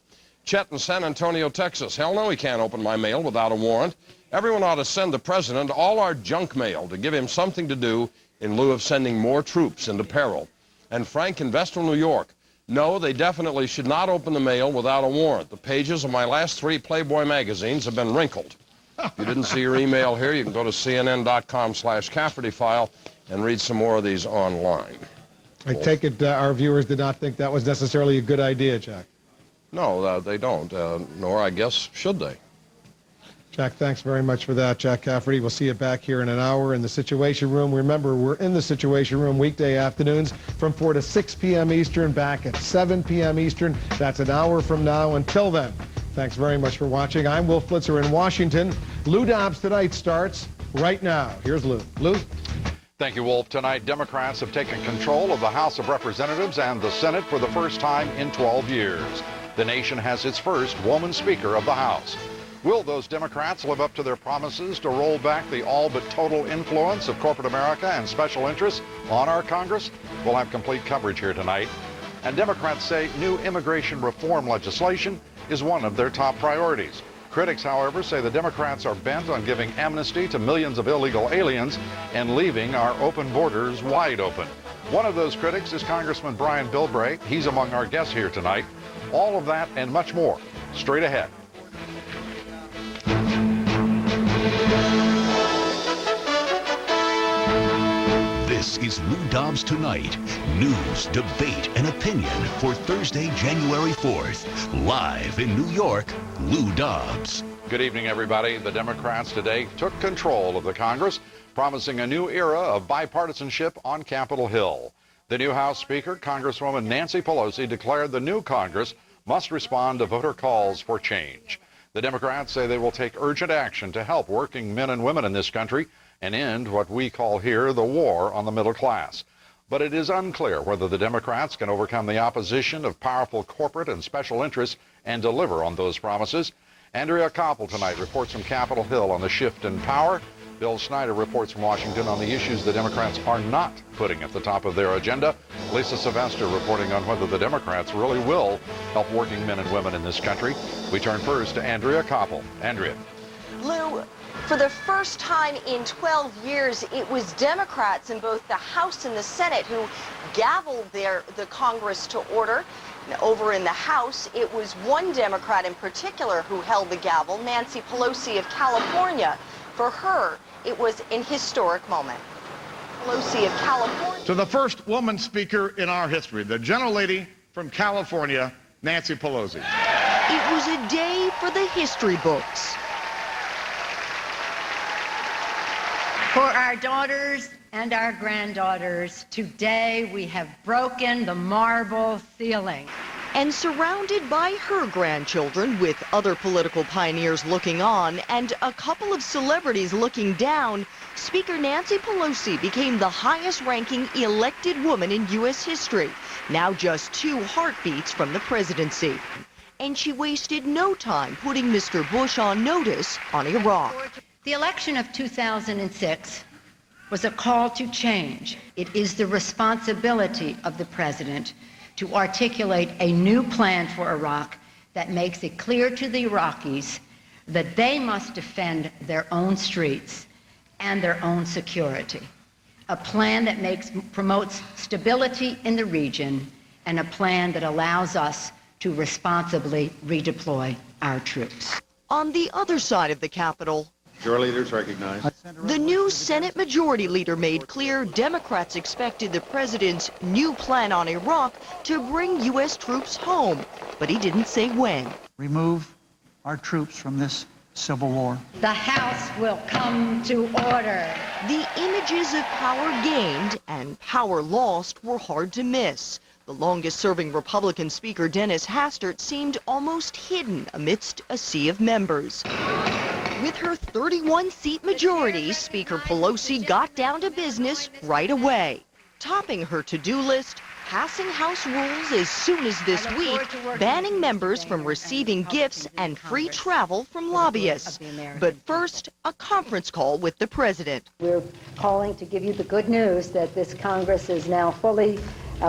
Chet in San Antonio, Texas. Hell no, he can't open my mail without a warrant. Everyone ought to send the president all our junk mail to give him something to do in lieu of sending more troops into peril. And Frank in Vestal, New York. No, they definitely should not open the mail without a warrant. The pages of my last 3 Playboy magazines have been wrinkled. If you didn't see your email here, you can go to cnn.com/Cafferty file and read some more of these online. I take it our viewers did not think that was necessarily a good idea, Jack. No, they don't, nor, I guess, should they. Jack, thanks very much for that. Jack Cafferty, we'll see you back here in an hour in the Situation Room. Remember, we're in the Situation Room weekday afternoons from 4 to 6 p.m. Eastern, back at 7 p.m. Eastern. That's an hour from now. Until then, thanks very much for watching. I'm Will Flitzer in Washington. Lou Dobbs Tonight starts right now. Here's Lou. Lou? Thank you, Wolf. Tonight, Democrats have taken control of the House of Representatives and the Senate for the first time in 12 years. The nation has its first woman Speaker of the House. Will those Democrats live up to their promises to roll back the all but total influence of corporate America and special interests on our Congress? We'll have complete coverage here tonight. And Democrats say new immigration reform legislation is one of their top priorities. Critics, however, say the Democrats are bent on giving amnesty to millions of illegal aliens and leaving our open borders wide open. One of those critics is Congressman Brian Bilbray. He's among our guests here tonight. All of that and much more straight ahead. This is Lou Dobbs Tonight. News, debate, and opinion for Thursday, January 4th. Live in New York, Lou Dobbs. Good evening, everybody. The Democrats today took control of the Congress, promising a new era of bipartisanship on Capitol Hill. The new House Speaker, Congresswoman Nancy Pelosi, declared the new Congress must respond to voter calls for change. The Democrats say they will take urgent action to help working men and women in this country and end what we call here the war on the middle class. But it is unclear whether the Democrats can overcome the opposition of powerful corporate and special interests and deliver on those promises. Andrea Koppel tonight reports from Capitol Hill on the shift in power. Bill Snyder reports from Washington on the issues the Democrats are not putting at the top of their agenda. Lisa Sylvester reporting on whether the Democrats really will help working men and women in this country. We turn first to Andrea Koppel. Andrea. Lou, for the first time in 12 years, it was Democrats in both the House and the Senate who gavelled the Congress to order. Over in the House, it was one Democrat in particular who held the gavel, Nancy Pelosi of California. For her, it was an historic moment. Pelosi of California. To the first woman speaker in our history, the gentlelady from California, Nancy Pelosi. It was a day for the history books. For our daughters and our granddaughters, today we have broken the marble ceiling. And surrounded by her grandchildren, with other political pioneers looking on and a couple of celebrities looking down, Speaker Nancy Pelosi became the highest-ranking elected woman in U.S. history, now just 2 heartbeats from the presidency. And she wasted no time putting Mr. Bush on notice on Iraq. The election of 2006 was a call to change. It is the responsibility of the president to articulate a new plan for Iraq that makes it clear to the Iraqis that they must defend their own streets and their own security. A plan that promotes stability in the region, and a plan that allows us to responsibly redeploy our troops. On the other side of the Capitol, Your leaders recognized. the new Senate Majority Leader made clear Democrats expected the president's new plan on Iraq to bring U.S. troops home, but he didn't say when. Remove our troops from this civil war. The House will come to order. The images of power gained and power lost were hard to miss. The longest-serving Republican Speaker, Dennis Hastert, seemed almost hidden amidst a sea of members. With her 31-seat majority, Speaker Pelosi got down to business right away, topping her to-do list, passing House rules as soon as this week, banning members from receiving gifts and free travel from lobbyists. But first, a conference call with the president. We're calling to give you the good news that this Congress is now fully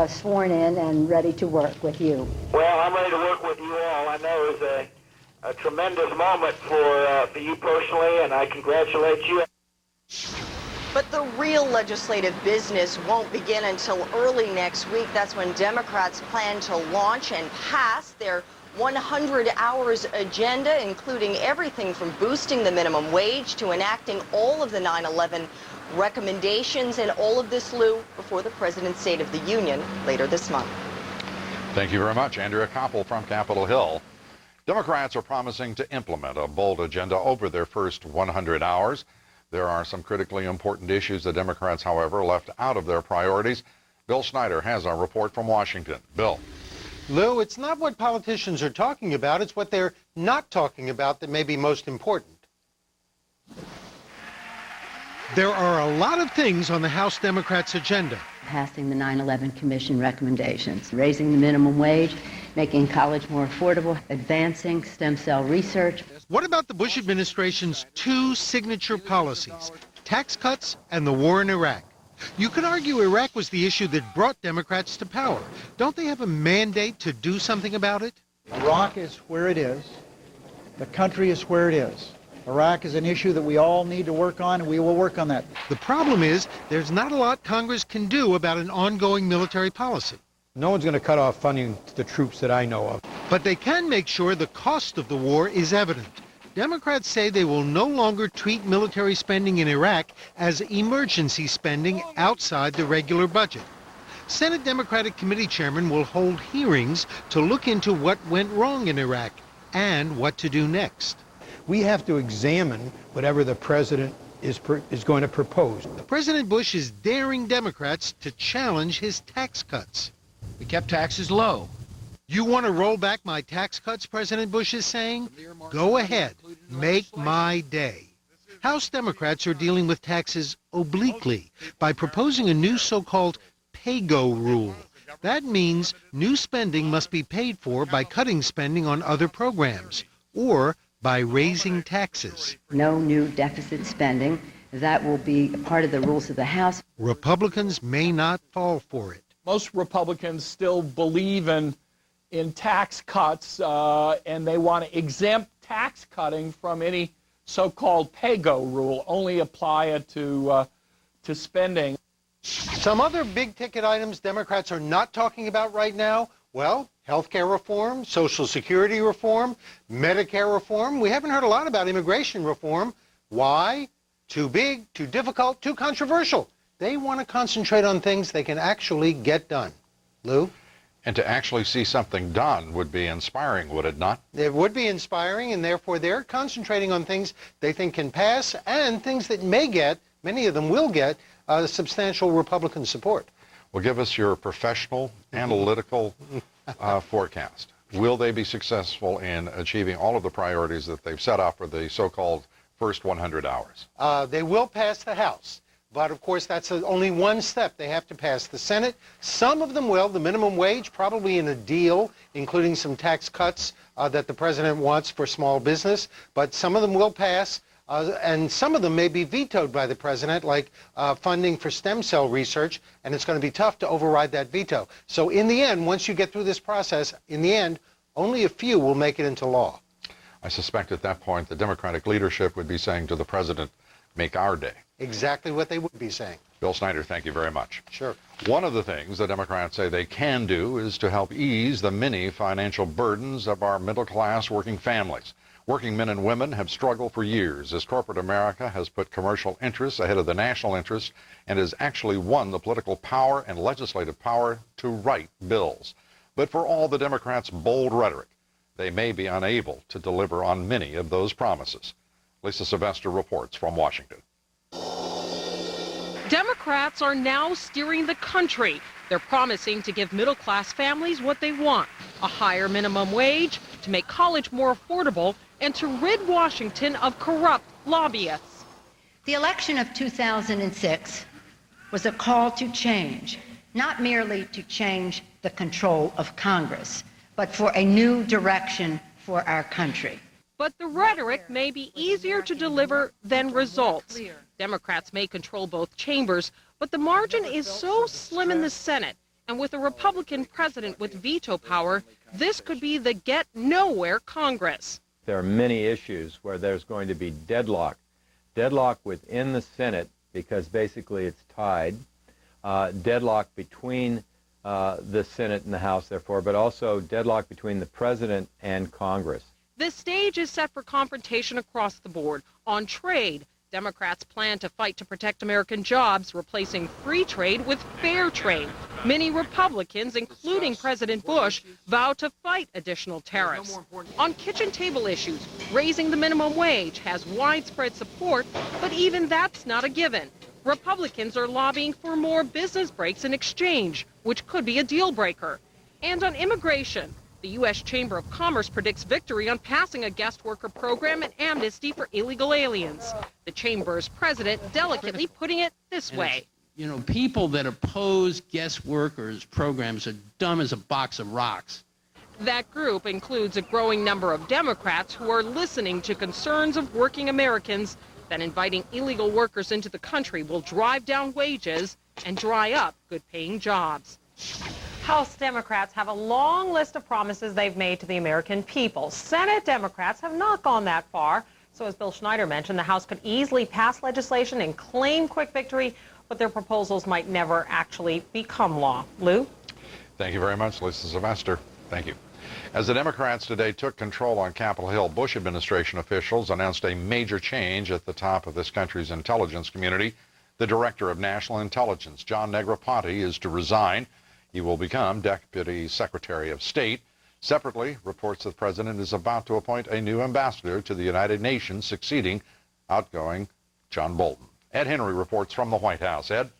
sworn in and ready to work with you. Well, I'm ready to work with you all. I know it's a tremendous moment for you personally, and I congratulate you. But the real legislative business won't begin until early next week. That's when Democrats plan to launch and pass their 100 hours agenda, including everything from boosting the minimum wage to enacting all of the 9/11 recommendations, and all of this, Lou, before the President's State of the Union later this month. Thank you very much, Andrea Koppel from Capitol Hill. Democrats are promising to implement a bold agenda over their first 100 hours. There are some critically important issues the Democrats, however, left out of their priorities. Bill Schneider has our report from Washington. Bill. Lou, it's not what politicians are talking about, it's what they're not talking about that may be most important. There are a lot of things on the House Democrats' agenda. Passing the 9/11 Commission recommendations, raising the minimum wage, making college more affordable, advancing stem cell research. What about the Bush administration's two signature policies, tax cuts and the war in Iraq? You could argue Iraq was the issue that brought Democrats to power. Don't they have a mandate to do something about it? Iraq is where it is. The country is where it is. Iraq is an issue that we all need to work on, and we will work on that. The problem is there's not a lot Congress can do about an ongoing military policy. No one's going to cut off funding to the troops that I know of. But they can make sure the cost of the war is evident. Democrats say they will no longer treat military spending in Iraq as emergency spending outside the regular budget. Senate Democratic Committee chairman will hold hearings to look into what went wrong in Iraq and what to do next. We have to examine whatever the president is going to propose. President Bush is daring Democrats to challenge his tax cuts. We kept taxes low. You want to roll back my tax cuts, President Bush is saying? Go ahead. Make my day. House Democrats are dealing with taxes obliquely by proposing a new so-called pay-go rule. That means new spending must be paid for by cutting spending on other programs or by raising taxes. No new deficit spending. That will be a part of the rules of the House. Republicans may not fall for it. Most Republicans still believe in tax cuts, and they want to exempt tax cutting from any so-called pay-go rule, only apply it to spending. Some other big-ticket items Democrats are not talking about right now, well, health care reform, Social Security reform, Medicare reform. We haven't heard a lot about immigration reform. Why? Too big, too difficult, too controversial. They want to concentrate on things they can actually get done. Lou? And to actually see something done would be inspiring, would it not? It would be inspiring, and therefore they're concentrating on things they think can pass and things that may get, many of them will get, substantial Republican support. Well, give us your professional, analytical forecast. Will they be successful in achieving all of the priorities that they've set up for the so-called first 100 hours? They will pass the House. But, of course, that's only one step. They have to pass the Senate. Some of them will. The minimum wage, probably in a deal, including some tax cuts that the president wants for small business. But some of them will pass, and some of them may be vetoed by the president, like funding for stem cell research, and it's going to be tough to override that veto. So in the end, once you get through this process, in the end, only a few will make it into law. I suspect at that point the Democratic leadership would be saying to the president, make our day. Exactly what they would be saying. Bill Snyder, thank you very much. Sure. One of the things the Democrats say they can do is to help ease the many financial burdens of our middle-class working families. Working men and women have struggled for years as corporate America has put commercial interests ahead of the national interest and has actually won the political power and legislative power to write bills. But for all the Democrats' bold rhetoric, they may be unable to deliver on many of those promises. Lisa Sylvester reports from Washington. Democrats are now steering the country. They're promising to give middle-class families what they want, a higher minimum wage, to make college more affordable, and to rid Washington of corrupt lobbyists. The election of 2006 was a call to change, not merely to change the control of Congress, but for a new direction for our country. But the rhetoric may be easier to deliver than results. Democrats may control both chambers, but the margin is so slim in the Senate, and with a Republican president with veto power, this could be the get-nowhere Congress. There are many issues where there's going to be deadlock within the Senate because basically it's tied, deadlock between the Senate and the House, therefore, but also deadlock between the President and Congress. The stage is set for confrontation across the board. On trade, Democrats plan to fight to protect American jobs, replacing free trade with fair trade. Many Republicans, including President Bush, vow to fight additional tariffs. On kitchen table issues, raising the minimum wage has widespread support, but even that's not a given. Republicans are lobbying for more business breaks in exchange, which could be a deal breaker. And on immigration, the U.S. Chamber of Commerce predicts victory on passing a guest worker program and amnesty for illegal aliens. The Chamber's president delicately putting it this way. You know, people that oppose guest workers programs are dumb as a box of rocks. That group includes a growing number of Democrats who are listening to concerns of working Americans that inviting illegal workers into the country will drive down wages and dry up good-paying jobs. House Democrats have a long list of promises they've made to the American people. Senate Democrats have not gone that far. So as Bill Schneider mentioned, the House could easily pass legislation and claim quick victory, but their proposals might never actually become law. Lou? Thank you very much, Lisa Sylvester. Thank you. As the Democrats today took control on Capitol Hill, Bush administration officials announced a major change at the top of this country's intelligence community. The Director of National Intelligence, John Negroponte, is to resign. He will become Deputy Secretary of State. Separately, reports that the President is about to appoint a new ambassador to the United Nations, succeeding outgoing John Bolton. Ed Henry reports from the White House. Ed?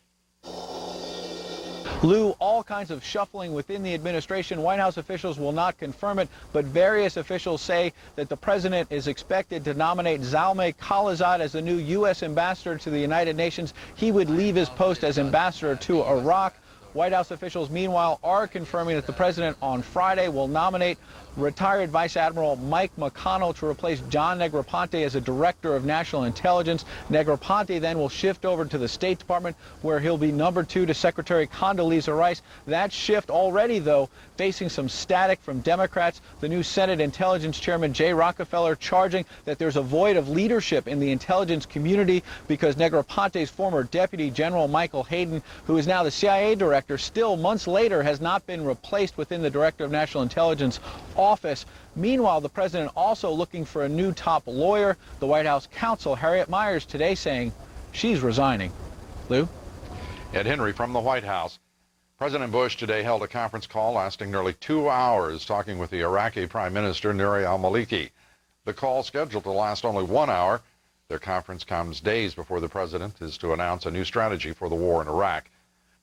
Lou, all kinds of shuffling within the administration. White House officials will not confirm it, but various officials say that the president is expected to nominate Zalmay Khalilzad as the new U.S. ambassador to the United Nations. He would leave his post as ambassador to Iraq. White House officials, meanwhile, are confirming that the president on Friday will nominate retired Vice Admiral Mike McConnell to replace John Negroponte as a Director of National Intelligence. Negroponte then will shift over to the State Department, where he'll be number 2 to Secretary Condoleezza Rice. That shift already, though, facing some static from Democrats. The new Senate Intelligence Chairman Jay Rockefeller charging that there's a void of leadership in the intelligence community because Negroponte's former Deputy General Michael Hayden, who is now the CIA Director, still months later has not been replaced within the Director of National Intelligence office. Meanwhile, the president also looking for a new top lawyer. The White House counsel, Harriet Miers, today saying she's resigning. Lou? Ed Henry from the White House. President Bush today held a conference call lasting nearly 2 hours talking with the Iraqi Prime Minister Nouri al-Maliki. The call, scheduled to last only 1 hour. Their conference comes days before the president is to announce a new strategy for the war in Iraq.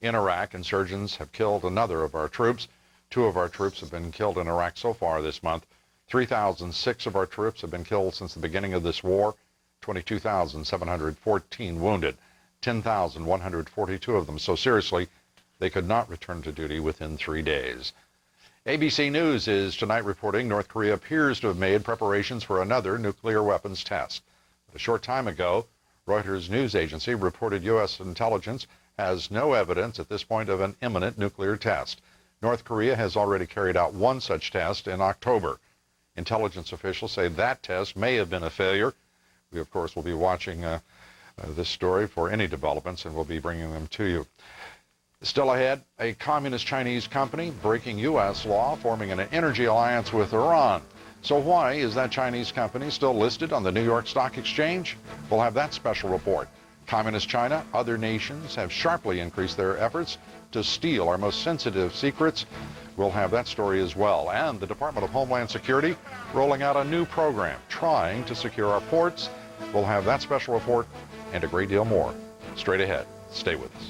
In Iraq, insurgents have killed another of our troops. 2 of our troops have been killed in Iraq so far this month. 3,006 of our troops have been killed since the beginning of this war. 22,714 wounded. 10,142 of them so seriously they could not return to duty within 3 days. ABC News is tonight reporting North Korea appears to have made preparations for another nuclear weapons test. But a short time ago, Reuters news agency reported U.S. intelligence has no evidence at this point of an imminent nuclear test. North Korea has already carried out one such test in October. Intelligence officials say that test may have been a failure. We, of course, will be watching this story for any developments, and we'll be bringing them to you. Still ahead, a communist Chinese company breaking U.S. law, forming an energy alliance with Iran. So why is that Chinese company still listed on the New York Stock Exchange? We'll have that special report. Communist China, other nations have sharply increased their efforts to steal our most sensitive secrets. We'll have that story as well. And the Department of Homeland Security rolling out a new program trying to secure our ports. We'll have that special report and a great deal more straight ahead. Stay with us.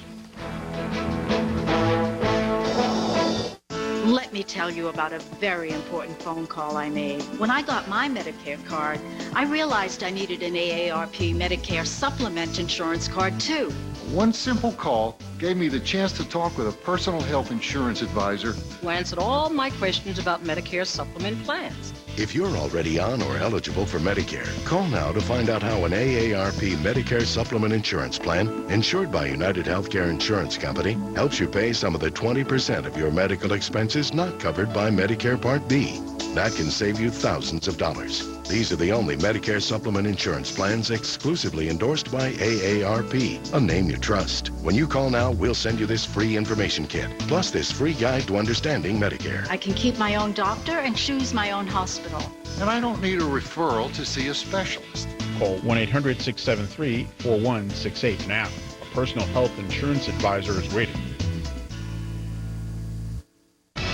Let me tell you about a very important phone call I made. When I got my Medicare card, I realized I needed an AARP Medicare Supplement insurance card too. One simple call gave me the chance to talk with a personal health insurance advisor who answered all my questions about Medicare supplement plans. If you're already on or eligible for Medicare, call now to find out how an AARP Medicare Supplement Insurance Plan, insured by United Healthcare Insurance Company, helps you pay some of the 20% of your medical expenses not covered by Medicare Part B. That can save you thousands of dollars. These are the only Medicare supplement insurance plans exclusively endorsed by AARP, a name you trust. When you call now, we'll send you this free information kit, plus this free guide to understanding Medicare. I can keep my own doctor and choose my own hospital. and I don't need a referral to see a specialist. Call 1-800-673-4168 now. A personal health insurance advisor is waiting.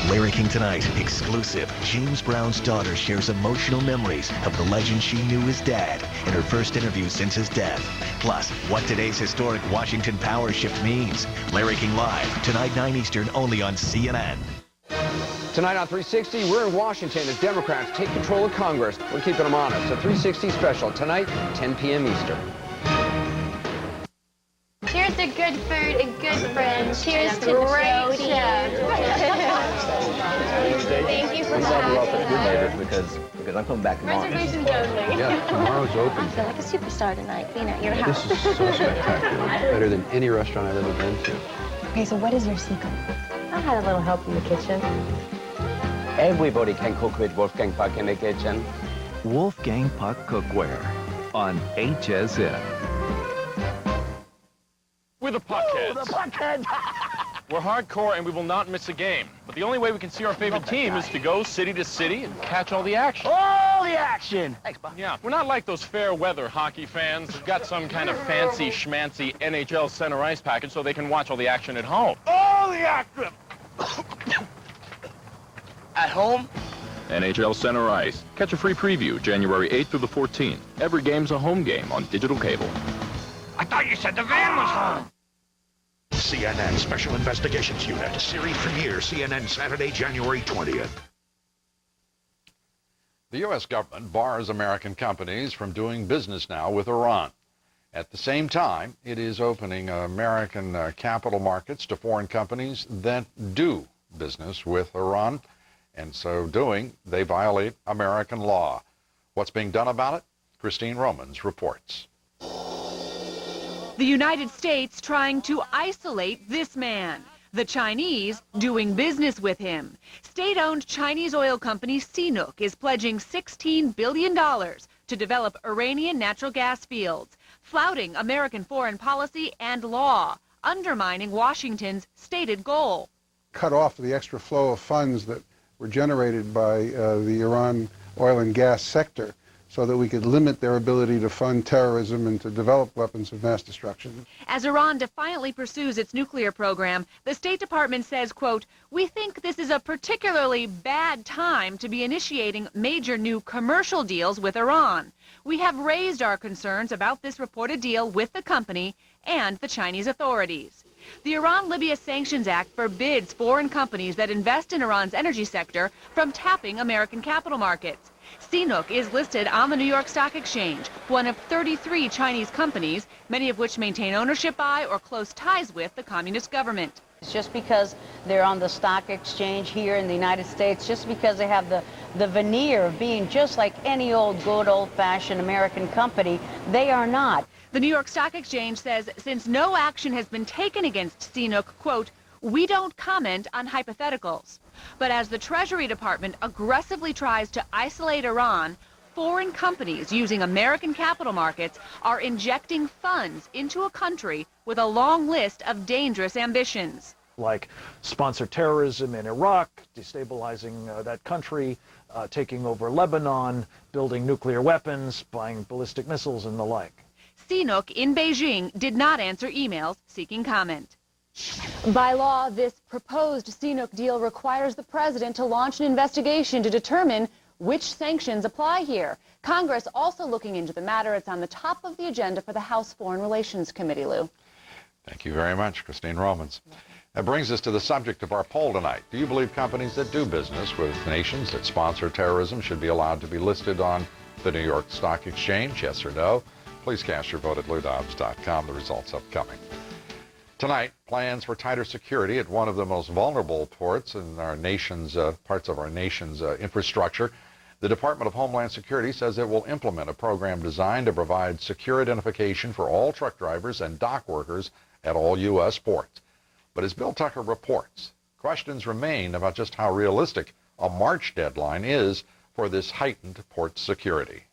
Larry King Tonight, exclusive. James Brown's daughter shares emotional memories of the legend she knew as dad in her first interview since his death. Plus, what today's historic Washington power shift means. Larry King Live, tonight 9 Eastern, only on CNN. Tonight on 360, we're in Washington as Democrats take control of Congress. We're keeping them honest. A 360 special tonight, 10 p.m. Eastern. Cheers to good food and good friends. Cheers to great show. Thank you for coming. Because I'm coming back tomorrow. Reservations only. Yeah, tomorrow's open. I feel like a superstar tonight being at your house. This is so spectacular. Better than any restaurant I've ever been to. Okay, so what is your secret? I had a little help in the kitchen. Everybody can cook with Wolfgang Puck in the kitchen. Wolfgang Puck Cookware on HSN. We're the Puckheads. The Puckheads! We're hardcore and we will not miss a game. But the only way we can see our favorite team is to go city to city and catch all the action. All the action! Thanks, Bob. Yeah, we're not like those fair weather hockey fans who've got some kind of fancy schmancy NHL center ice package so they can watch all the action at home. All the action! At home? NHL Center Ice. Catch a free preview January 8th through the 14th. Every game's a home game on digital cable. I thought you said the van was home. CNN Special Investigations Unit. Series premiere CNN Saturday, January 20th. The U.S. government bars American companies from doing business now with Iran. At the same time, it is opening American capital markets to foreign companies that do business with Iran. And so doing, they violate American law. What's being done about it? Christine Romans reports. The United States trying to isolate this man. The Chinese doing business with him. State-owned Chinese oil company CNOOC is pledging $16 billion to develop Iranian natural gas fields, flouting American foreign policy and law, undermining Washington's stated goal. Cut off the extra flow of funds that were generated by the Iran oil and gas sector so that we could limit their ability to fund terrorism and to develop weapons of mass destruction. As Iran defiantly pursues its nuclear program, the State Department says, quote, "We think this is a particularly bad time to be initiating major new commercial deals with Iran. We have raised our concerns about this reported deal with the company and the Chinese authorities." The Iran-Libya Sanctions Act forbids foreign companies that invest in Iran's energy sector from tapping American capital markets. CNOOC is listed on the New York Stock Exchange, one of 33 Chinese companies, many of which maintain ownership by or close ties with the communist government. It's just because they're on the stock exchange here in the United States, just because they have the veneer of being just like any old good old-fashioned American company, they are not. The New York Stock Exchange says since no action has been taken against CNOOC, quote, "We don't comment on hypotheticals." But as the Treasury Department aggressively tries to isolate Iran, foreign companies using American capital markets are injecting funds into a country with a long list of dangerous ambitions. Like sponsor terrorism in Iraq, destabilizing that country, taking over Lebanon, building nuclear weapons, buying ballistic missiles and the like. CNOOC in Beijing did not answer emails seeking comment. By law, this proposed CNOOC deal requires the president to launch an investigation to determine which sanctions apply here. Congress also looking into the matter. It's on the top of the agenda for the House Foreign Relations Committee, Lou. Thank you very much, Christine Romans. That brings us to the subject of our poll tonight. Do you believe companies that do business with nations that sponsor terrorism should be allowed to be listed on the New York Stock Exchange? Yes or no? Please cast your vote at LouDobbs.com. The results upcoming. Tonight, plans for tighter security at one of the most vulnerable ports in our nation's parts of our nation's infrastructure. The Department of Homeland Security says it will implement a program designed to provide secure identification for all truck drivers and dock workers at all U.S. ports. But as Bill Tucker reports, questions remain about just how realistic a March deadline is for this heightened port security.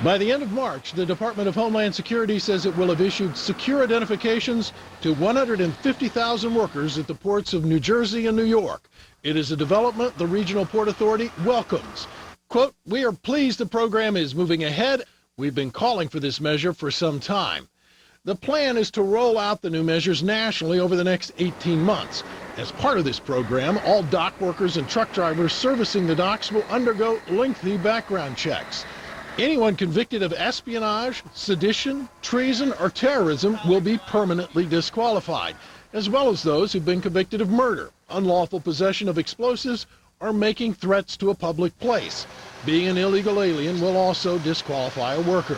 By the end of March, the Department of Homeland Security says it will have issued secure identifications to 150,000 workers at the ports of New Jersey and New York. It is a development the Regional Port Authority welcomes. Quote, "We are pleased the program is moving ahead. We've been calling for this measure for some time." The plan is to roll out the new measures nationally over the next 18 months. As part of this program, all dock workers and truck drivers servicing the docks will undergo lengthy background checks. Anyone convicted of espionage, sedition, treason, or terrorism will be permanently disqualified, as well as those who've been convicted of murder, unlawful possession of explosives, or making threats to a public place. Being an illegal alien will also disqualify a worker.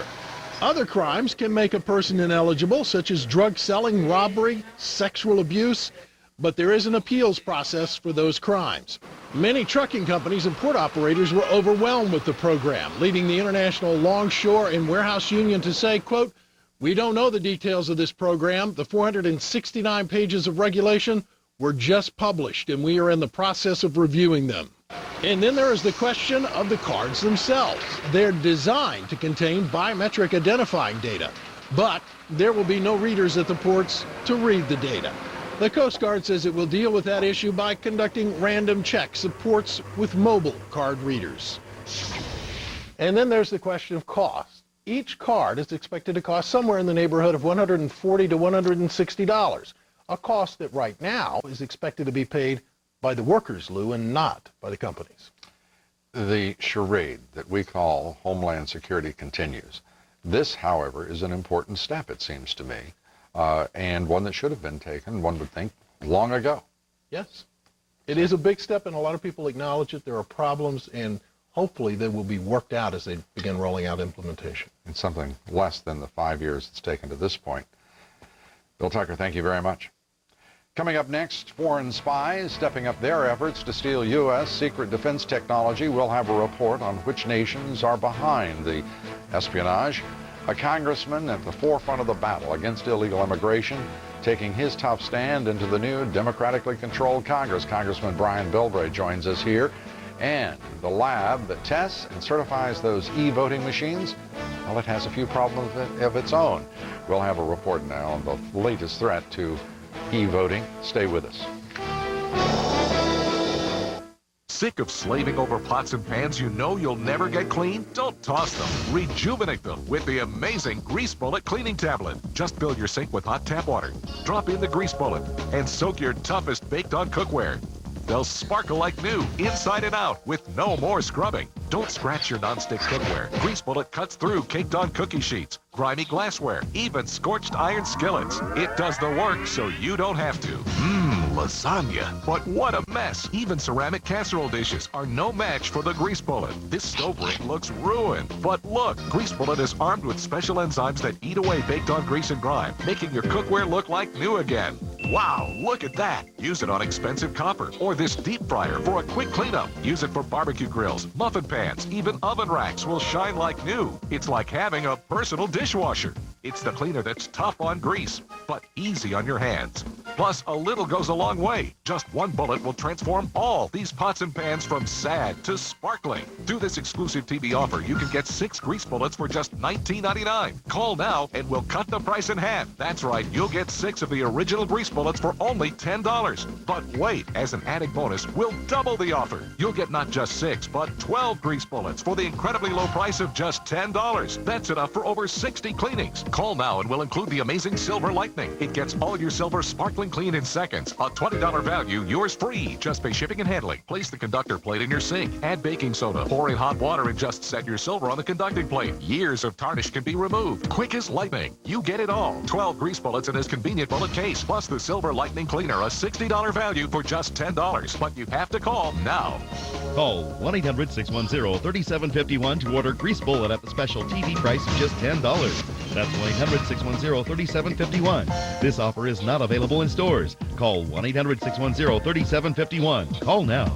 Other crimes can make a person ineligible, such as drug selling, robbery, sexual abuse, but there is an appeals process for those crimes. Many trucking companies and port operators were overwhelmed with the program, leading the International Longshore and Warehouse Union to say, quote, "We don't know the details of this program. The 469 pages of regulation were just published, and we are in the process of reviewing them." And then there is the question of the cards themselves. They're designed to contain biometric identifying data, but there will be no readers at the ports to read the data. The Coast Guard says it will deal with that issue by conducting random checks of ports with mobile card readers. And then there's the question of cost. Each card is expected to cost somewhere in the neighborhood of $140 to $160, a cost that right now is expected to be paid by the workers, Lou, and not by the companies. The charade that we call Homeland Security continues. This, however, is an important step, it seems to me, and one that should have been taken, one would think, long ago. Yes. It is a big step, and a lot of people acknowledge it. There are problems, and hopefully they will be worked out as they begin rolling out implementation. It's something less than the 5 years it's taken to this point. Bill Tucker, thank you very much. Coming up next, foreign spies stepping up their efforts to steal U.S. secret defense technology. We'll have a report on which nations are behind the espionage. A congressman at the forefront of the battle against illegal immigration, taking his tough stand into the new democratically controlled Congress. Congressman Brian Bilbray joins us here. And the lab that tests and certifies those e-voting machines, well, it has a few problems of its own. We'll have a report now on the latest threat to e-voting. Stay with us. Sick of slaving over pots and pans you know you'll never get clean? Don't toss them. Rejuvenate them with the amazing Grease Bullet Cleaning Tablet. Just fill your sink with hot tap water. Drop in the Grease Bullet and soak your toughest baked-on cookware. They'll sparkle like new, inside and out, with no more scrubbing. Don't scratch your nonstick cookware. Grease Bullet cuts through caked-on cookie sheets, grimy glassware, even scorched iron skillets. It does the work so you don't have to. Lasagna. But what a mess. Even ceramic casserole dishes are no match for the Grease Bullet. This stove rig looks ruined. But look, Grease Bullet is armed with special enzymes that eat away baked-on grease and grime, making your cookware look like new again. Wow, look at that. Use it on expensive copper or this deep fryer for a quick cleanup. Use it for barbecue grills, muffin pans, even oven racks will shine like new. It's like having a personal dishwasher. It's the cleaner that's tough on grease, but easy on your hands. Plus, a little goes a long way. Just one bullet will transform all these pots and pans from sad to sparkling. Through this exclusive TV offer, you can get 6 Grease Bullets for just $19.99. Call now and we'll cut the price in half. That's right, you'll get 6 of the original Grease Bullets bullets for only $10. But wait, as an added bonus, we'll double the offer. You'll get not just 6, but 12 grease bullets for the incredibly low price of just $10. That's enough for over 60 cleanings. Call now and we'll include the amazing Silver Lightning. It gets all your silver sparkling clean in seconds. A $20 value, yours free. Just pay shipping and handling. Place the conductor plate in your sink. Add baking soda. Pour in hot water and just set your silver on the conducting plate. Years of tarnish can be removed. Quick as lightning. You get it all. 12 grease bullets in this convenient bullet case, plus the Silver Lightning Cleaner, a $60 value for just $10. But you have to call now. Call 1-800-610-3751 to order grease bullet at the special TV price of just $10. That's 1-800-610-3751. This offer is not available in stores. Call 1-800-610-3751. Call now.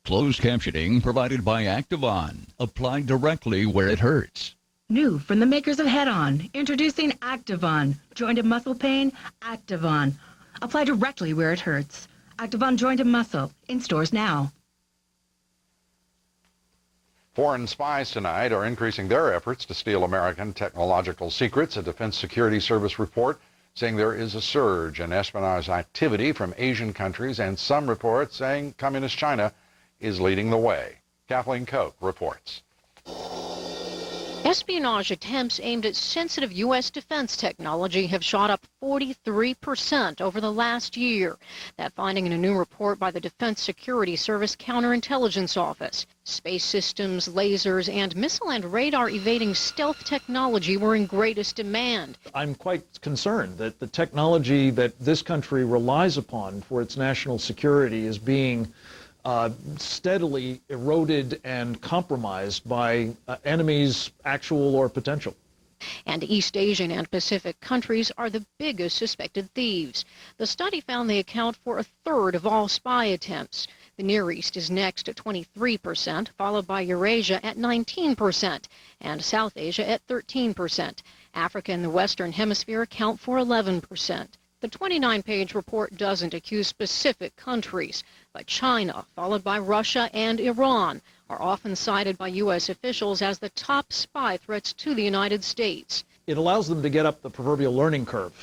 Closed captioning provided by Activon. Apply directly where it hurts. New from the makers of Head-On, introducing Activon. Joint and muscle pain? Activon. Apply directly where it hurts. Activon Joint and Muscle, in stores now. Foreign spies tonight are increasing their efforts to steal American technological secrets. A Defense Security Service report saying there is a surge in espionage activity from Asian countries, and some reports saying Communist China is leading the way. Kathleen Koch reports. Espionage attempts aimed at sensitive U.S. defense technology have shot up 43% over the last year. That finding in a new report by the Defense Security Service Counterintelligence Office. Space systems, lasers, and missile and radar evading stealth technology were in greatest demand. I'm quite concerned that the technology that this country relies upon for its national security is being steadily eroded and compromised by enemies, actual or potential. And East Asian and Pacific countries are the biggest suspected thieves. The study found they account for a third of all spy attempts. The Near East is next at 23%, followed by Eurasia at 19%, and South Asia at 13%. Africa and the Western Hemisphere account for 11%. The 29-page report doesn't accuse specific countries, but China, followed by Russia and Iran, are often cited by U.S. officials as the top spy threats to the United States. It allows them to get up the proverbial learning curve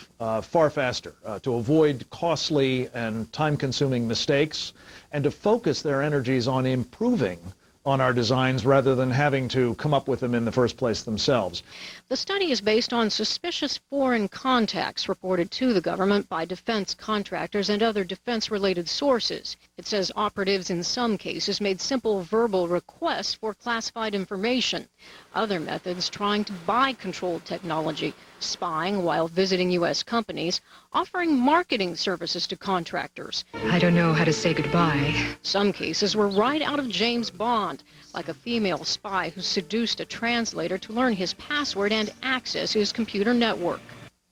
far faster, to avoid costly and time-consuming mistakes, and to focus their energies on improving on our designs rather than having to come up with them in the first place themselves. The study is based on suspicious foreign contacts reported to the government by defense contractors and other defense-related sources. It says operatives in some cases made simple verbal requests for classified information. Other methods trying to buy controlled technology, spying while visiting U.S. companies, offering marketing services to contractors. I don't know how to say goodbye. Some cases were right out of James Bond, like a female spy who seduced a translator to learn his password and access his computer network.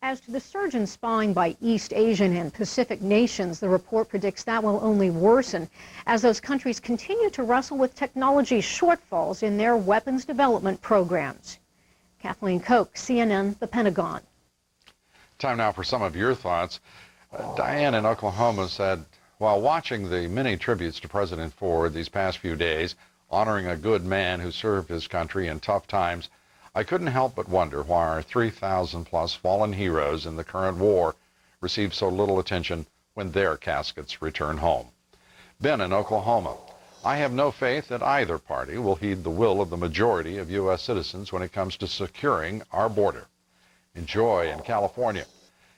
As to the surge in spying by East Asian and Pacific nations, the report predicts that will only worsen as those countries continue to wrestle with technology shortfalls in their weapons development programs. Kathleen Koch, CNN, The Pentagon. Time now for some of your thoughts. Diane in Oklahoma said, while watching the many tributes to President Ford these past few days, honoring a good man who served his country in tough times, I couldn't help but wonder why our 3,000-plus fallen heroes in the current war receive so little attention when their caskets return home. Ben in Oklahoma, I have no faith that either party will heed the will of the majority of U.S. citizens when it comes to securing our border. Enjoy in California.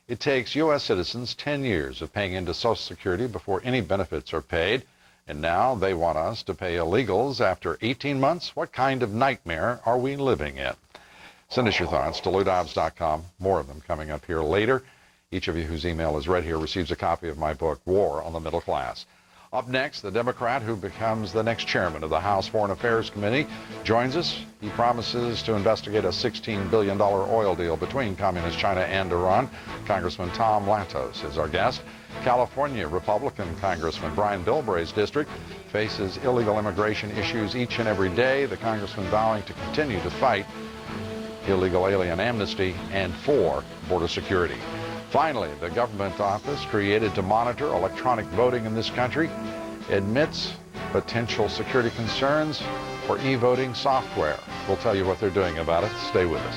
It takes U.S. citizens 10 years of paying into Social Security before any benefits are paid, and now they want us to pay illegals after 18 months? What kind of nightmare are we living in? Send us your thoughts to LouDobbs.com. More of them coming up here later. Each of you whose email is read here receives a copy of my book, War on the Middle Class. Up next, the Democrat who becomes the next chairman of the House Foreign Affairs Committee joins us. He promises to investigate a $16 billion oil deal between Communist China and Iran. Congressman Tom Lantos is our guest. California Republican Congressman Brian Bilbray's district faces illegal immigration issues each and every day. The congressman vowing to continue to fight illegal alien amnesty and for border security. Finally, the government office created to monitor electronic voting in this country admits potential security concerns for e-voting software. We'll tell you what they're doing about it. Stay with us.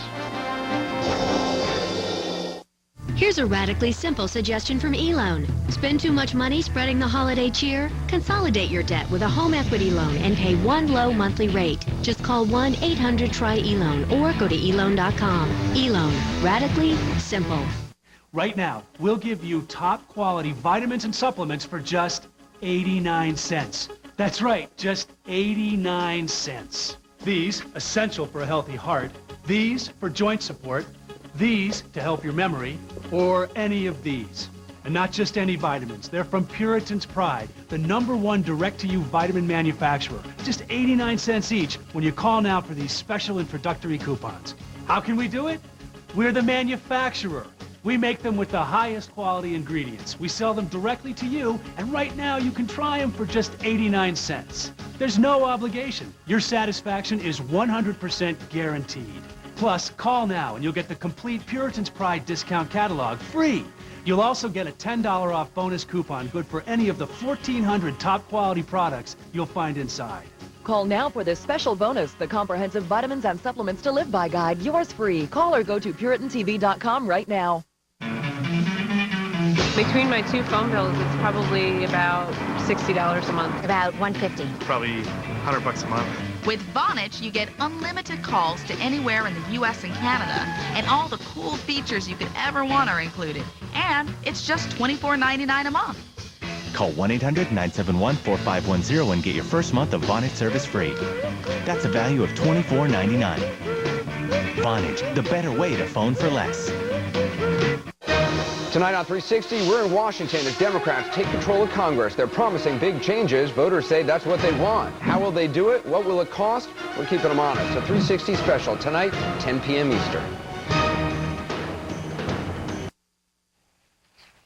Here's a radically simple suggestion from eLoan. Spend too much money spreading the holiday cheer? Consolidate your debt with a home equity loan and pay one low monthly rate. Just call 1-800-TRY-ELOAN or go to eLoan.com. eLoan. Radically simple. Right now, we'll give you top quality vitamins and supplements for just 89 cents. That's right, just 89 cents. These, essential for a healthy heart. These, for joint support. These, to help your memory. Or any of these. And not just any vitamins. They're from Puritan's Pride, the #1 direct-to-you vitamin manufacturer. Just 89 cents each when you call now for these special introductory coupons. How can we do it? We're the manufacturer. We make them with the highest quality ingredients. We sell them directly to you, and right now you can try them for just 89 cents. There's no obligation. Your satisfaction is 100% guaranteed. Plus, call now and you'll get the complete Puritan's Pride discount catalog free. You'll also get a $10 off bonus coupon good for any of the 1,400 top quality products you'll find inside. Call now for this special bonus, the Comprehensive Vitamins and Supplements to Live By Guide. Yours free. Call or go to PuritanTV.com right now. Between my two phone bills, it's probably about $60 a month. About $150. Probably $100 a month. With Vonage, you get unlimited calls to anywhere in the U.S. and Canada, and all the cool features you could ever want are included. And it's just $24.99 a month. Call 1-800-971-4510 and get your first month of Vonage service free. That's a value of $24.99. Vonage, the better way to phone for less. Tonight on 360, we're in Washington as Democrats take control of Congress. They're promising big changes. Voters say that's what they want. How will they do it? What will it cost? We're keeping them honest. A 360 special tonight, 10 p.m. Eastern.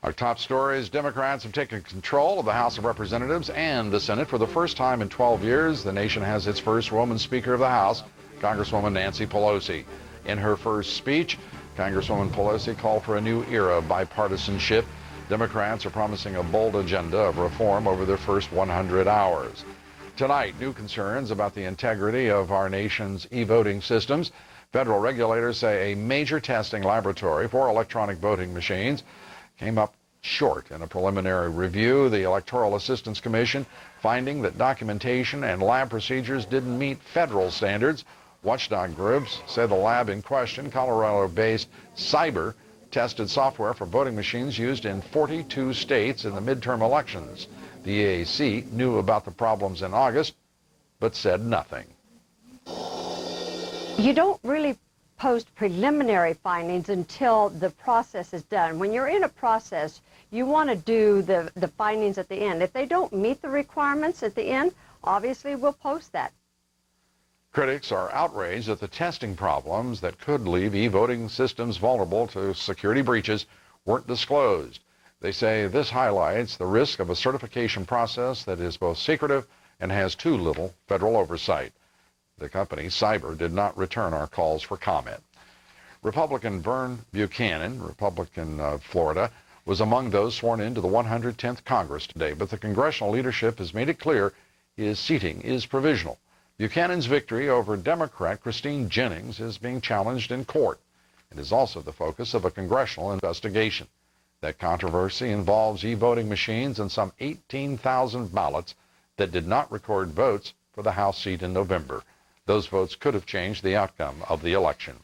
Our top stories: Democrats have taken control of the House of Representatives and the Senate for the first time in 12 years. The nation has its first woman Speaker of the House, Congresswoman Nancy Pelosi. In her first speech, Congresswoman Pelosi called for a new era of bipartisanship. Democrats are promising a bold agenda of reform over their first 100 hours. Tonight, new concerns about the integrity of our nation's e-voting systems. Federal regulators say a major testing laboratory for electronic voting machines came up short in a preliminary review. The Electoral Assistance Commission finding that documentation and lab procedures didn't meet federal standards. Watchdog groups say the lab in question, Colorado-based Cyber, tested software for voting machines used in 42 states in the midterm elections. The EAC knew about the problems in August, but said nothing. You don't really post preliminary findings until the process is done. When you're in a process, you want to do the findings at the end. If they don't meet the requirements at the end, obviously we'll post that. Critics are outraged at the testing problems that could leave e-voting systems vulnerable to security breaches weren't disclosed. They say this highlights the risk of a certification process that is both secretive and has too little federal oversight. The company, Cyber, did not return our calls for comment. Republican Vern Buchanan, Republican of Florida, was among those sworn into the 110th Congress today, but the congressional leadership has made it clear his seating is provisional. Buchanan's victory over Democrat Christine Jennings is being challenged in court. It is also the focus of a congressional investigation. That controversy involves e-voting machines and some 18,000 ballots that did not record votes for the House seat in November. Those votes could have changed the outcome of the election.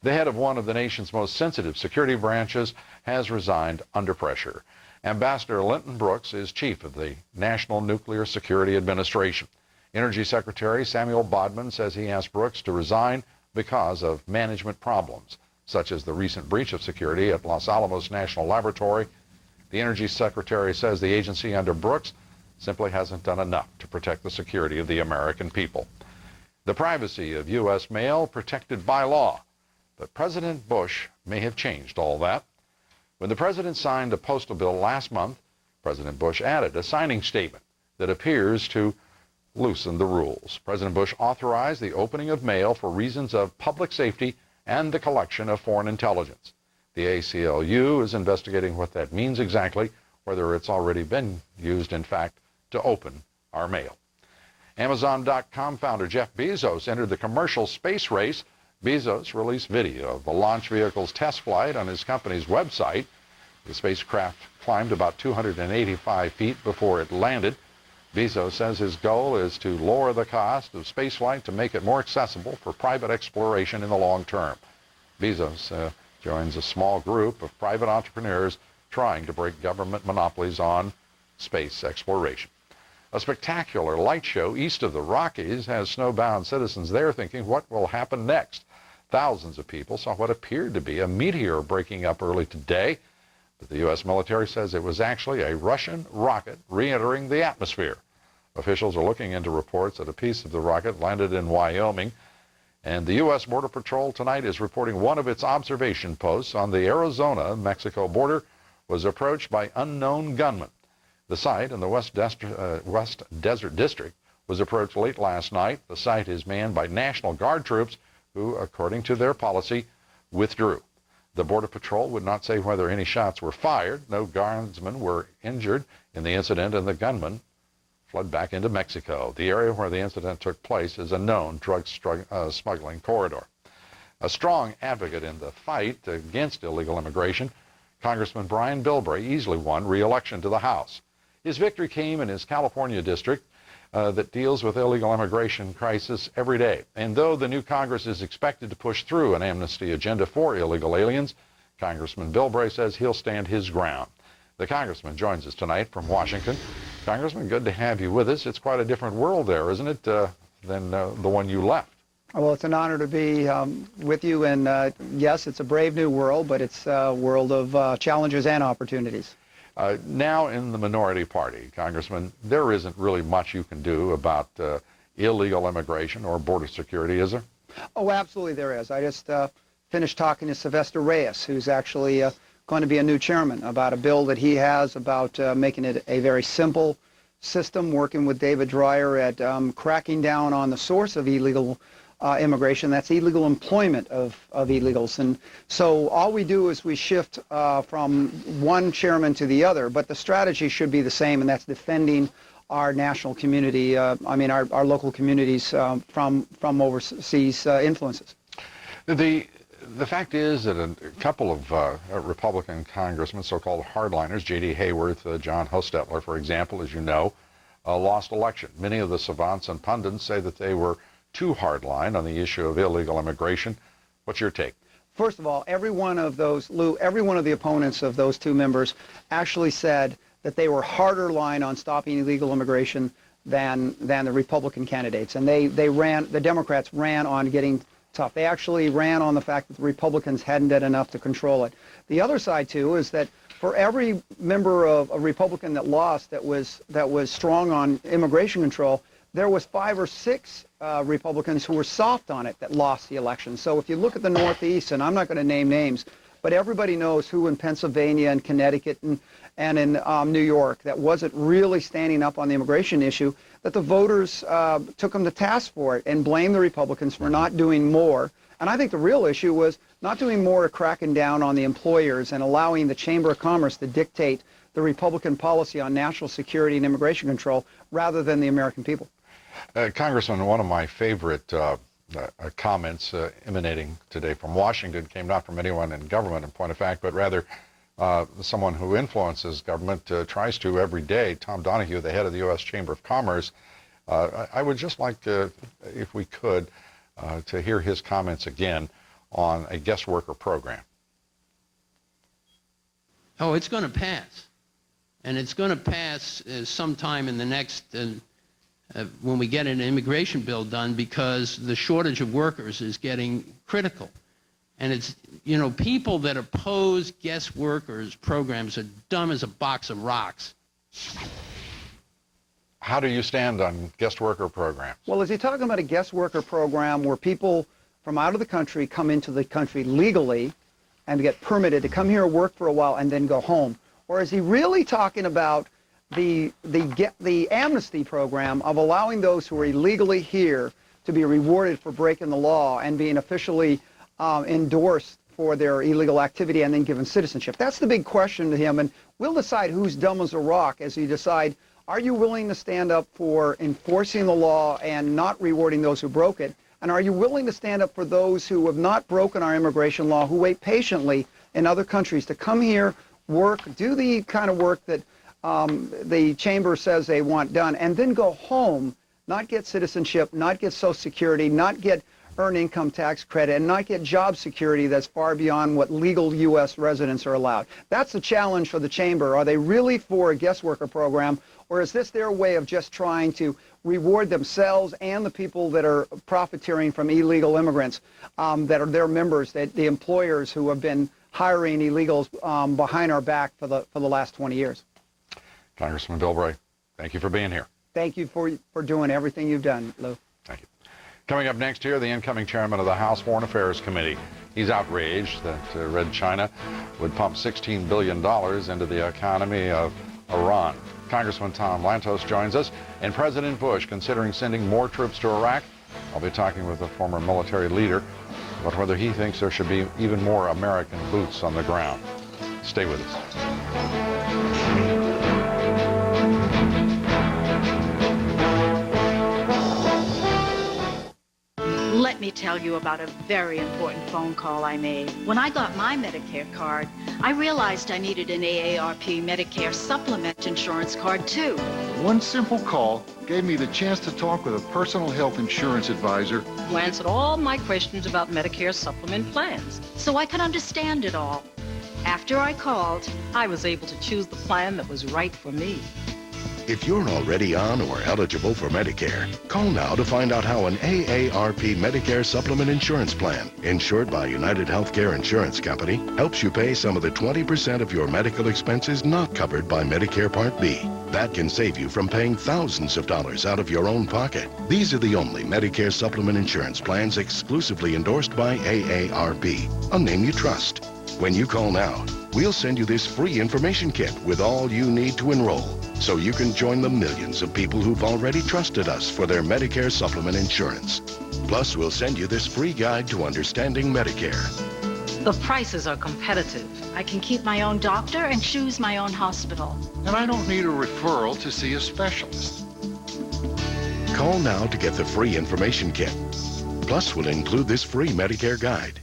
The head of one of the nation's most sensitive security branches has resigned under pressure. Ambassador Linton Brooks is chief of the National Nuclear Security Administration. Energy Secretary Samuel Bodman says he asked Brooks to resign because of management problems, such as the recent breach of security at Los Alamos National Laboratory. The Energy Secretary says the agency under Brooks simply hasn't done enough to protect the security of the American people. The privacy of U.S. mail protected by law, but President Bush may have changed all that. When the president signed a postal bill last month, President Bush added a signing statement that appears to loosen the rules. President Bush authorized the opening of mail for reasons of public safety and the collection of foreign intelligence. The ACLU is investigating what that means exactly, whether it's already been used, in fact, to open our mail. Amazon.com founder Jeff Bezos entered the commercial space race. Bezos released video of the launch vehicle's test flight on his company's website. The spacecraft climbed about 285 feet before it landed. Bezos says his goal is to lower the cost of spaceflight to make it more accessible for private exploration in the long term. Bezos joins a small group of private entrepreneurs trying to break government monopolies on space exploration. A spectacular light show east of the Rockies has snowbound citizens there thinking, what will happen next? Thousands of people saw what appeared to be a meteor breaking up early today, but the U.S. military says it was actually a Russian rocket re-entering the atmosphere. Officials are looking into reports that a piece of the rocket landed in Wyoming, and the U.S. Border Patrol tonight is reporting one of its observation posts on the Arizona-Mexico border was approached by unknown gunmen. The site in the West Desert District was approached late last night. The site is manned by National Guard troops who, according to their policy, withdrew. The Border Patrol would not say whether any shots were fired. No guardsmen were injured in the incident, and the gunman fled back into Mexico. The area where the incident took place is a known drug smuggling corridor. A strong advocate in the fight against illegal immigration, Congressman Brian Bilbray easily won re-election to the House. His victory came in his California district that deals with illegal immigration crisis every day. And though the new Congress is expected to push through an amnesty agenda for illegal aliens, Congressman Bilbray says he'll stand his ground. The congressman joins us tonight from Washington. Congressman, good to have you with us. It's quite a different world there, isn't it, than the one you left? Well, it's an honor to be with you, and yes, it's a brave new world, but it's a world of challenges and opportunities. Now in the minority party, Congressman, there isn't really much you can do about illegal immigration or border security, is there? Oh, absolutely there is. I just finished talking to Sylvester Reyes, who's actually going to be a new chairman, about a bill that he has about making it a very simple system, working with David Dreyer at cracking down on the source of illegal immigration. That's illegal employment of illegals. And so all we do is we shift from one chairman to the other, but the strategy should be the same, and that's defending our national community, our local communities from overseas influences. The fact is that a couple of Republican congressmen, so-called hardliners, J.D. Hayworth, John Hostetler, for example, as you know, lost election. Many of the savants and pundits say that they were too hardline on the issue of illegal immigration. What's your take? First of all, every one of those, Lou, every one of the opponents of those two members actually said that they were harder line on stopping illegal immigration than the Republican candidates. And the Democrats ran on getting tough. They actually ran on the fact that the Republicans hadn't done enough to control it. The other side, too, is that for every member of a Republican that lost that was strong on immigration control, there was 5 or 6 Republicans who were soft on it that lost the election. So if you look at the Northeast, and I'm not going to name names, but everybody knows who in Pennsylvania and Connecticut and in New York that wasn't really standing up on the immigration issue, that the voters took them to task for it and blamed the Republicans for not doing more. And I think the real issue was not doing more, cracking down on the employers and allowing the Chamber of Commerce to dictate the Republican policy on national security and immigration control rather than the American people. Congressman, one of my favorite comments emanating today from Washington came not from anyone in government, in point of fact, but rather someone who influences government, tries to every day. Tom Donahue, the head of the U.S. Chamber of Commerce. I would just like, if we could, to hear his comments again on a guest worker program. Oh, it's going to pass. And it's going to pass sometime in the next, when we get an immigration bill done, because the shortage of workers is getting critical. And it's, you know, people that oppose guest workers programs are dumb as a box of rocks. How do you stand on guest worker programs? Well, is he talking about a guest worker program where people from out of the country come into the country legally and get permitted to come here, work for a while, and then go home? Or is he really talking about the amnesty program of allowing those who are illegally here to be rewarded for breaking the law and being officially endorsed for their illegal activity and then given citizenship? That's the big question to him, and we'll decide who's dumb as a rock as we decide, are you willing to stand up for enforcing the law and not rewarding those who broke it? And are you willing to stand up for those who have not broken our immigration law, who wait patiently in other countries to come here, work, do the kind of work that the chamber says they want done, and then go home, not get citizenship, not get Social Security, not get earned income tax credit, and not get job security that's far beyond what legal U.S. residents are allowed? That's the challenge for the chamber. Are they really for a guest worker program, or is this their way of just trying to reward themselves and the people that are profiteering from illegal immigrants that are their members, that the employers who have been hiring illegals behind our back for the last 20 years? Congressman Bilbray, thank you for being here. Thank you for doing everything you've done, Lou. Thank you. Coming up next here, the incoming chairman of the House Foreign Affairs Committee. He's outraged that Red China would pump $16 billion into the economy of Iran. Congressman Tom Lantos joins us, and President Bush considering sending more troops to Iraq. I'll be talking with a former military leader about whether he thinks there should be even more American boots on the ground. Stay with us. Let me tell you about a very important phone call I made. When I got my Medicare card, I realized I needed an AARP Medicare Supplement insurance card too. One simple call gave me the chance to talk with a personal health insurance advisor Who answered all my questions about Medicare Supplement plans, so I could understand it all. After I called, I was able to choose the plan that was right for me. If you're already on or eligible for Medicare, call now to find out how an AARP Medicare Supplement Insurance Plan, insured by United Healthcare Insurance Company, helps you pay some of the 20% of your medical expenses not covered by Medicare Part B. That can save you from paying thousands of dollars out of your own pocket. These are the only Medicare Supplement Insurance plans exclusively endorsed by AARP, a name you trust. When you call now, we'll send you this free information kit with all you need to enroll, so you can join the millions of people who've already trusted us for their Medicare Supplement insurance. Plus, we'll send you this free guide to understanding Medicare. The prices are competitive. I can keep my own doctor and choose my own hospital. and I don't need a referral to see a specialist. Call now to get the free information kit. Plus, we'll include this free Medicare guide.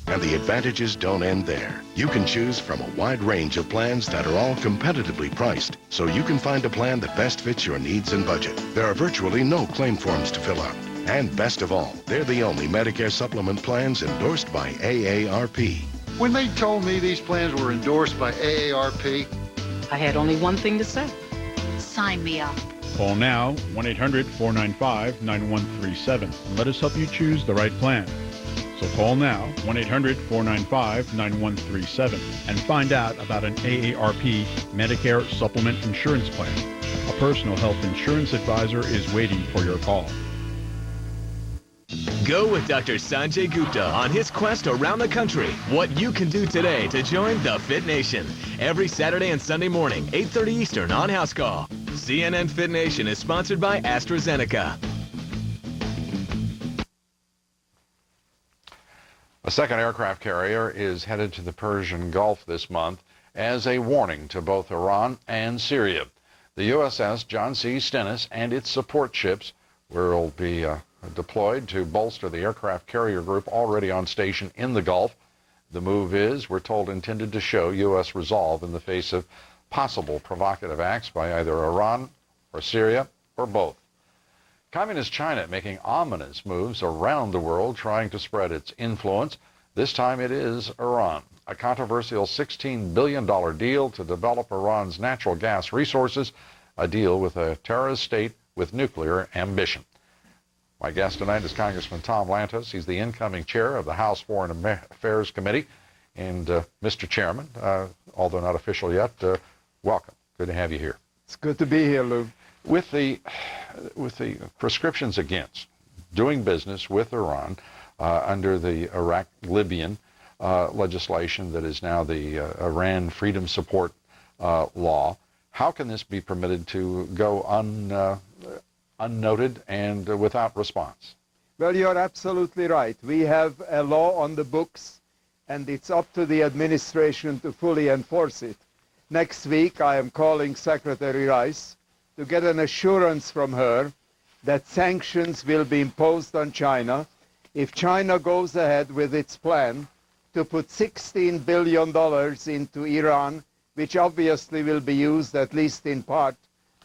And the advantages don't end there. You can choose from a wide range of plans that are all competitively priced, so you can find a plan that best fits your needs and budget. There are virtually no claim forms to fill out. And best of all, they're the only Medicare supplement plans endorsed by AARP. When they told me these plans were endorsed by AARP, I had only one thing to say. Sign me up. Call now, 1-800-495-9137, and let us help you choose the right plan. So call now, 1-800-495-9137, and find out about an AARP Medicare Supplement Insurance Plan. A personal health insurance advisor is waiting for your call. Go with Dr. Sanjay Gupta on his quest around the country. What you can do today to join the Fit Nation. Every Saturday and Sunday morning, 8:30 Eastern on House Call. CNN Fit Nation is sponsored by AstraZeneca. A second aircraft carrier is headed to the Persian Gulf this month as a warning to both Iran and Syria. The USS John C. Stennis and its support ships will be deployed to bolster the aircraft carrier group already on station in the Gulf. The move is, we're told, intended to show U.S. resolve in the face of possible provocative acts by either Iran or Syria or both. Communist China making ominous moves around the world trying to spread its influence. This time it is Iran. A controversial $16 billion deal to develop Iran's natural gas resources, a deal with a terrorist state with nuclear ambition. My guest tonight is Congressman Tom Lantos. He's the incoming chair of the House Foreign Affairs Committee. And Mr. Chairman, although not official yet, welcome. Good to have you here. It's good to be here, Lou. With the prescriptions against doing business with Iran under the Iraq-Libyan legislation that is now the Iran Freedom Support Law, how can this be permitted to go unnoted and without response? Well, you're absolutely right. We have a law on the books, and it's up to the administration to fully enforce it. Next week, I am calling Secretary Rice to get an assurance from her that sanctions will be imposed on China If China goes ahead with its plan to put $16 billion into Iran, which obviously will be used, at least in part,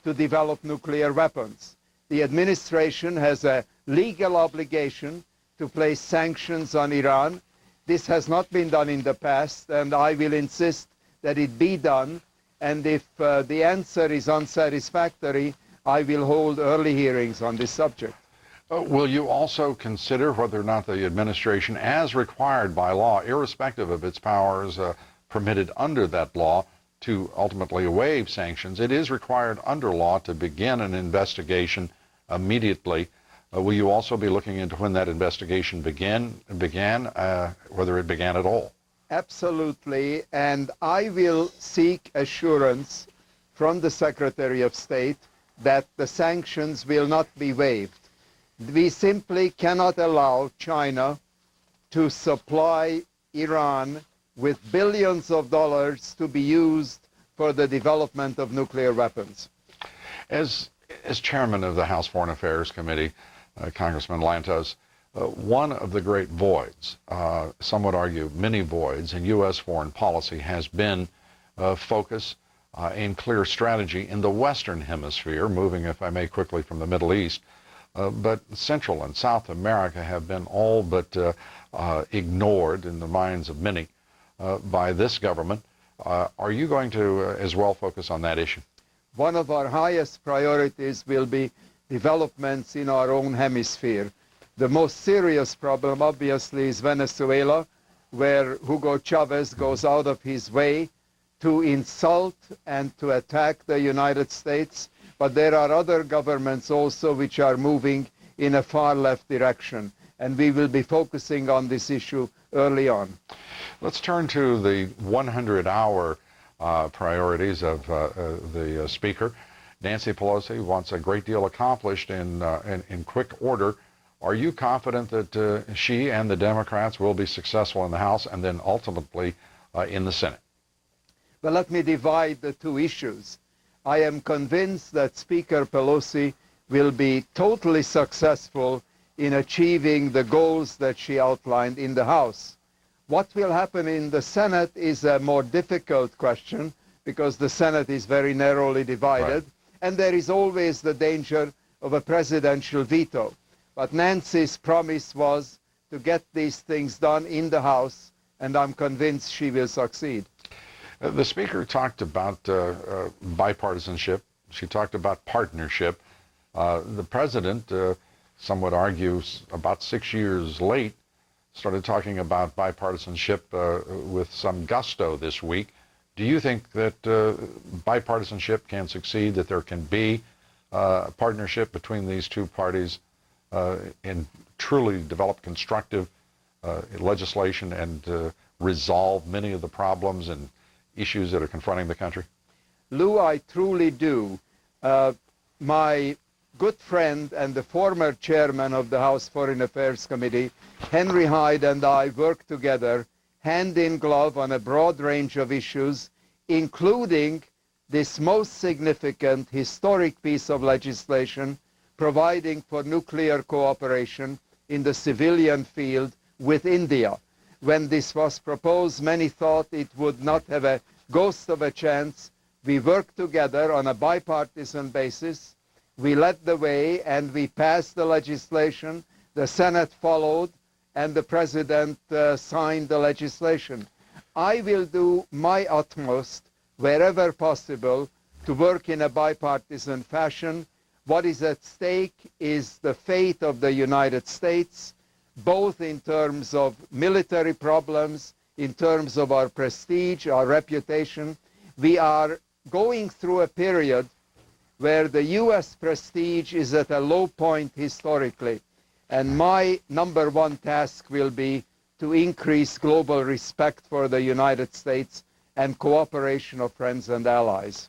to develop nuclear weapons. The administration has a legal obligation to place sanctions on Iran. This has not been done in the past, and I will insist that it be done. And if the answer is unsatisfactory, I will hold early hearings on this subject. Will you also consider whether or not the administration, as required by law, irrespective of its powers permitted under that law, to ultimately waive sanctions? It is required under law to begin an investigation immediately. Will you also be looking into when that investigation began, whether it began at all? Absolutely, and I will seek assurance from the Secretary of State that the sanctions will not be waived. We simply cannot allow China to supply Iran with billions of dollars to be used for the development of nuclear weapons. As chairman of the House Foreign Affairs Committee, Congressman Lantos, one of the great voids, some would argue many voids, in U.S. foreign policy has been focus and clear strategy in the Western Hemisphere, moving, if I may, quickly from the Middle East. But Central and South America have been all but ignored in the minds of many by this government. Are you going to as well focus on that issue? One of our highest priorities will be developments in our own hemisphere. The most serious problem, obviously, is Venezuela, where Hugo Chavez goes out of his way to insult and to attack the United States. But there are other governments also which are moving in a far left direction, and we will be focusing on this issue early on. Let's turn to the 100-hour priorities of the Speaker. Nancy Pelosi wants a great deal accomplished in quick order. Are you confident that she and the Democrats will be successful in the House and then ultimately in the Senate? Well, let me divide the two issues. I am convinced that Speaker Pelosi will be totally successful in achieving the goals that she outlined in the House. What will happen in the Senate is a more difficult question because the Senate is very narrowly divided, and there is always the danger of a presidential veto. But Nancy's promise was to get these things done in the House, and I'm convinced she will succeed. The Speaker talked about bipartisanship. She talked about partnership. The President, some would argue about 6 years late, started talking about bipartisanship with some gusto this week. Do you think that bipartisanship can succeed, that there can be a partnership between these two parties and truly develop constructive legislation and resolve many of the problems and issues that are confronting the country? Lou, I truly do. My good friend and the former chairman of the House Foreign Affairs Committee, Henry Hyde, and I worked together hand in glove on a broad range of issues, including this most significant historic piece of legislation providing for nuclear cooperation in the civilian field with India. When this was proposed, many thought it would not have a ghost of a chance. We worked together on a bipartisan basis. We led the way and we passed the legislation. The Senate followed and the President signed the legislation. I will do my utmost wherever possible to work in a bipartisan fashion. What is at stake is the fate of the United States, both in terms of military problems, in terms of our prestige, our reputation. We are going through a period where the U.S. prestige is at a low point historically, and my number one task will be to increase global respect for the United States and cooperation of friends and allies.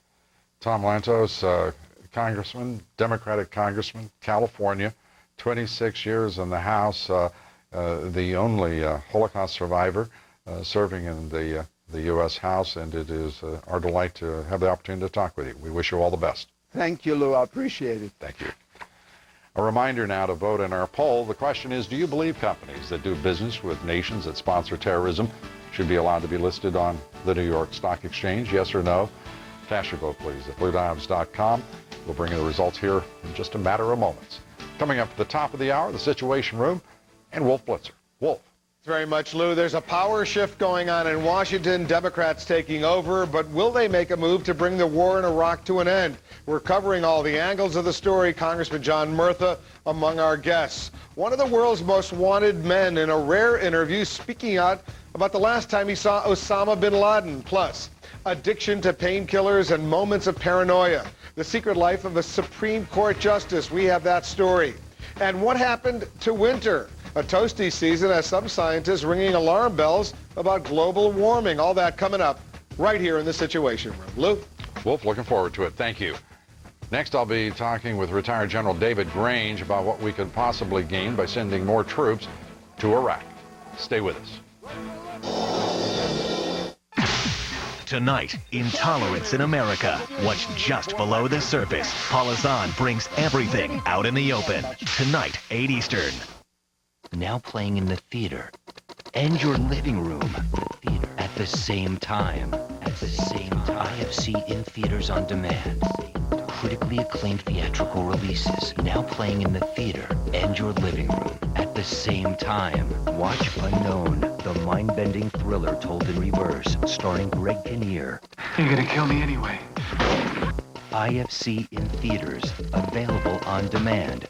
Tom Lantos, Congressman, Democratic Congressman, California, 26 years in the House, the only Holocaust survivor serving in the U.S. House, and it is our delight to have the opportunity to talk with you. We wish you all the best. Thank you, Lou. I appreciate it. Thank you. A reminder now to vote in our poll. The question is, do you believe companies that do business with nations that sponsor terrorism should be allowed to be listed on the New York Stock Exchange? Yes or no? Cast your vote, please, at BlueDimes.com. We'll bring you the results here in just a matter of moments. Coming up at the top of the hour, the Situation Room and Wolf Blitzer. Wolf. Very much, Lou. There's a power shift going on in Washington. Democrats taking over, but will they make a move to bring the war in Iraq to an end? We're covering all the angles of the story. Congressman John Murtha among our guests. One of the world's most wanted men in a rare interview speaking out about the last time he saw Osama bin Laden. Plus, addiction to painkillers and moments of paranoia. The secret life of a Supreme Court justice. We have that story. And what happened to winter? A toasty season as some scientists ringing alarm bells about global warming. All that coming up right here in the Situation Room. Lou? Wolf, looking forward to it. Thank you. Next, I'll be talking with retired General David Grange about what we could possibly gain by sending more troops to Iraq. Stay with us. Tonight, intolerance in America. What's just below the surface? Paula Zahn brings everything out in the open. Tonight, 8 Eastern. Now playing in the theater and your living room at the same time. IFC in theaters on demand. Critically acclaimed theatrical releases now playing in the theater and your living room at the same time. Watch Unknown, the mind-bending thriller told in reverse, starring Greg Kinnear. You're gonna kill me anyway. IFC in theaters, available on demand.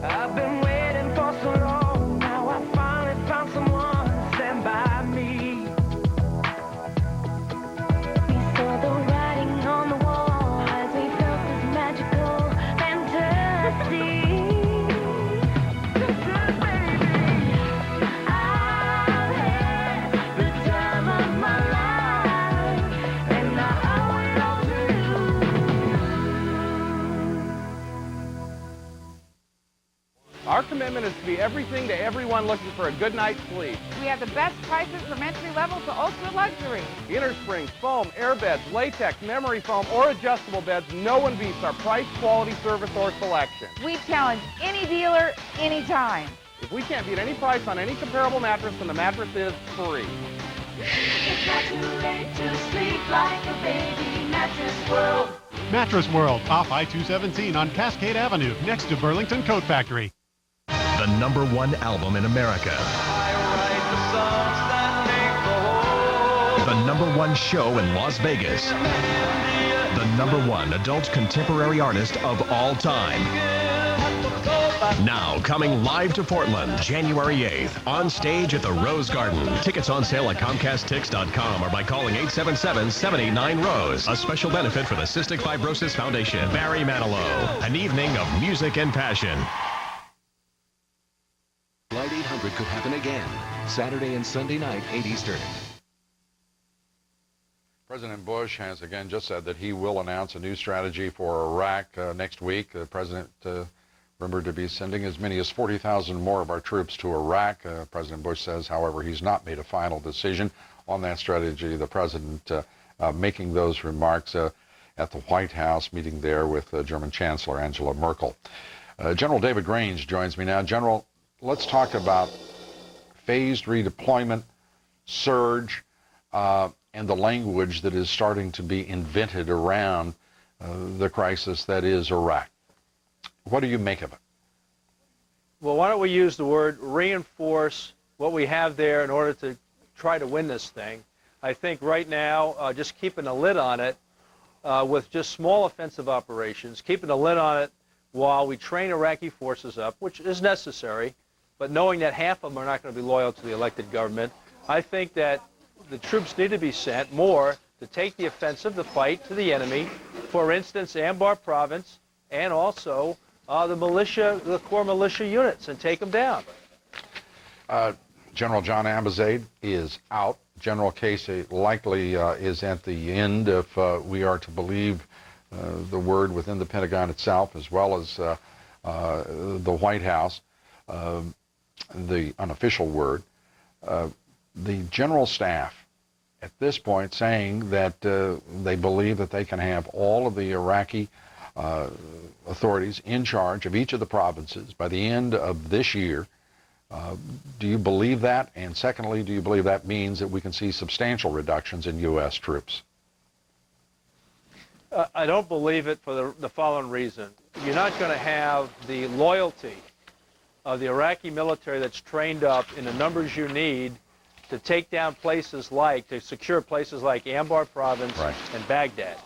I've been waiting for so long, now I finally found someone to stand by me. We saw the writing on the wall as we felt this magical fantasy. This is baby, I've had the time of my life, and I owe it all to Our commitment is to be everything to everyone looking for a good night's sleep. We have the best prices from entry level to ultra luxury. Innersprings, foam, air beds, latex, memory foam, or adjustable beds, no one beats our price, quality, service, or selection. We challenge any dealer, anytime. If we can't beat any price on any comparable mattress, then the mattress is free. It's not too late to sleep like a baby. Mattress World. Mattress World, off I-217 on Cascade Avenue, next to Burlington Coat Factory. The #1 album in America. The #1 show in Las Vegas. The #1 adult contemporary artist of all time. Now coming live to Portland, January 8th, on stage at the Rose Garden. Tickets on sale at ComcastTix.com or by calling 877-789-ROSE. A special benefit for the Cystic Fibrosis Foundation. Barry Manilow. An evening of music and passion. Flight 800 could happen again. Saturday and Sunday night, 8 Eastern. President Bush has again just said that he will announce a new strategy for Iraq next week. The president rumored to be sending as many as 40,000 more of our troops to Iraq. President Bush says, however, he's not made a final decision on that strategy. The president making those remarks at the White House, meeting there with German Chancellor Angela Merkel. General David Grange joins me now. General, let's talk about phased redeployment, surge, and the language that is starting to be invented around the crisis that is Iraq. What do you make of it? Well, why don't we use the word reinforce what we have there in order to try to win this thing. I think right now, just keeping a lid on it with just small offensive operations, keeping a lid on it while we train Iraqi forces up, which is necessary, but knowing that half of them are not going to be loyal to the elected government, I think that the troops need to be sent more to take the offensive, the fight to the enemy. For instance, Anbar province, and also the militia, the core militia units, and take them down. General John Abizaid is out. General Casey likely is at the end, if we are to believe the word within the Pentagon itself, as well as the White House, the unofficial word. The general staff at this point saying that they believe that they can have all of the Iraqi authorities in charge of each of the provinces by the end of this year. Do you believe that? And secondly, do you believe that means that we can see substantial reductions in U.S. troops? I don't believe it for the following reason. You're not going to have the loyalty of the Iraqi military that's trained up in the numbers you need to take down places like, to secure places like Anbar province and Baghdad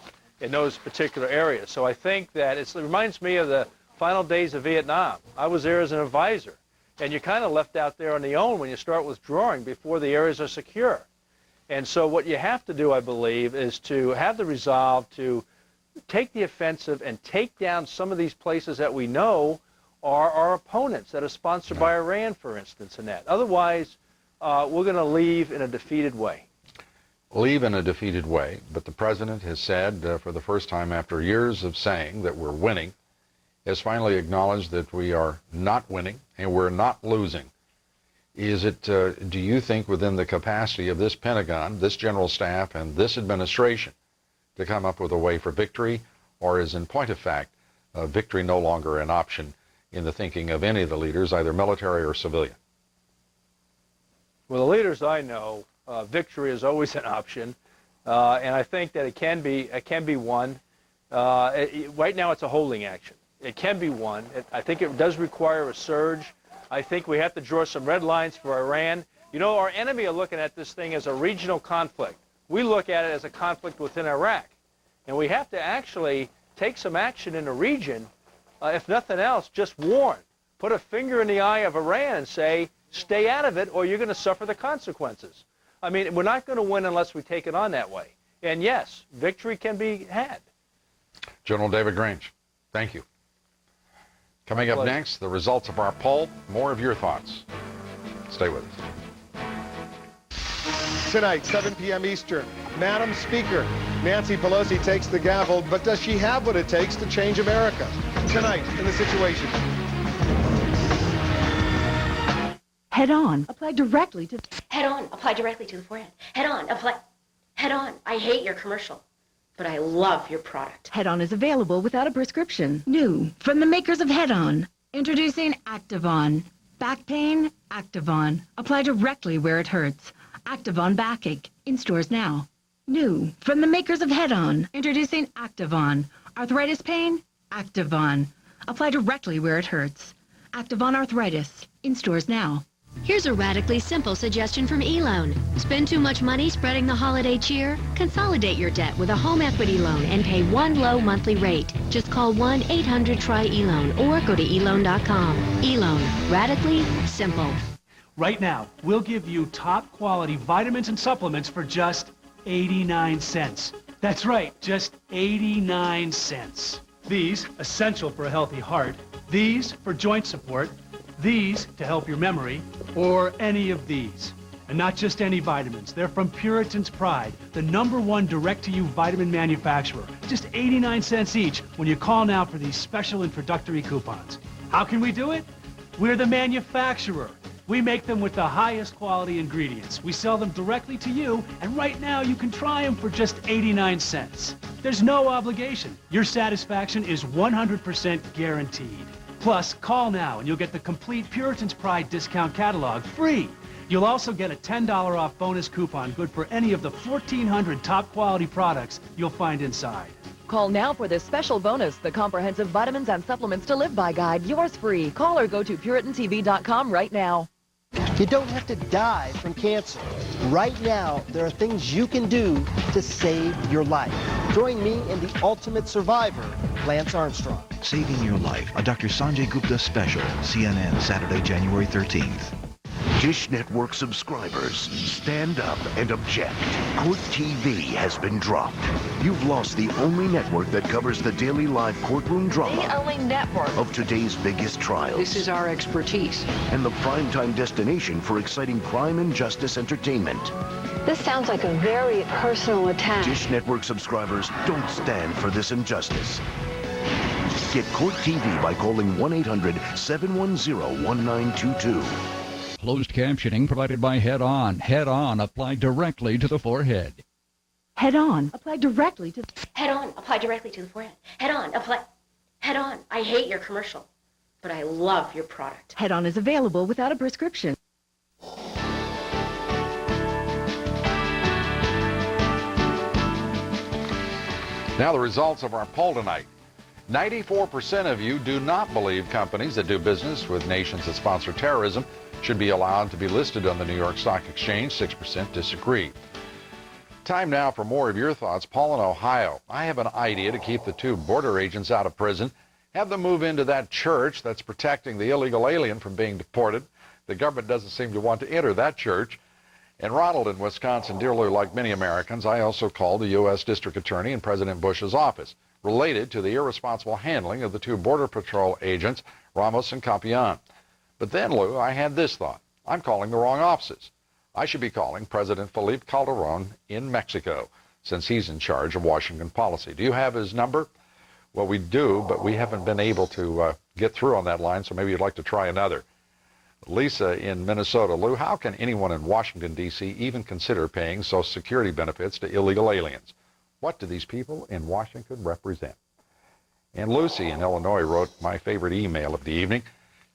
in those particular areas. So I think that it reminds me of the final days of Vietnam. I was there as an advisor, and you're kind of left out there on your own when you start withdrawing before the areas are secure. And so what you have to do, I believe, is to have the resolve to take the offensive and take down some of these places that we know are our opponents that are sponsored by Iran, for instance, in that. Otherwise, we're going to leave in a defeated way. Leave in a defeated way, but the president has said for the first time after years of saying that we're winning, has finally acknowledged that we are not winning and we're not losing. Is it, do you think, within the capacity of this Pentagon, this general staff, and this administration to come up with a way for victory, or is, in point of fact, victory no longer an option in the thinking of any of the leaders, either military or civilian? Well, the leaders I know, victory is always an option, and I think that it can be won. Right now, it's a holding action. It can be won. I think it does require a surge. I think we have to draw some red lines for Iran. You know, our enemy are looking at this thing as a regional conflict. We look at it as a conflict within Iraq, and we have to actually take some action in the region. If nothing else, just warn. Put a finger in the eye of Iran and say, stay out of it, or you're going to suffer the consequences. I mean, we're not going to win unless we take it on that way. And yes, victory can be had. General David Grange, thank you. Coming up next, the results of our poll. More of your thoughts. Stay with us. Tonight, 7 p.m. Eastern, Madam Speaker, Nancy Pelosi takes the gavel, but does she have what it takes to change America? Tonight, in The Situation. Head on. Apply directly to... Head on. Apply directly to the forehead. Head on. Apply... Head on. I hate your commercial, but I love your product. Head on is available without a prescription. New from the makers of Head On. Introducing Activon. Back pain? Activon. Apply directly where it hurts. Activon Backache. In stores now. New from the makers of Head On. Introducing Activon. Arthritis pain? Activon. Apply directly where it hurts. Activon Arthritis. In stores now. Here's a radically simple suggestion from eLoan. Spend too much money spreading the holiday cheer? Consolidate your debt with a home equity loan and pay one low monthly rate. Just call 1-800-TRY-eLoan or go to eLoan.com. eLoan. Radically simple. Right now, we'll give you top quality vitamins and supplements for just 89 cents. That's right, just 89 cents. These, essential for a healthy heart. These, for joint support. These, to help your memory. Or any of these. And not just any vitamins. They're from Puritan's Pride, the #1 direct-to-you vitamin manufacturer. Just 89 cents each when you call now for these special introductory coupons. How can we do it? We're the manufacturer. We make them with the highest quality ingredients. We sell them directly to you, and right now you can try them for just 89 cents. There's no obligation. Your satisfaction is 100% guaranteed. Plus, call now and you'll get the complete Puritan's Pride discount catalog free. You'll also get a $10 off bonus coupon good for any of the 1,400 top quality products you'll find inside. Call now for this special bonus, the Comprehensive Vitamins and Supplements to Live By Guide. Yours free. Call or go to PuritanTV.com right now. You don't have to die from cancer. Right now, there are things you can do to save your life. Join me and the ultimate survivor, Lance Armstrong. Saving Your Life, a Dr. Sanjay Gupta special. CNN, Saturday, January 13th. Dish Network subscribers, stand up and object. Court TV has been dropped. You've lost the only network that covers the daily live courtroom drama. The only network of today's biggest trials. This is our expertise. And the primetime destination for exciting crime and justice entertainment. This sounds like a very personal attack. Dish Network subscribers, don't stand for this injustice. Get Court TV by calling 1-800-710-1922. Closed captioning provided by Head On. Head On applied directly to the forehead. Head On. Apply directly to... Head on. Apply directly to the forehead. Head on. Apply... Head On. I hate your commercial, but I love your product. Head On is available without a prescription. Now the results of our poll tonight. 94% of you do not believe companies that do business with nations that sponsor terrorism should be allowed to be listed on the New York Stock Exchange. 6% disagree. Time now for more of your thoughts. Paul in Ohio. I have an idea to keep the 2 border agents out of prison. Have them move into that church that's protecting the illegal alien from being deported. The government doesn't seem to want to enter that church. And Ronald in Wisconsin, dear Lou, like many Americans, I also called the U.S. District Attorney in President Bush's office related to the irresponsible handling of the 2 Border Patrol agents, Ramos and Campion. But then, Lou, I had this thought. I'm calling the wrong offices. I should be calling President Felipe Calderon in Mexico, since he's in charge of Washington policy. Do you have his number? Well, we do, but we haven't been able to get through on that line, so maybe you'd like to try another. Lisa in Minnesota. Lou, how can anyone in Washington, D.C. even consider paying Social Security benefits to illegal aliens? What do these people in Washington represent? And Lucy in Illinois wrote my favorite email of the evening.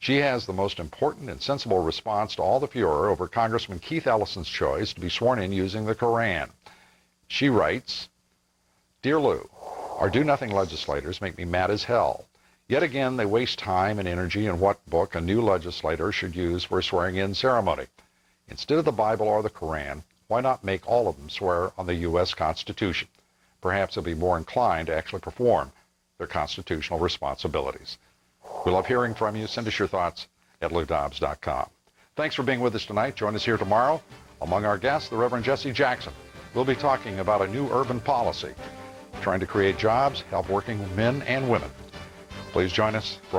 She has the most important and sensible response to all the furor over Congressman Keith Ellison's choice to be sworn in using the Koran. She writes, Dear Lou, our do-nothing legislators make me mad as hell. Yet again, they waste time and energy in what book a new legislator should use for a swearing-in ceremony. Instead of the Bible or the Koran, why not make all of them swear on the U.S. Constitution? Perhaps they'll be more inclined to actually perform their constitutional responsibilities. We love hearing from you. Send us your thoughts at LouDobbs.com. Thanks for being with us tonight. Join us here tomorrow. Among our guests, the Reverend Jesse Jackson. We'll be talking about a new urban policy, trying to create jobs, help working men and women. Please join us for